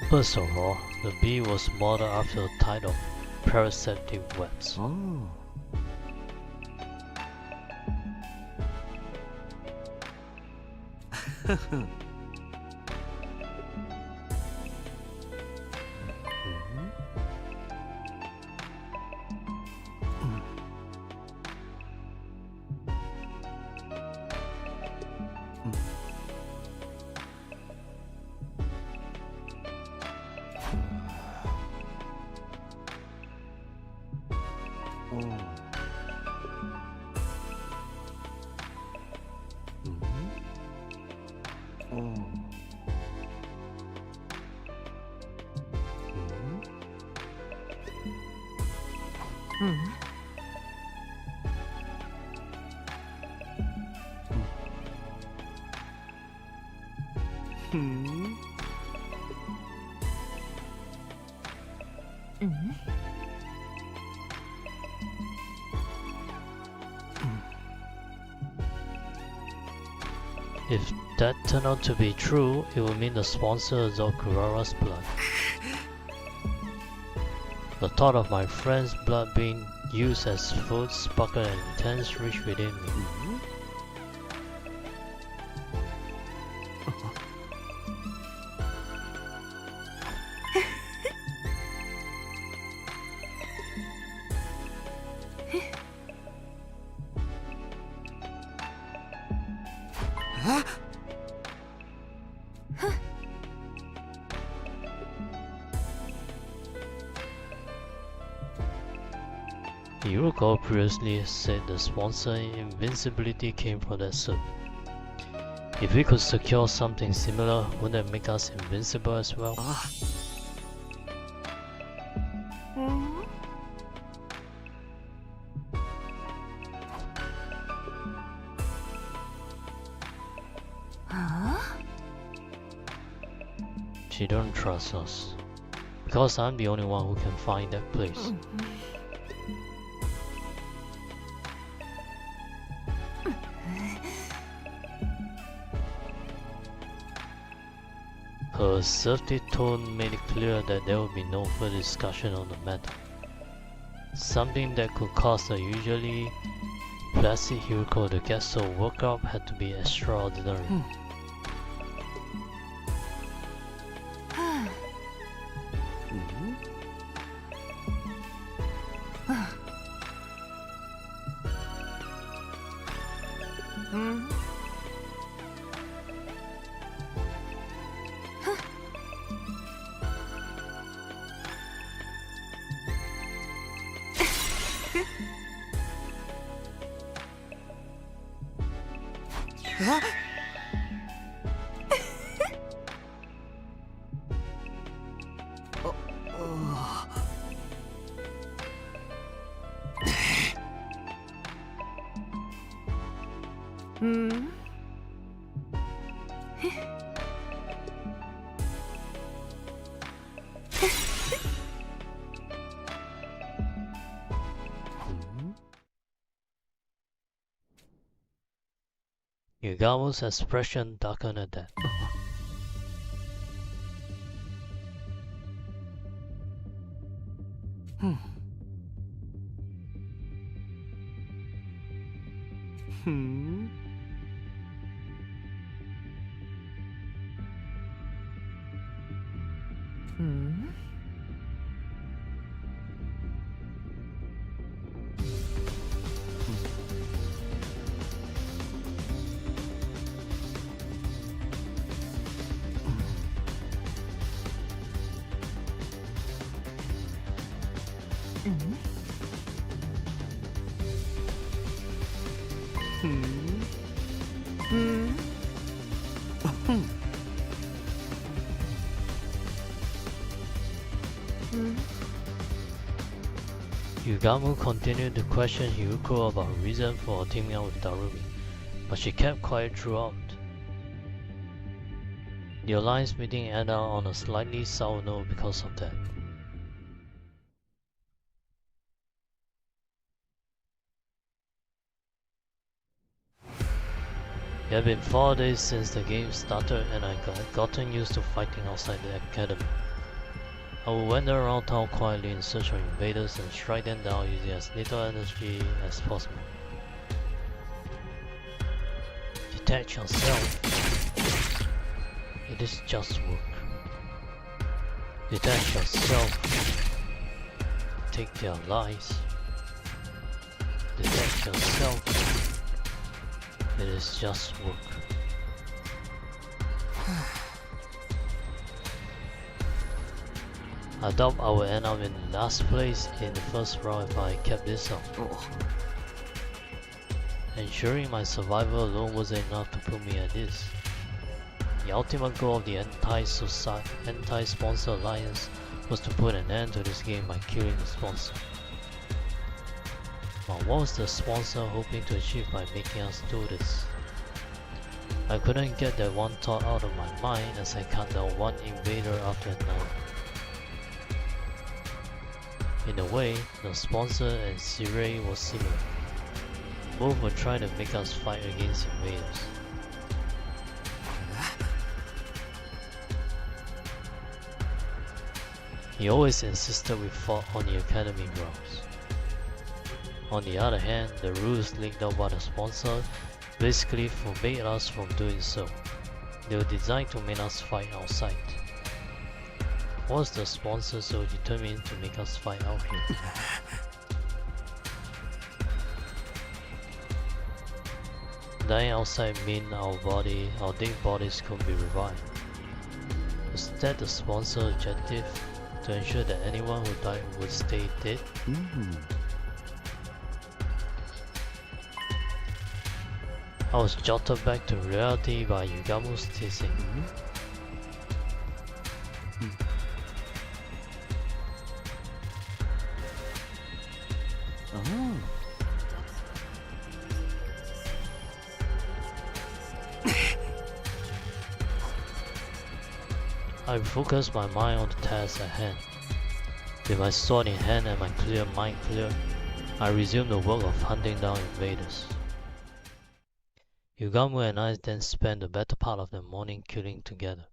First of all, the bee was modeled after a type of parasitic webs. If that turned out to be true, it would mean the sponsor is of Kurara's blood. The thought of my friend's blood being used as food sparked an intense rage within me. Yuruko previously said the sponsor invincibility came from that suit. If we could secure something similar, wouldn't that make us invincible as well? She don't trust us, because I'm the only one who can find that place. Her assertive tone made it clear that there would be no further discussion on the matter. Something that could cause the usually placid Yuruko to get so worked up had to be extraordinary. Yugamo's expression darkened at that. Yugamo continued to question Yuruko about her reason for teaming up with Darumi, but she kept quiet throughout. The alliance meeting ended on a slightly sour note because of that. It had been 4 days since the game started and I had gotten used to fighting outside the academy. I would wander around town quietly in search of invaders and strike them down using as little energy as possible. Detach yourself. It is just work. Detach yourself. Take their lives. Detach yourself. It is just work. I doubt I will end up in last place in the first round if I kept this up. Ensuring my survival alone wasn't enough to put me at this. The ultimate goal of the anti-sponsor alliance was to put an end to this game by killing the sponsor. But what was the sponsor hoping to achieve by making us do this? I couldn't get that one thought out of my mind as I cut down one invader after another. In a way, the sponsor and Zero was similar. Both were trying to make us fight against invaders. He always insisted we fought on the academy grounds. On the other hand, the rules laid out by the sponsor basically forbade us from doing so. They were designed to make us fight outside. Was the sponsor so determined to make us fight out here? Dying outside meant our dead bodies could be revived. Was that the sponsor objective? To ensure that anyone who died would stay dead? I was jolted back to reality by Yugamo's teasing. I focused my mind on the task at hand. With my sword in hand and my clear mind clear, I resumed the work of hunting down invaders. Yugamo and I then spent the better part of the morning killing together.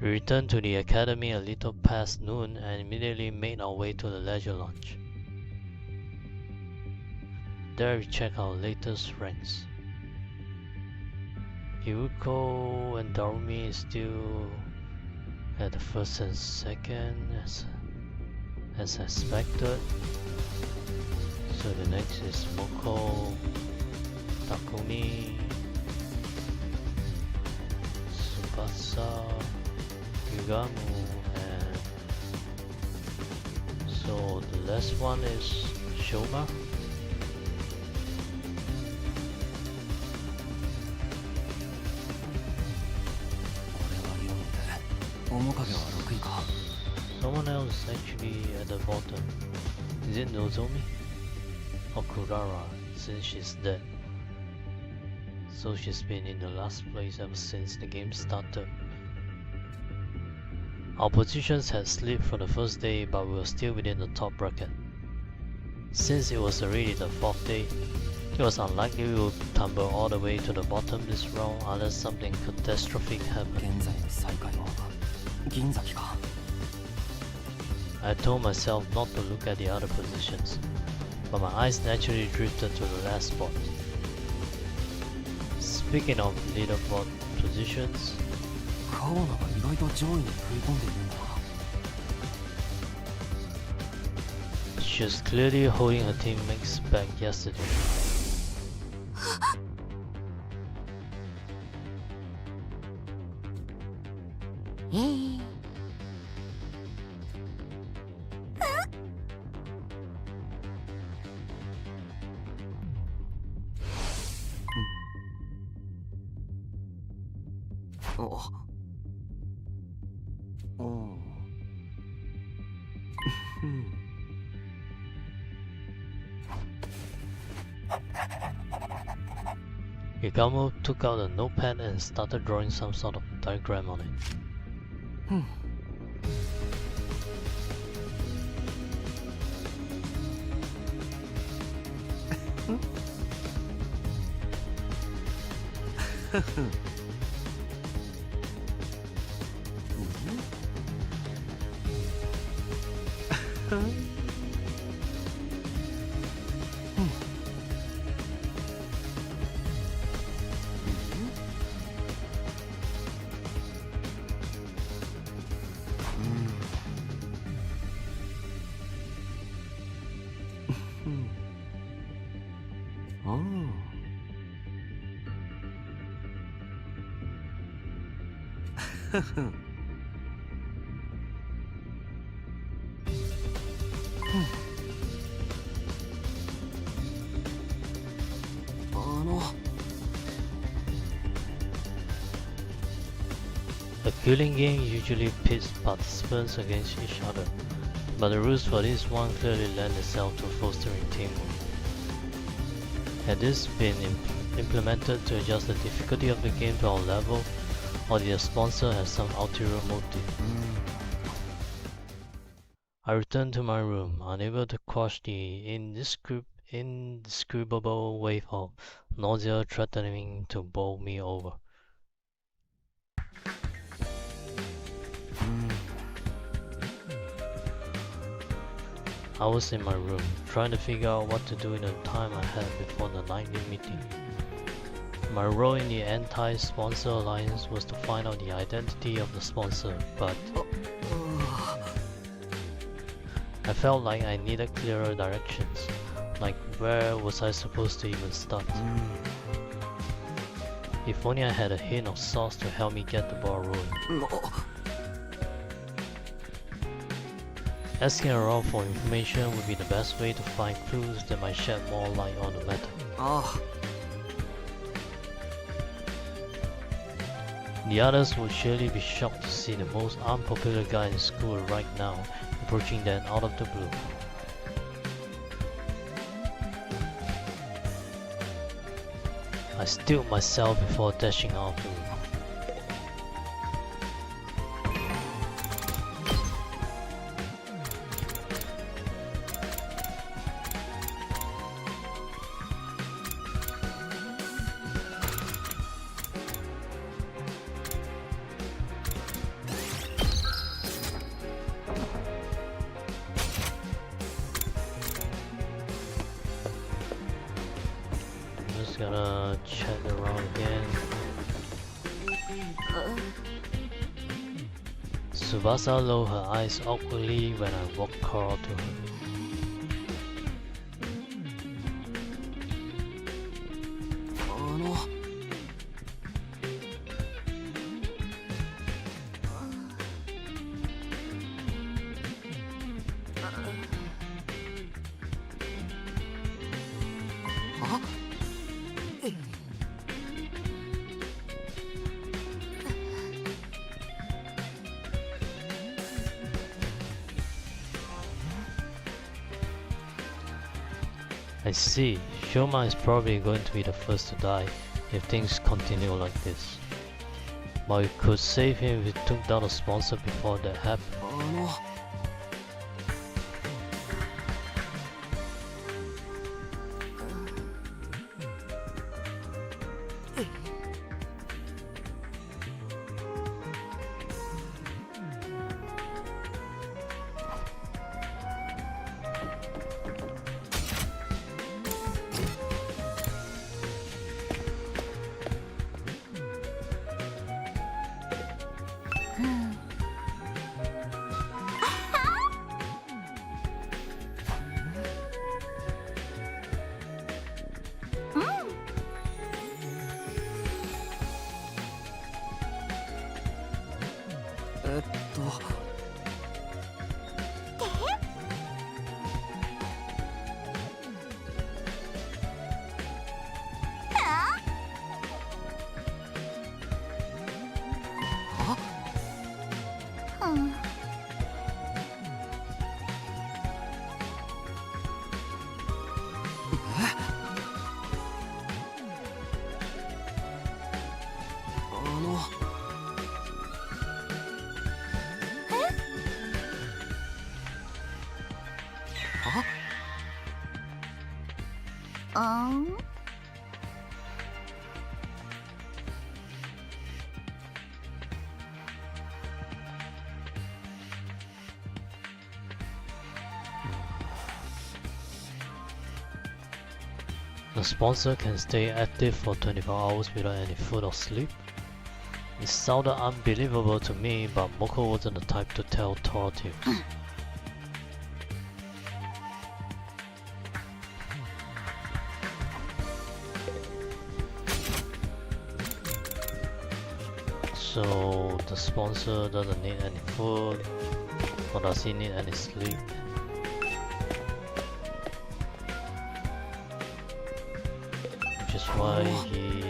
We returned to the academy a little past noon and immediately made our way to the leisure lounge. There we checked our latest ranks. Yuko and Darumi is still at the first and second as expected. So the next is Moko, Takumi, Tsubasa, Yugamu, and so the last one is Shoma. Someone else actually at the bottom. Is it Nozomi? Or Kurara, since she's dead. So she's been in the last place ever since the game started. Our positions had slipped from the first day, but we were still within the top bracket. Since it was already the fourth day, it was unlikely we would tumble all the way to the bottom this round unless something catastrophic happened. I told myself not to look at the other positions, but my eyes naturally drifted to the last spot. Speaking of leaderboard positions, she was clearly holding her teammates back yesterday. Yagamo took out a notepad and started drawing some sort of diagram on it. A killing game usually pits participants against each other, but the rules for this one clearly lend itself to fostering teamwork. Had this been implemented to adjust the difficulty of the game to our level, or did the sponsor have some ulterior motive? I returned to my room, unable to quash the indescribable wave of nausea threatening to bowl me over. I was in my room, trying to figure out what to do in the time I had before the nightly meeting. My role in the anti-sponsor alliance was to find out the identity of the sponsor, but I felt like I needed clearer directions, like where was I supposed to even start? If only I had a hint of sauce to help me get the ball rolling. Asking around for information would be the best way to find clues that might shed more light on the matter. The others would surely be shocked to see the most unpopular guy in school right now approaching them out of the blue. I stilled myself before dashing out of the room. Just gonna chat around again. Tsubasa lowered her eyes awkwardly when I walked Carl to her. I see. Shoma is probably going to be the first to die if things continue like this. But we could save him if we took down the sponsor before that happened. The sponsor can stay active for 24 hours without any food or sleep. It sounded unbelievable to me, but Moko wasn't the type to tell tall tales. So the sponsor doesn't need any food, or does he need any sleep? Which is why he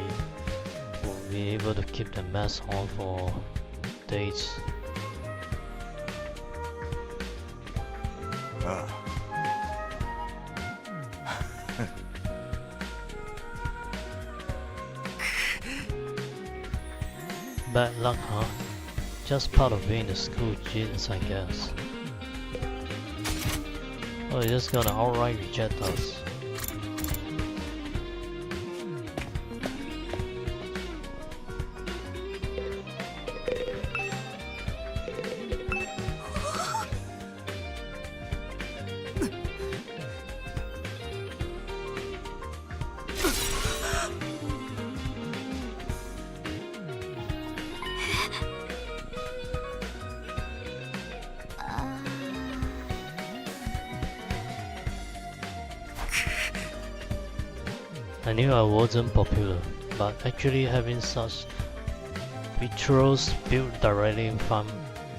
will be able to keep the mask on for days. Bad luck, huh? Just part of being the school genius, I guess. Oh, you're just gonna outright reject us. I knew I wasn't popular, but actually having such vitriol spilled directly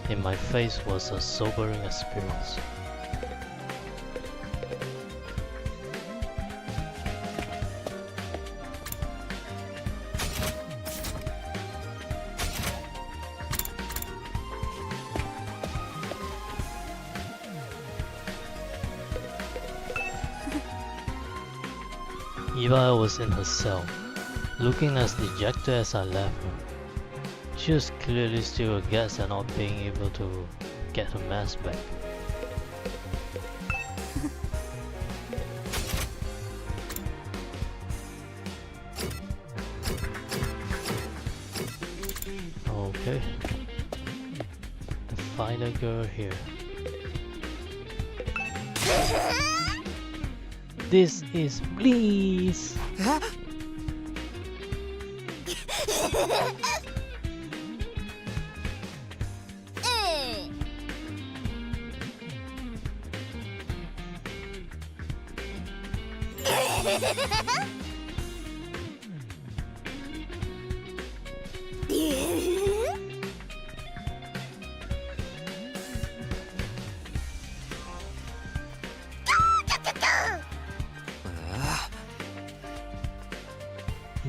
in my face was a sobering experience. Eva was in her cell, looking as dejected as I left her. She was clearly still aghast at not being able to get her mask back. Okay. The final girl here. This is bliss.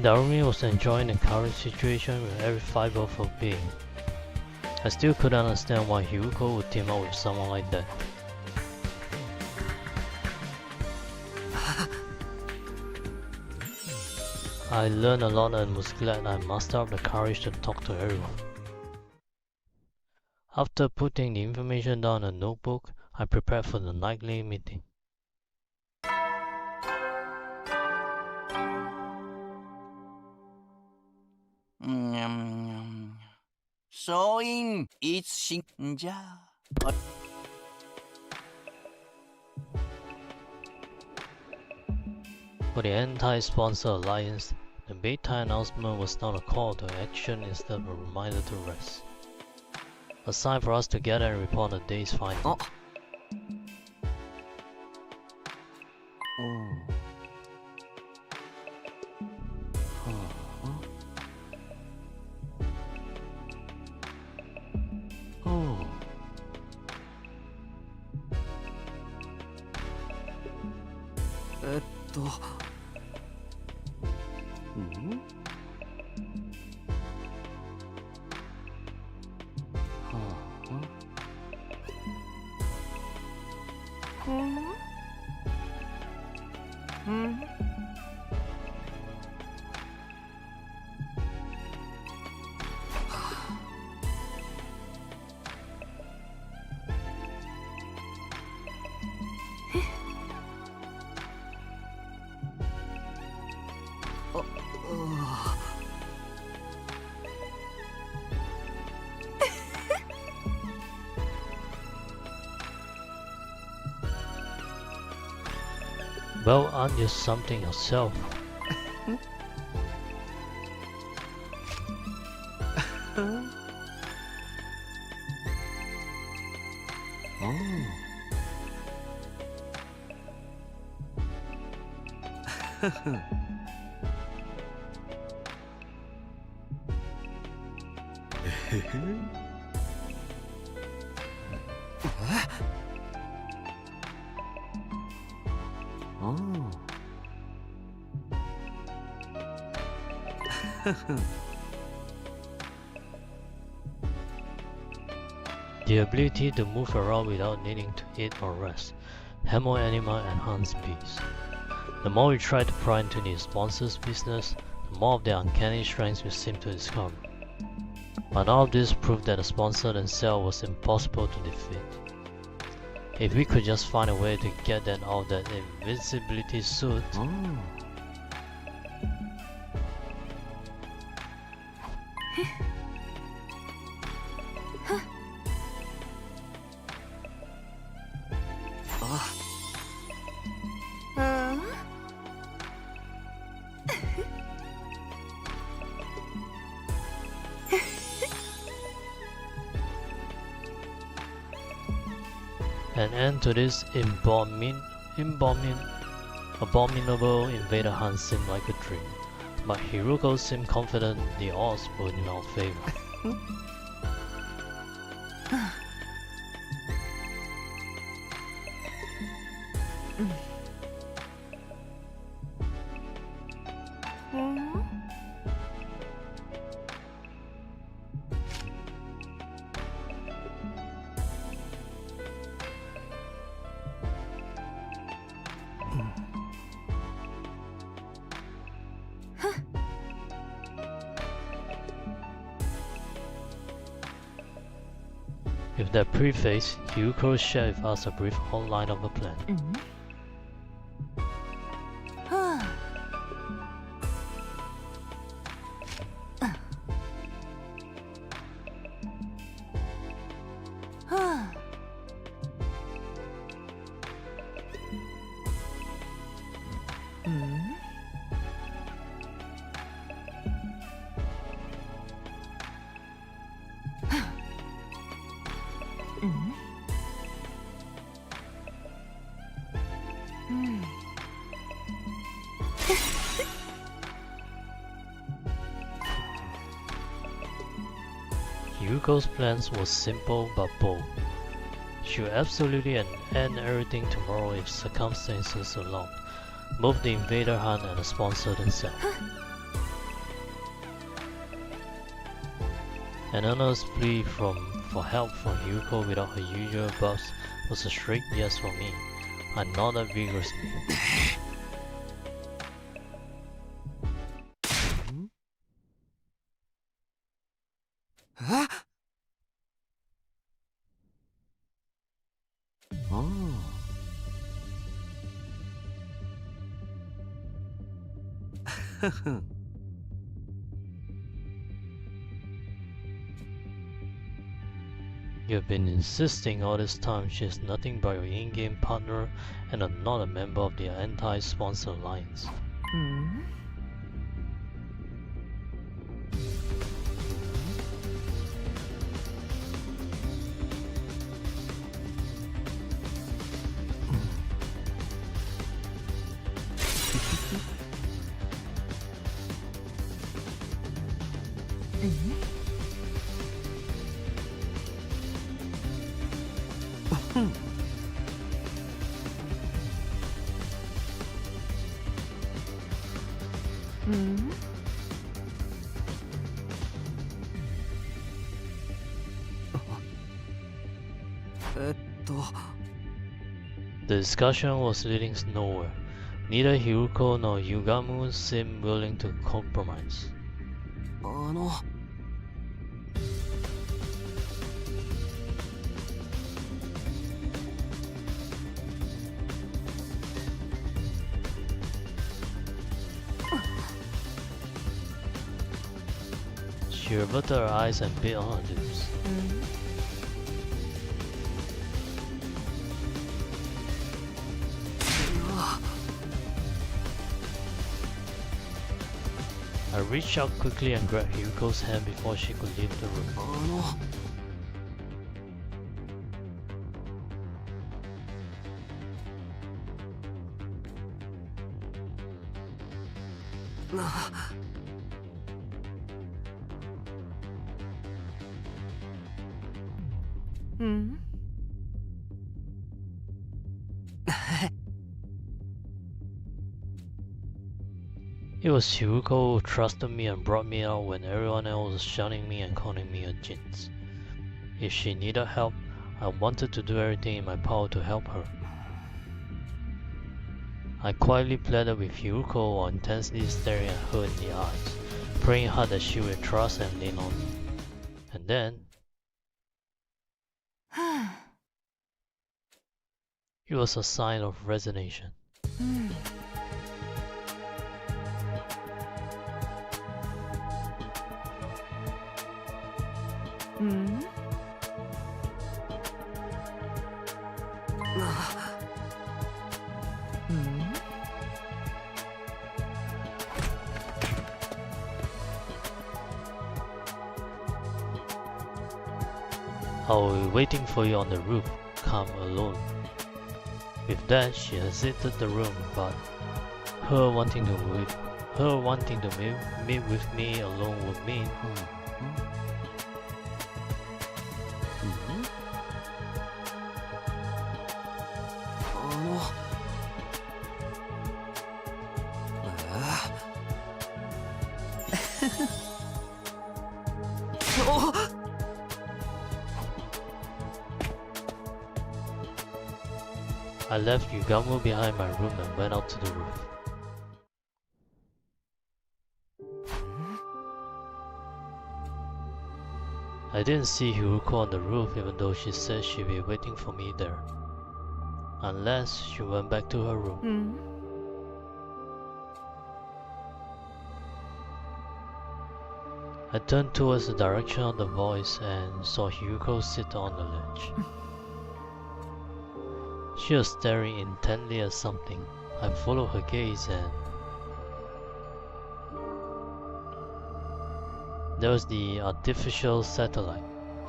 Darumi was enjoying the current situation with every fiber of her being. I still couldn't understand why Hyuko would team up with someone like that. I learned a lot and was glad I mustered up the courage to talk to everyone. After putting the information down in a notebook, I prepared for the nightly meeting. 소인 이신자. For the anti-sponsor alliance, the beta announcement was not a call to action, instead of a reminder to rest. A sign for us to gather and report the day's finding. Well, aren't you something yourself? The ability to move around without needing to eat or rest. Hemo Anima enhanced beast. The more we tried to pry into the sponsor's business, the more of their uncanny strengths we seemed to discover. But all of this proved that the sponsor themselves was impossible to defeat. If we could just find a way to get them out of that invisibility suit... An end to this abominable invader hunt seemed like a dream, but Hiruko seemed confident the odds were in our favor. With that preface, Hyuko shared with us a brief outline of the plan. Hyuko's plans were simple but bold. She would absolutely end everything tomorrow if circumstances allowed, both the invader hunt and the sponsor themselves. An earnest plea for help from Hyuko without her usual buffs was a straight yes from me. I nodded vigorously. You've been insisting all this time she's nothing but your in-game partner and not a member of the anti-sponsor alliance. The discussion was leading nowhere. Neither Hiruko nor Yugamu seemed willing to compromise. She averted her eyes and bit on her lips. I reached out quickly and grabbed Hyuko's hand before she could leave the room. It was Hyuko who trusted me and brought me out when everyone else was shunning me and calling me a jinx. If she needed help, I wanted to do everything in my power to help her. I quietly pleaded with Yuko while intensely staring at her in the eyes, praying hard that she would trust and lean on me. And then, it was a sign of resignation. I will be waiting for you on the roof, come alone. With that, she exited the room, but her wanting to meet with me alone would mean I left Yugamu behind my room and went out to the roof. I didn't see Hiruko on the roof even though she said she'd be waiting for me there. Unless she went back to her room. I turned towards the direction of the voice and saw Hiruko sit on the ledge. She was staring intently at something. I followed her gaze and there was the artificial satellite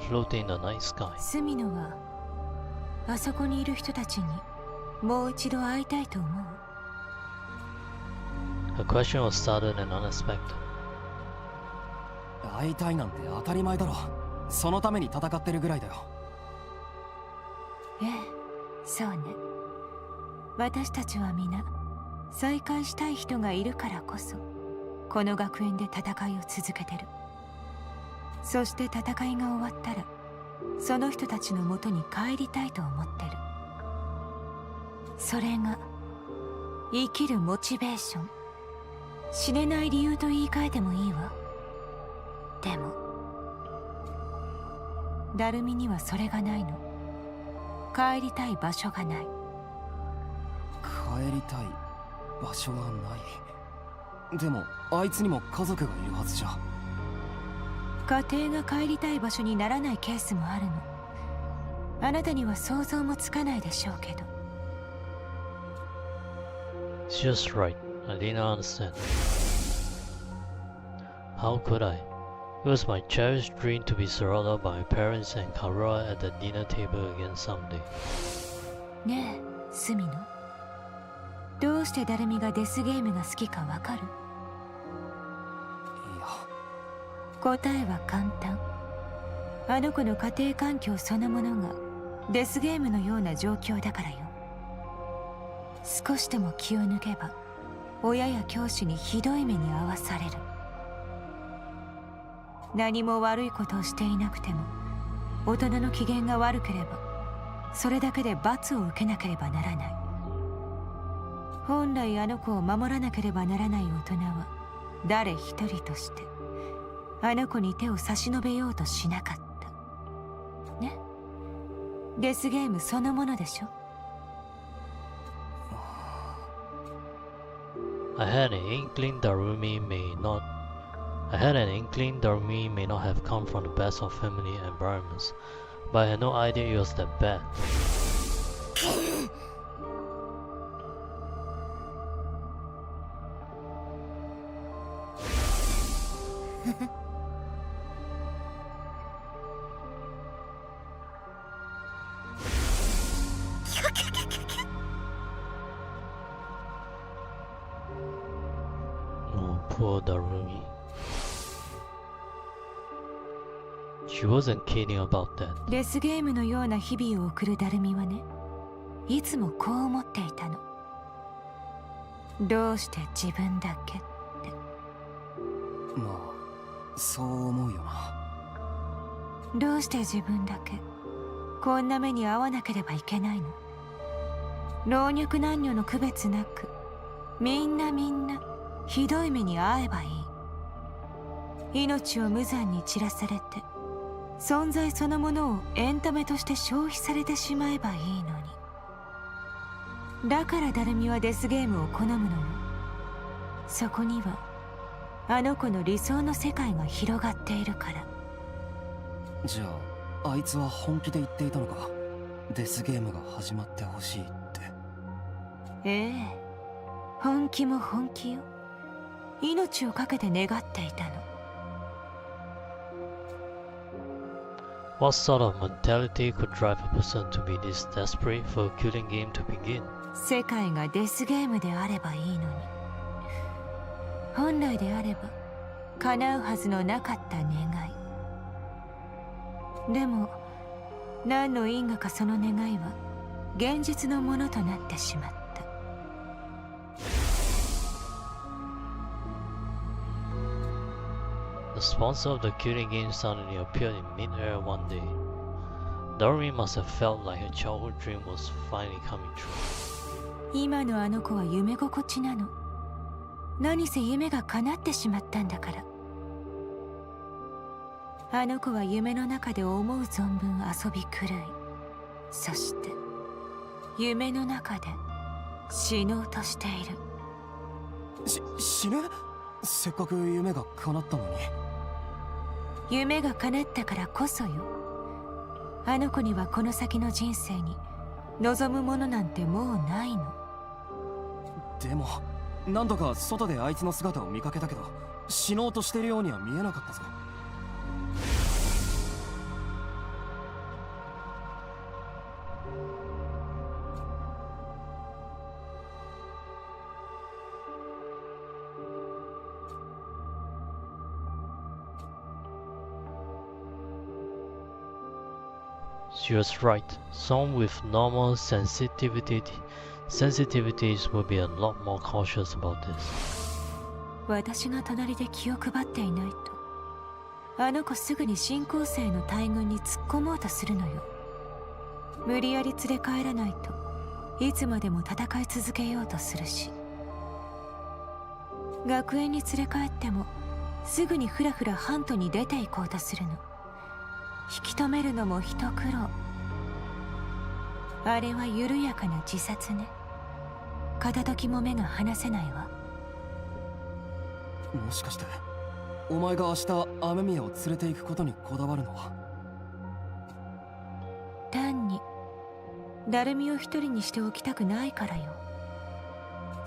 floating in the night sky. スミノはあそこにいる人たちにもう一度会いたいと思う。 Her question was sudden and unexpected. 会いたいなんて当たり前だろ。そのために戦ってるぐらいだよ。ええ、そうね。私たちは皆再会したい人がいるからこそこの学園で戦いを続けてる。そして戦いが終わったらその人たちのもとに帰りたいと思ってる。それが生きるモチベーション、死ねない理由と言い換えてもいいわ。でもダルミにはそれがないの。帰りたい場所がない。帰りたい場所がない。でもあいつにも家族がいるはずじゃ。家庭が帰りたい場所にならないケースもあるの。あなたには想像もつかないでしょうけど。 She was right. I did not understand. How could I? It was my cherished dream to be surrounded by my parents and Karua at the dinner table again someday. ねえ、スミノ。どうしてダルミがデスゲームが好きかわかる？いや。答えは簡単。あの子の家庭環境そのものがデスゲームのような状況だからよ。少しでも気を抜けば親や教師にひどい目に遭わされる。何も悪いことをしていなくても大人の機嫌が悪ければそれだけで罰を受けなければならない。本来あの子を守らなければならない大人は誰一人としてあの子に手を差し伸べようとしなかったね。デスゲームそのものでしょ。I had an inkling Darumi may not have come from the best of family environments, but I had no idea it was that bad. Oh, poor Darumi. She wasn't kidding about that. デスゲームのような日々を送るダルミはね、いつもこう思っていたの。どうして自分だけって。まあ、そう思うよな。どうして自分だけこんな目に遭わなければいけないの。老若男女の区別なくみんなひどい目に遭えばいい。命を無残に散らされて存在そのものをエンタメとして消費されてしまえばいいのに。だからダルミはデスゲームを好むのよ。そこにはあの子の理想の世界が広がっているから。じゃああいつは本気で言っていたのか、デスゲームが始まってほしいって。ええ、本気も本気よ。命を懸けて願っていたの。What sort of mentality could drive a person to be this desperate for a killing game to begin? 世界がデスゲームであればいいのに。本来であれば叶うはずのなかった願い。でも何の因果かその願いは現実のものとなってしまった。The sponsor of the killing game suddenly appeared in mid-air one day. Doreen must have felt like her childhood dream was finally coming true. 今のあの子は夢心地なの。何せ夢が叶ってしまったんだから。あの子は夢の中で思う存分遊び狂い、そして夢の中で死のうとしている。死ぬ？せっかく夢が叶ったのに。夢が叶ったからこそよ。あの子にはこの先の人生に望むものなんてもうないの。でも何度か外であいつの姿を見かけたけど、死のうとしているようには見えなかったぞ。She was right. Some with normal sensitivities will be a lot more cautious about this. 私が隣で気を配っていないと、あの子すぐに新興生の大軍に突っ込もうとするのよ。無理やり連れ帰らないといつまでも戦い続けようとするし、学園に連れ帰ってもすぐにふらふらハントに出て行こうとするの。引き止めるのも一苦労。あれは緩やかな自殺ね。片時も目が離せないわ。もしかしてお前が明日雨宮を連れて行くことにこだわるのは。単にダルミを一人にしておきたくないからよ。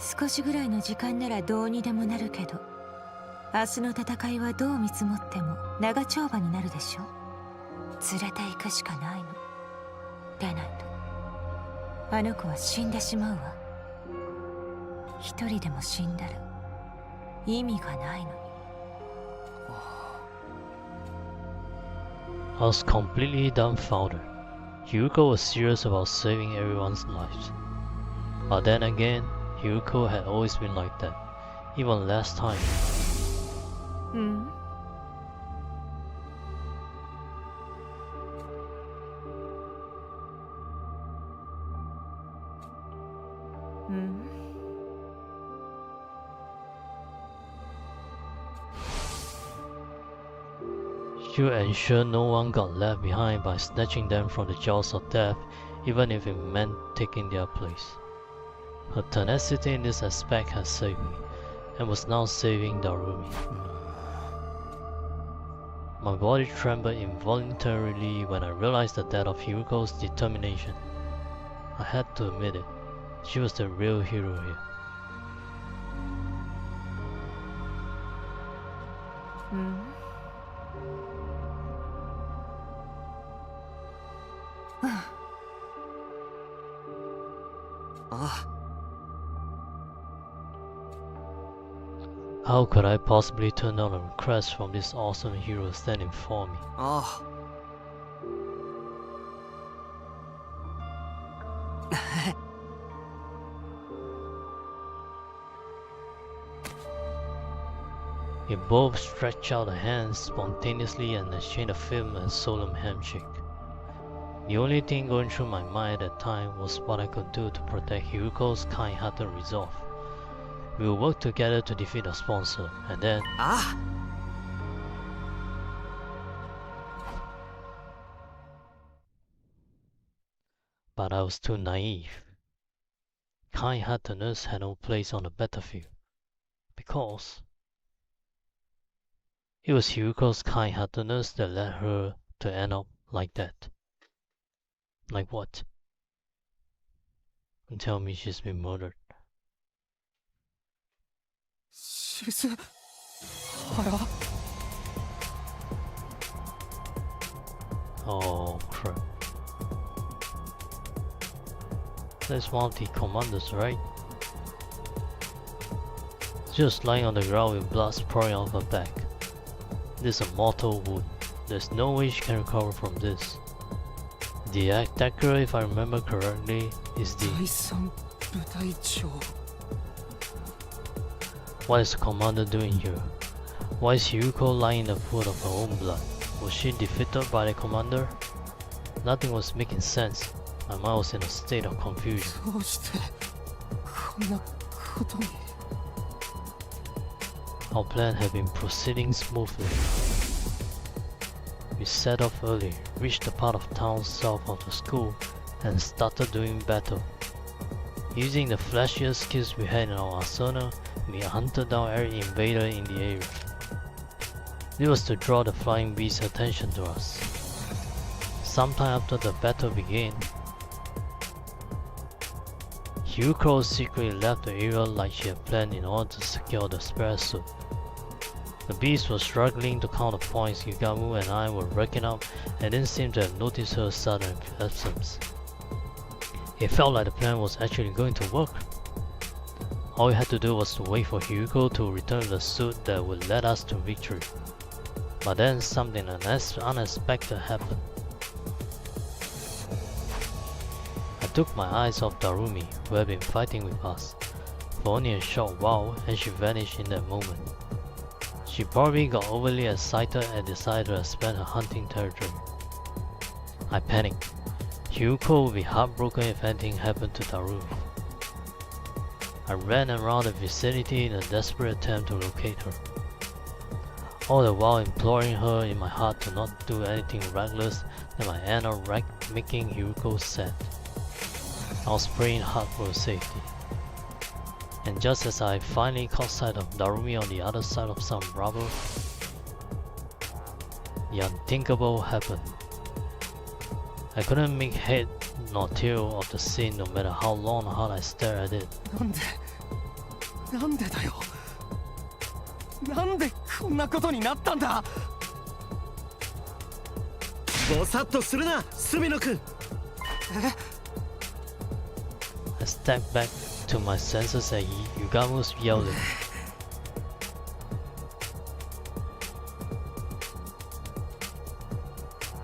少しぐらいの時間ならどうにでもなるけど、明日の戦いはどう見積もっても長丁場になるでしょ。連れて行くしかないの。でないとあの子は死んでしまうわ。一人でも死んだら意味がないのに。I was completely dumbfounded. Hyuko was serious about saving everyone's lives. But then again, Hyuko had always been like that, even last time. 'You ensure no one got left behind by snatching them from the jaws of death, even if it meant taking their place. Her tenacity in this aspect has saved me, and was now saving Darumi. My body trembled involuntarily when I realized the depth of Hyuko's determination. I had to admit it. She was the real hero here. How could I possibly turn down a request from this awesome hero standing before me? We both stretched out our hands spontaneously and exchanged a firm and solemn handshake. The only thing going through my mind at that time was what I could do to protect Hyuko's kind-hearted resolve. We will work together to defeat our sponsor, and then... But I was too naive. Kind-heartedness had no place on the battlefield, because it was Hyuko's kind-heartedness that led her to end up like that. Like what? And tell me she's been murdered. Oh crap. That's one of the commanders, right? Just lying on the ground with blood pouring out of her back. This is a mortal wound. There's no way she can recover from this. The attacker, if I remember correctly, is the... What is the commander doing here? Why is Hyuko lying in the pool of her own blood? Was she defeated by the commander? Nothing was making sense. My mind was in a state of confusion. Our plan had been proceeding smoothly. We set off early, reached the part of town south of the school, and started doing battle. Using the flashiest skills we had in our arsenal, we hunted down every invader in the area. It was to draw the flying beast's attention to us. Sometime after the battle began, Hyuko secretly left the area like she had planned in order to secure the spare suit. The beast was struggling to count the points Yugamu and I were racking up and didn't seem to have noticed her sudden absence. It felt like the plan was actually going to work. All we had to do was to wait for Hyuko to return with the suit that would lead us to victory. But then something unexpected happened. I took my eyes off Darumi, who had been fighting with us, for only a short while, and she vanished in that moment. She probably got overly excited and decided to expand her hunting territory. I panicked. Hyuko would be heartbroken if anything happened to Darumi. I ran around the vicinity in a desperate attempt to locate her, all the while imploring her in my heart to not do anything reckless that might end up making Hyuko sad. I was praying hard for her safety. And just as I finally caught sight of Darumi on the other side of some rubble, the unthinkable happened. I couldn't make head nor tail of the scene no matter how long or hard I stared at it. なんでだよ。なんでこんなことになったんだ。ぼさっとするな、隅野くん。I stepped back to my senses at Yugamu's yelling.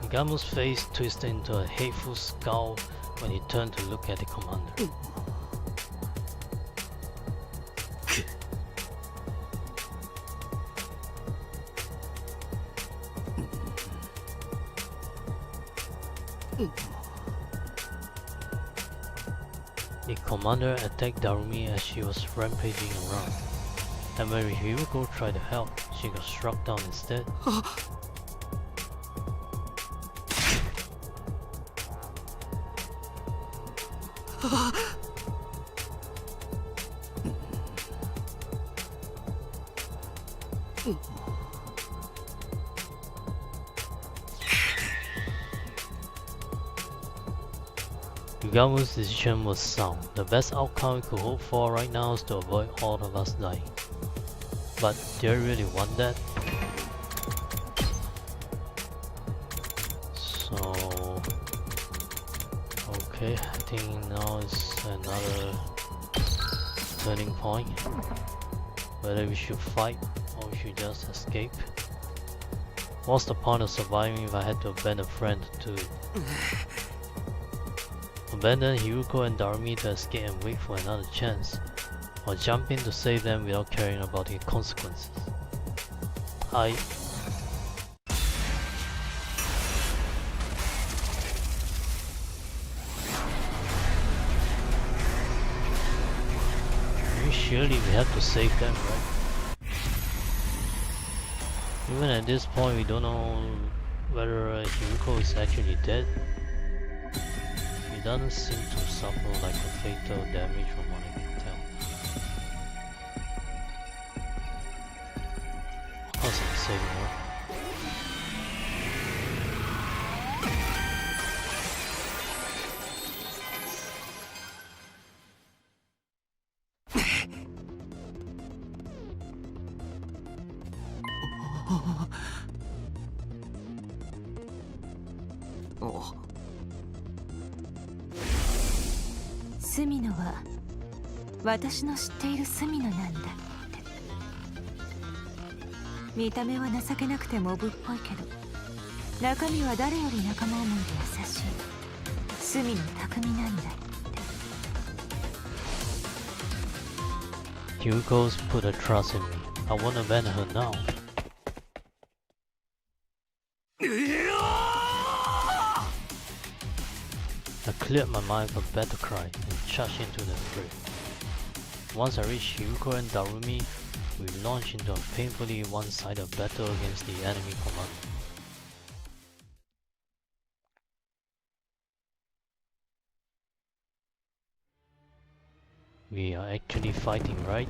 Yugamu's face twisted into a hateful scowl when he turned to look at the commander. The commander attacked Darumi as she was rampaging around, and when Hyuko tried to help, she got struck down instead. Yugamu's decision was sound. The best outcome we could hope for right now is to avoid all of us dying. But do I really want that? So... okay, I think now is another turning point. Whether we should fight or we should just escape. What's the point of surviving if I had to abandon a friend to... abandon Hyuko and Darumi to escape and wait for another chance, or jump in to save them without caring about the consequences. I... surely we have to save them, right? Even at this point, we don't know whether Himiko is actually dead. He doesn't seem to suffer like a fatal damage from what I can tell. Of course I'm saving her.隅野は私の知っている隅野なんだって。見た目は情けなくてモブっぽいけど、中身は誰より仲間思いで優しい隅野匠なんだって。Hugo's put her trust in me. I wanna ban her now. I cleared my mind from battle cry and charged into the fray. Once I reached Hyuko and Darumi, we launched into a painfully one-sided battle against the enemy commander. We are actually fighting, right?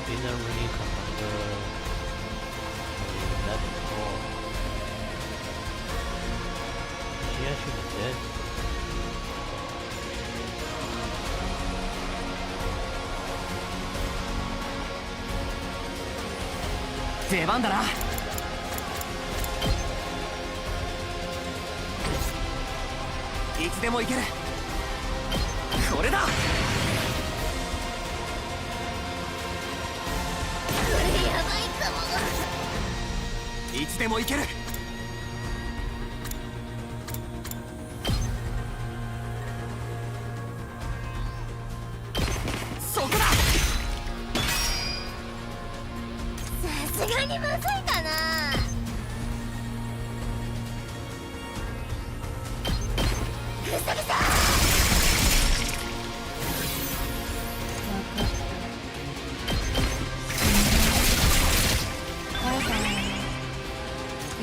Devan 出番だな。いつでも行ける。これだ。これやばいかも。いつでも行ける。そこだ。さすがにむずいかな。ぐさぐさ。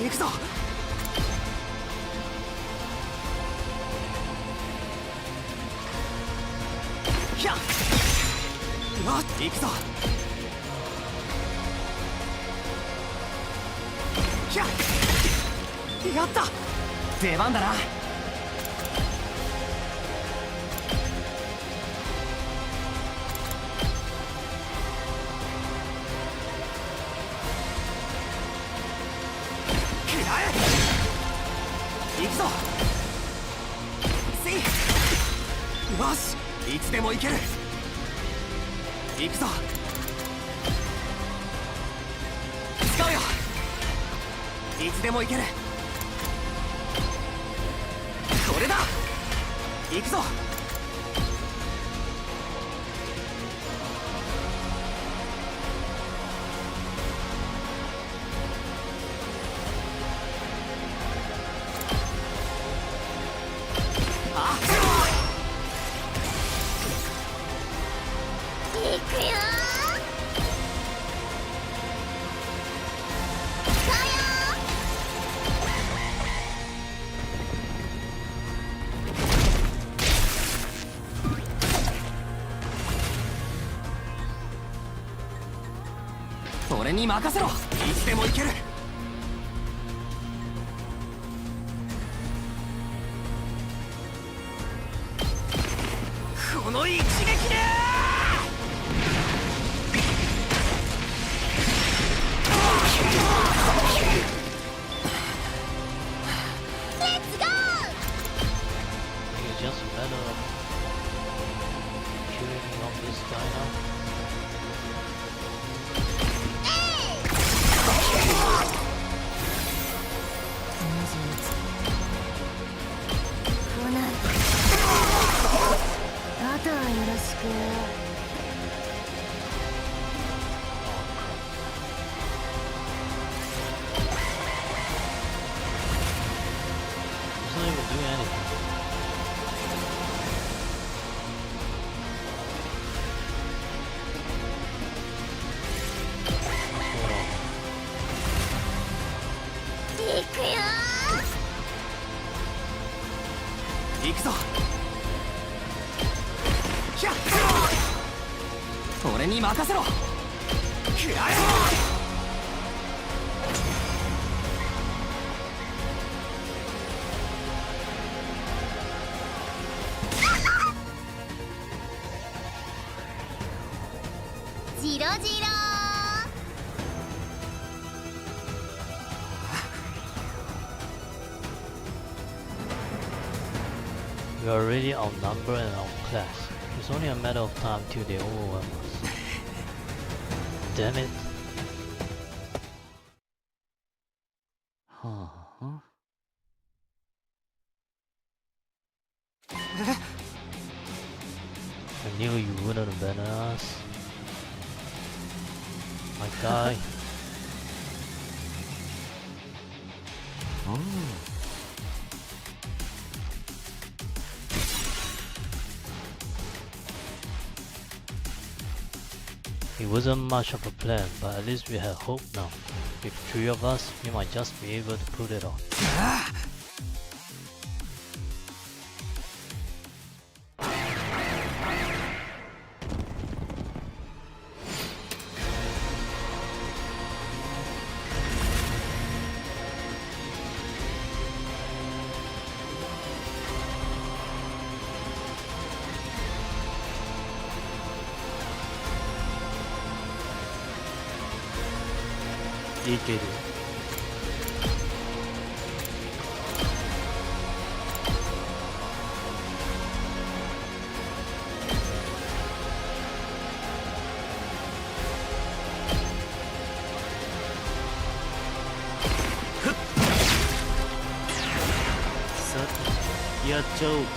行くぞ。ひゃっ。行くぞ。ひゃっ。やった。出番だな。行くぞ。せい。よし、いつでも行ける。行くぞ。使うよ。いつでも行ける。これだ。行くぞ。俺に任せろ。いつでも行ける。の一撃でJust a matter of killing off this guy now. あとはよろしく。 He's not even doing anything. What's going on? 行くよー。行くぞ。ひゃっ俺に任せろ。くらえ。ジロジロ We are already outnumbered and outclassed. It's only a matter of time till they overwhelm us. Damn it. Huh. I knew you wouldn't abandon us. My guy. It wasn't much of a plan, but at least we had hope now. With 3 of us, we might just be able to put it on.いける。さてやっちゃおうか。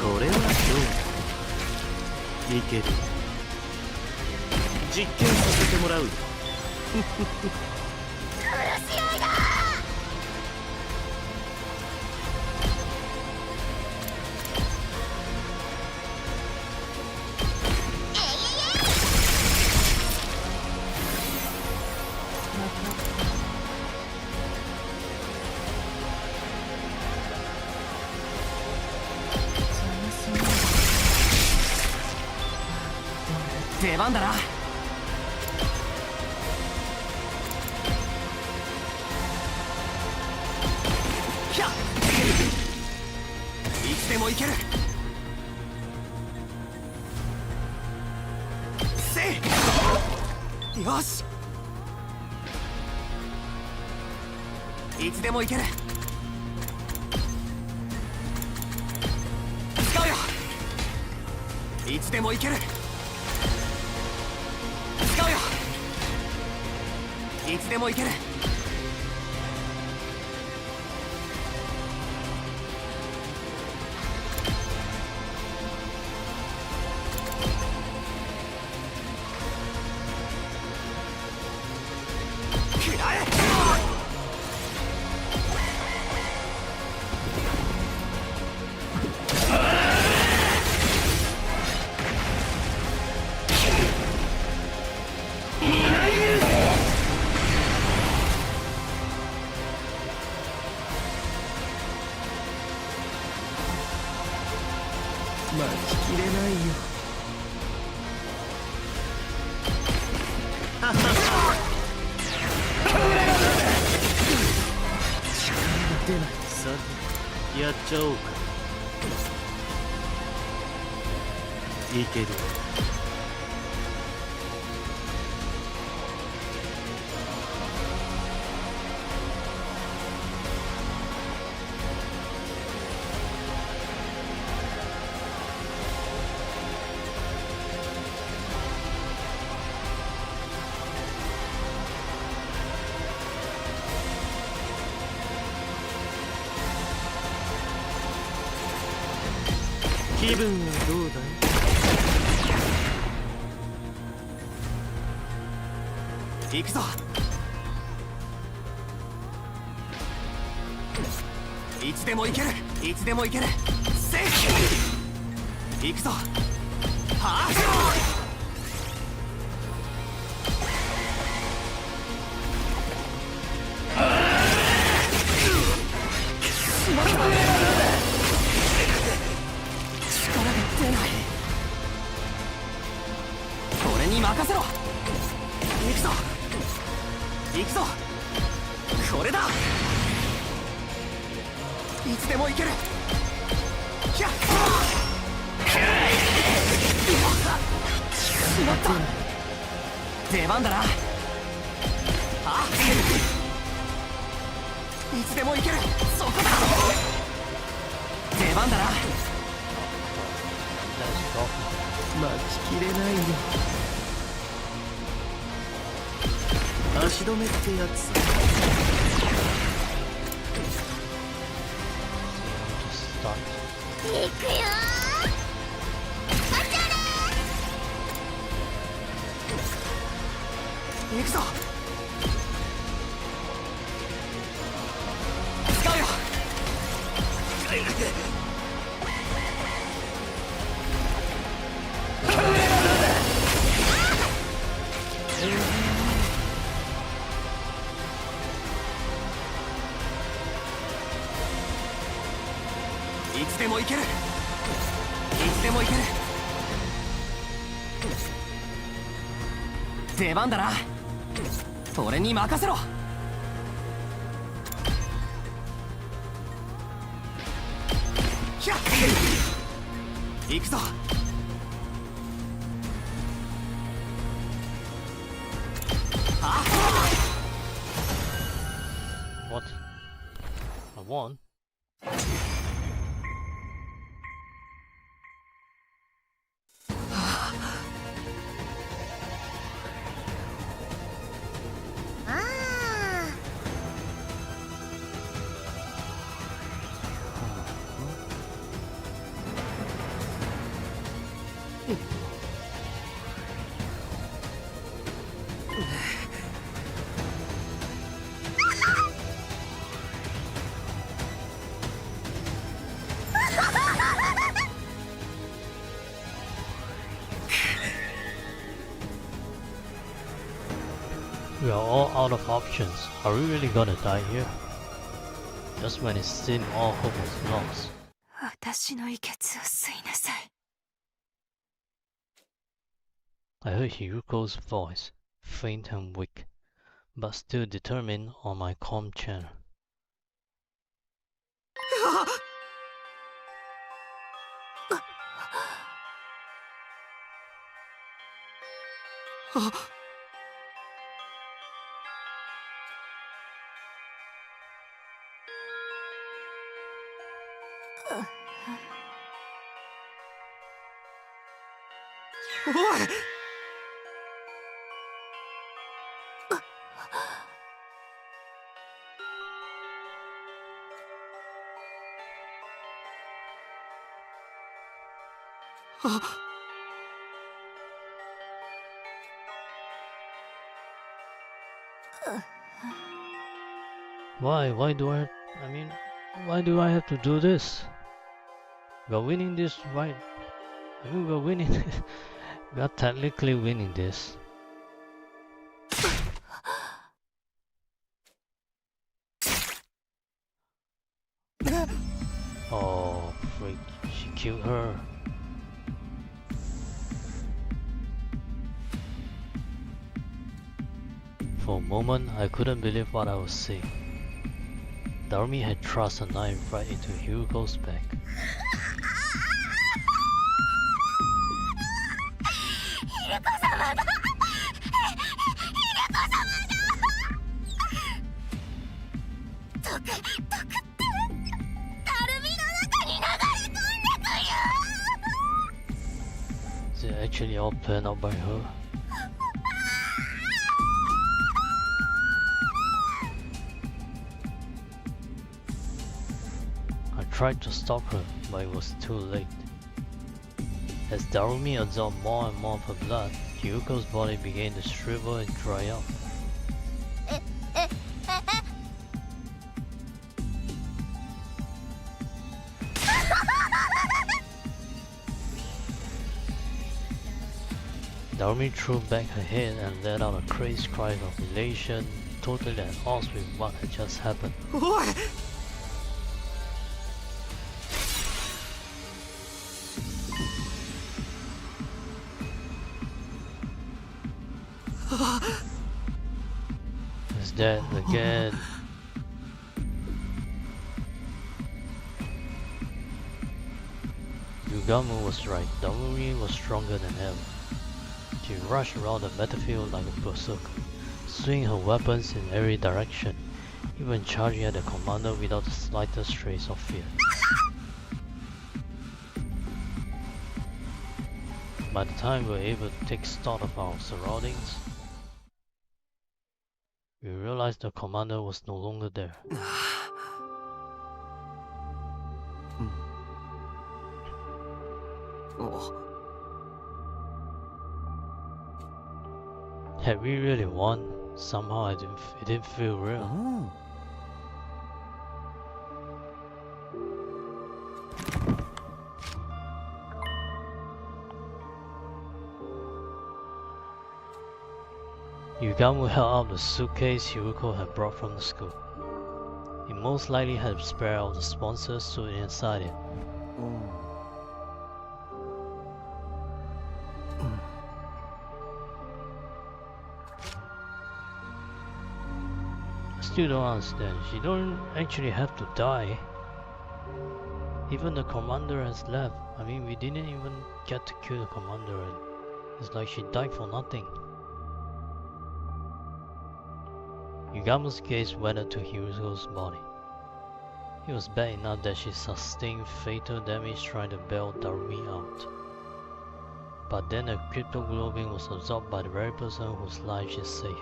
これはどうだ。いける。実験させてもらう。殺し合いだ出番だな。ひゃっいつでもいける。せいよしいつでもいける。使うよ。いつでもいける。使うよ。いつでもいける。くらえ。待ちきれないよ。力が出ない。さてやっちゃおうか。いける。気分はどうだい？行くぞ。いつでも行ける。いつでも行ける。セーフ。行くぞ。はあ。出ない。俺に任せろ。行くぞ行くぞ。これだ。いつでも行ける。ひゃっ。しまった。出番だな。あ、いつでも行ける。そこだ。出番だな。待ちきれないよ。足止めってやつ。行くよー。行くぞ。使うよ。いつでも行ける。いつでも行ける。出番だな。俺に任せろ。ひゃっ。行くぞ。あ。What? I won? We are all out of options. Are we really gonna die here? Just when it seemed all hope was lost. 私の遺血を吸いなさい。I heard Hiruko's voice, faint and weak, but still determined on my comm channel. Why do I have to do this? We're winning this, right? I mean, we're winning this. We are technically winning this. Oh, freak. She killed her. For a moment, I couldn't believe what I was seeing. Darumi had thrust a knife right into Hyuko's back. Is it actually all planned out by her? I tried to stop her, but it was too late. As Darumi absorbed more and more of her blood, Hyuko's body began to shrivel and dry up. Darumi threw back her head and let out a crazed cry of elation, totally at odds with what had just happened. Is that again? Yugamu was right. Darumi was stronger than ever. She rushed around the battlefield like a berserker, swinging her weapons in every direction, even charging at the commander without the slightest trace of fear. By the time we were able to take stock of our surroundings, we realized the commander was no longer there. Had we really won? Somehow it didn't feel real. Yugamu held up the suitcase Hyuko had brought from the school. It most likely had a spare of the sponsor's suit inside it. I still don't understand. She don't actually have to die. Even the commander has left. I mean, we didn't even get to kill the commander, and it's like she died for nothing. Yugamu's gaze went to Hyuko's body. It was bad enough that she sustained fatal damage trying to bail Darumi out. But then the cryptoglobin was absorbed by the very person whose life she saved.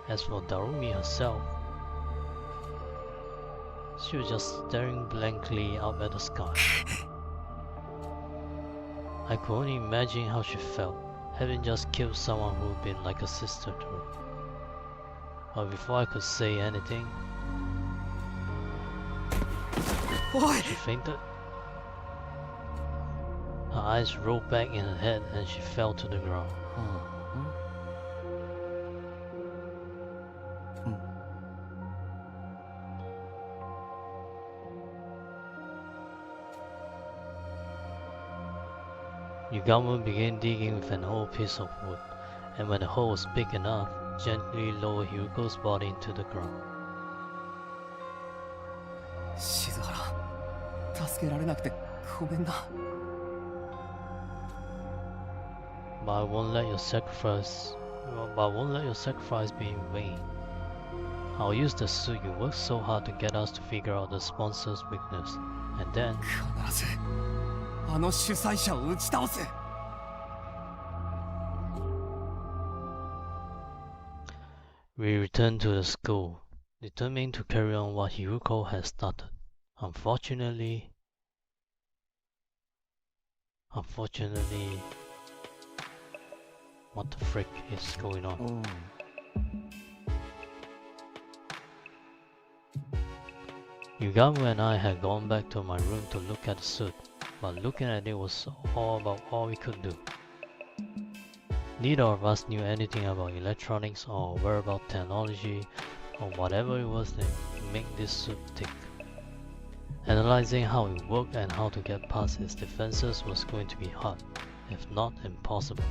As for Darumi herself, she was just staring blankly up at the sky. I could only imagine how she felt, having just killed someone who had been like a sister to her. But before I could say anything, she fainted. Her eyes rolled back in her head and she fell to the ground. Yugamu began digging with an old piece of wood, and when the hole was big enough, gently lowered Hyuko's body into the ground. But I won't let your sacrifice be in vain. I'll use the suit you worked so hard to get us to figure out the sponsor's weakness, and then we returned to the school, determined to carry on what Hyuko had started. Unfortunately, what the frick is going on? Yugamu and I had gone back to my room to look at the suit, but looking at it was about all we could do. Neither of us knew anything about electronics or aware about technology or whatever it was that made this suit tick. Analyzing how it worked and how to get past its defenses was going to be hard, if not impossible.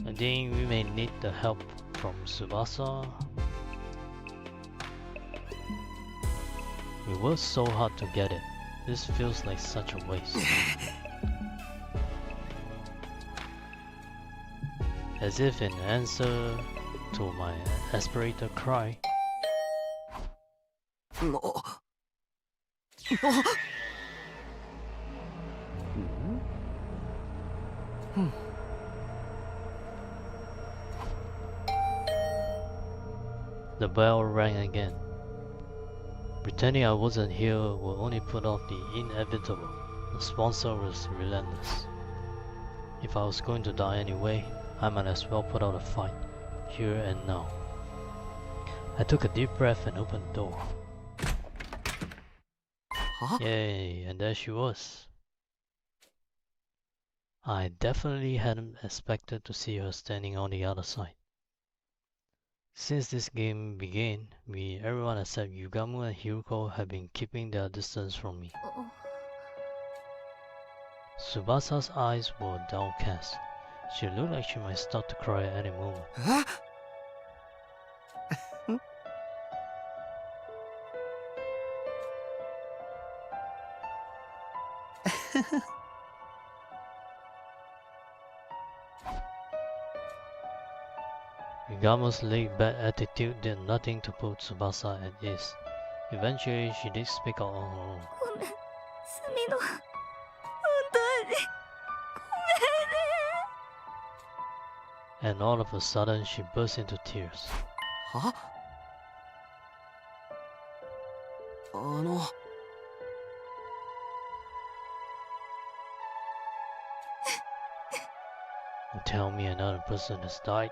I think we may need the help from Tsubasa. We worked so hard to get it. This feels like such a waste. As if in answer to my aspirated cry. The bell rang again. Pretending I wasn't here will only put off the inevitable. The sponsor was relentless. If I was going to die anyway, I might as well put out a fight, here and now. I took a deep breath and opened the door. Huh? Yay, and there she was. I definitely hadn't expected to see her standing on the other side. Since this game began, everyone except Yugamu and Hiruko have been keeping their distance from me. Tsubasa's eyes were downcast. She looked like she might start to cry at any moment. Huh? Yugamu's laid-back attitude did nothing to put Tsubasa at ease. Eventually, she did speak out on her own. And all of a sudden, she burst into tears. Huh? Tell me another person has died.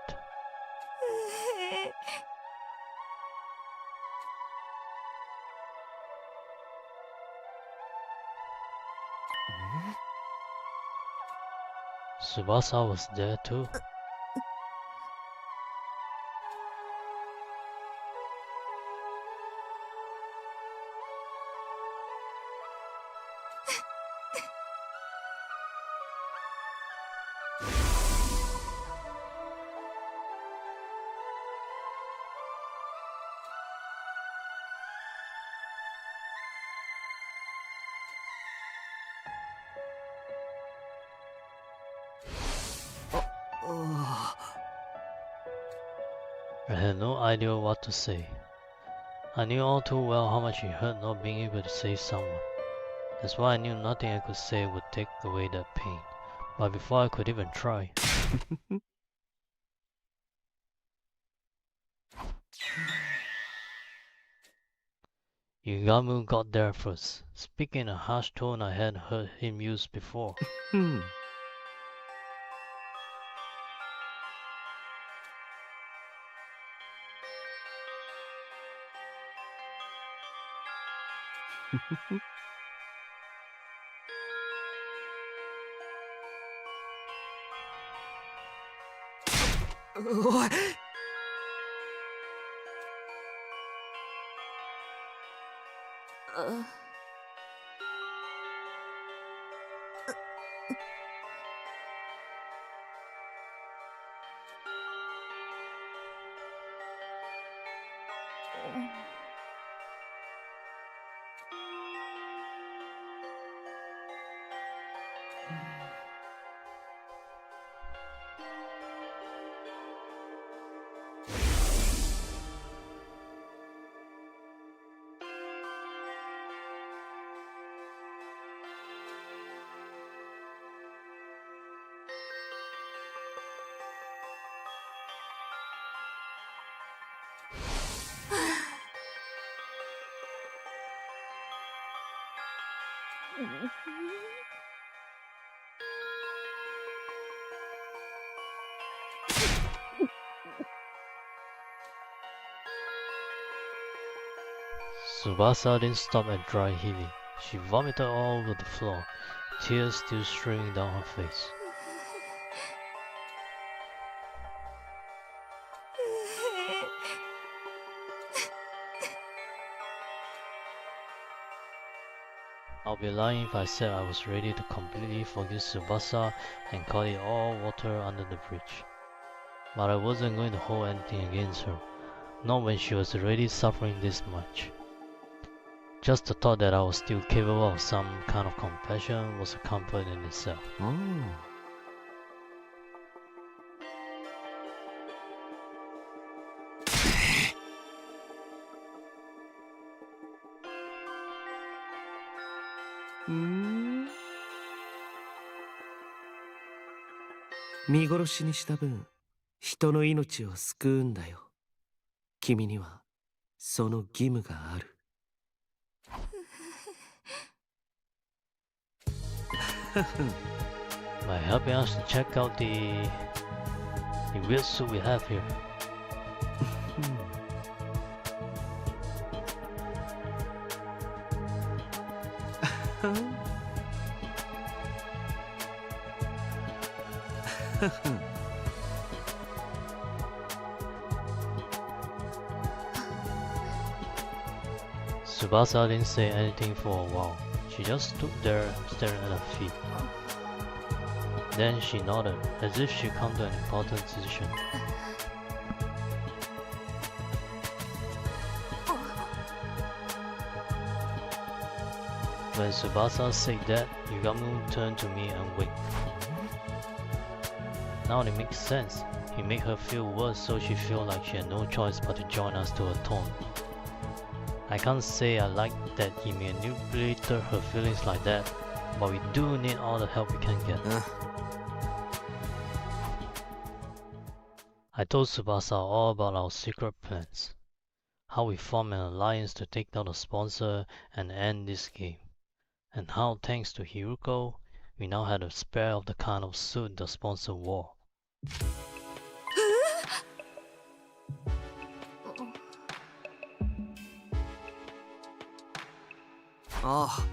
Tsubasa was there too. I had no idea what to say. I knew all too well how much it hurt not being able to save someone. That's why I knew nothing I could say would take away that pain. But before I could even try... Yugamu got there first, speaking in a harsh tone I had heard him use before. Tsubasa didn't stop at dry heaving. She vomited all over the floor, tears still streaming down her face. I'll be lying if I said I was ready to completely forgive Tsubasa and call it all water under the bridge. but I wasn't going to hold anything against her, not when she was already suffering this much. Just the thought that I was still capable of some kind of compassion was a comfort in itself. Oh.見殺しにした分、人の命を救うんだよ。君にはその義務がある。By helping us to check out the weird suit we have here. Tsubasa didn't say anything for a while. She just stood there staring at her feet. Then she nodded, as if she'd come to an important decision. When Tsubasa said that, Yugamu turned to me and winked. Now it makes sense. He made her feel worse, so she felt like she had no choice but to join us to atone. I can't say I like that he manipulated her feelings like that, but we do need all the help we can get. I told Tsubasa all about our secret plans, how we formed an alliance to take down the sponsor and end this game, and how thanks to Hiruko, we now had a spare of the kind of suit the sponsor wore. Ah.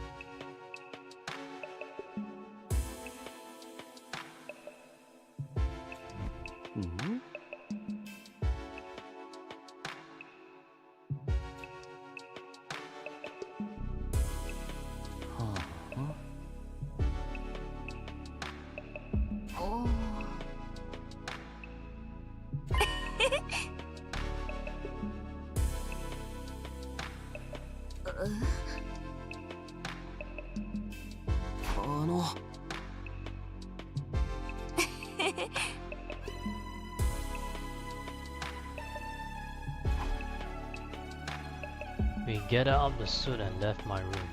We gathered up the suit and left my room,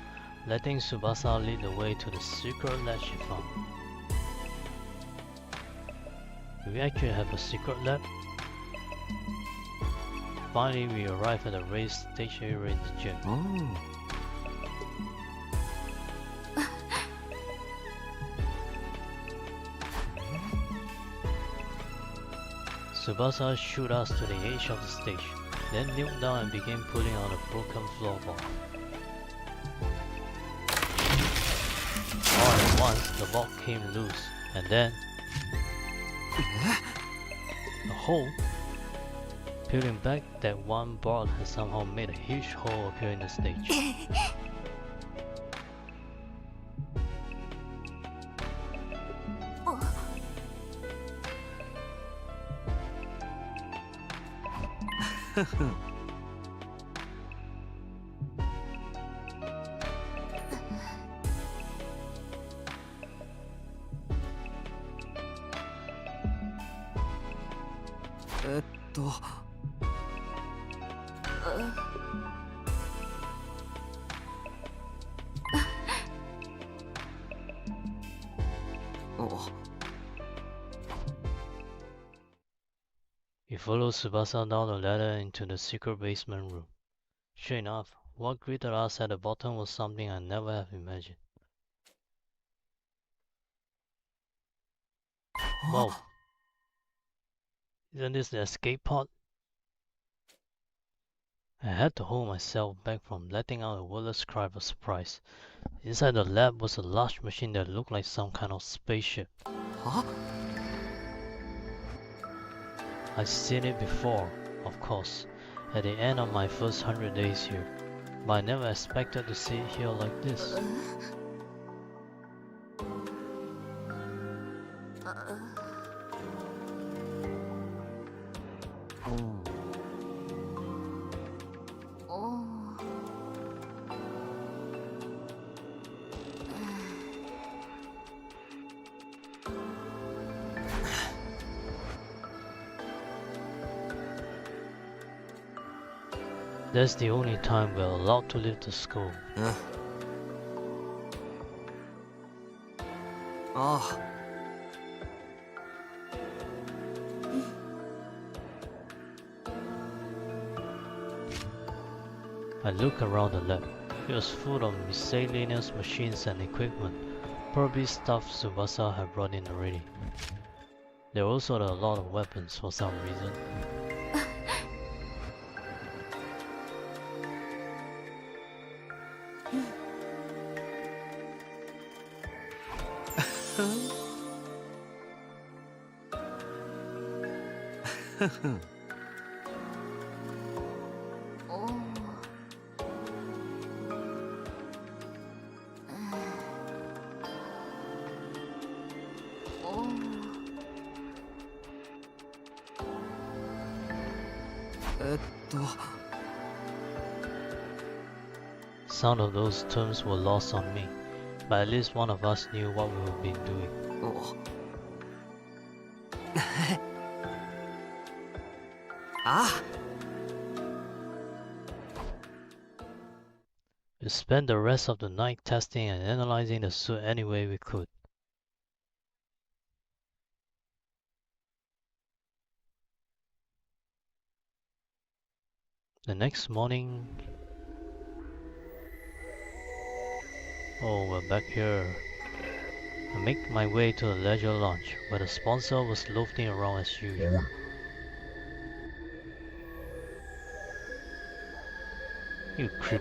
letting Tsubasa lead the way to the secret lab she found. Do we actually have a secret lab? Finally, we arrived at the race stage area in the gym. Tsubasa shooed us to the edge of the stage, then knelt down and began pulling on a broken floorboard. All at once, the board came loose, and then a hole. Peeling back, that one board had somehow made a huge hole appear in the stage. We followed Tsubasa down the ladder into the secret basement room. Sure enough, what greeted us at the bottom was something I never have imagined. Whoa! Isn't this the escape pod? I had to hold myself back from letting out a wordless cry of surprise. Inside the lab was a large machine that looked like some kind of spaceship. Huh? I'd seen it before, of course, at the end of my first 100 days here, but I never expected to see it here like this. That's the only time we're allowed to leave the school. ああ I look around the lab. It was full of miscellaneous machines and equipment, probably stuff Tsubasa had brought in already. There were also a lot of weapons for some reason. Some of those terms were lost on me, but at least one of us knew what we had been doing. ああ We spent the rest of the night testing and analyzing the suit any way we could. The next morning... Oh, we're back here. I make my way to the leisure lounge, where the sponsor was loafing around as usual. You creep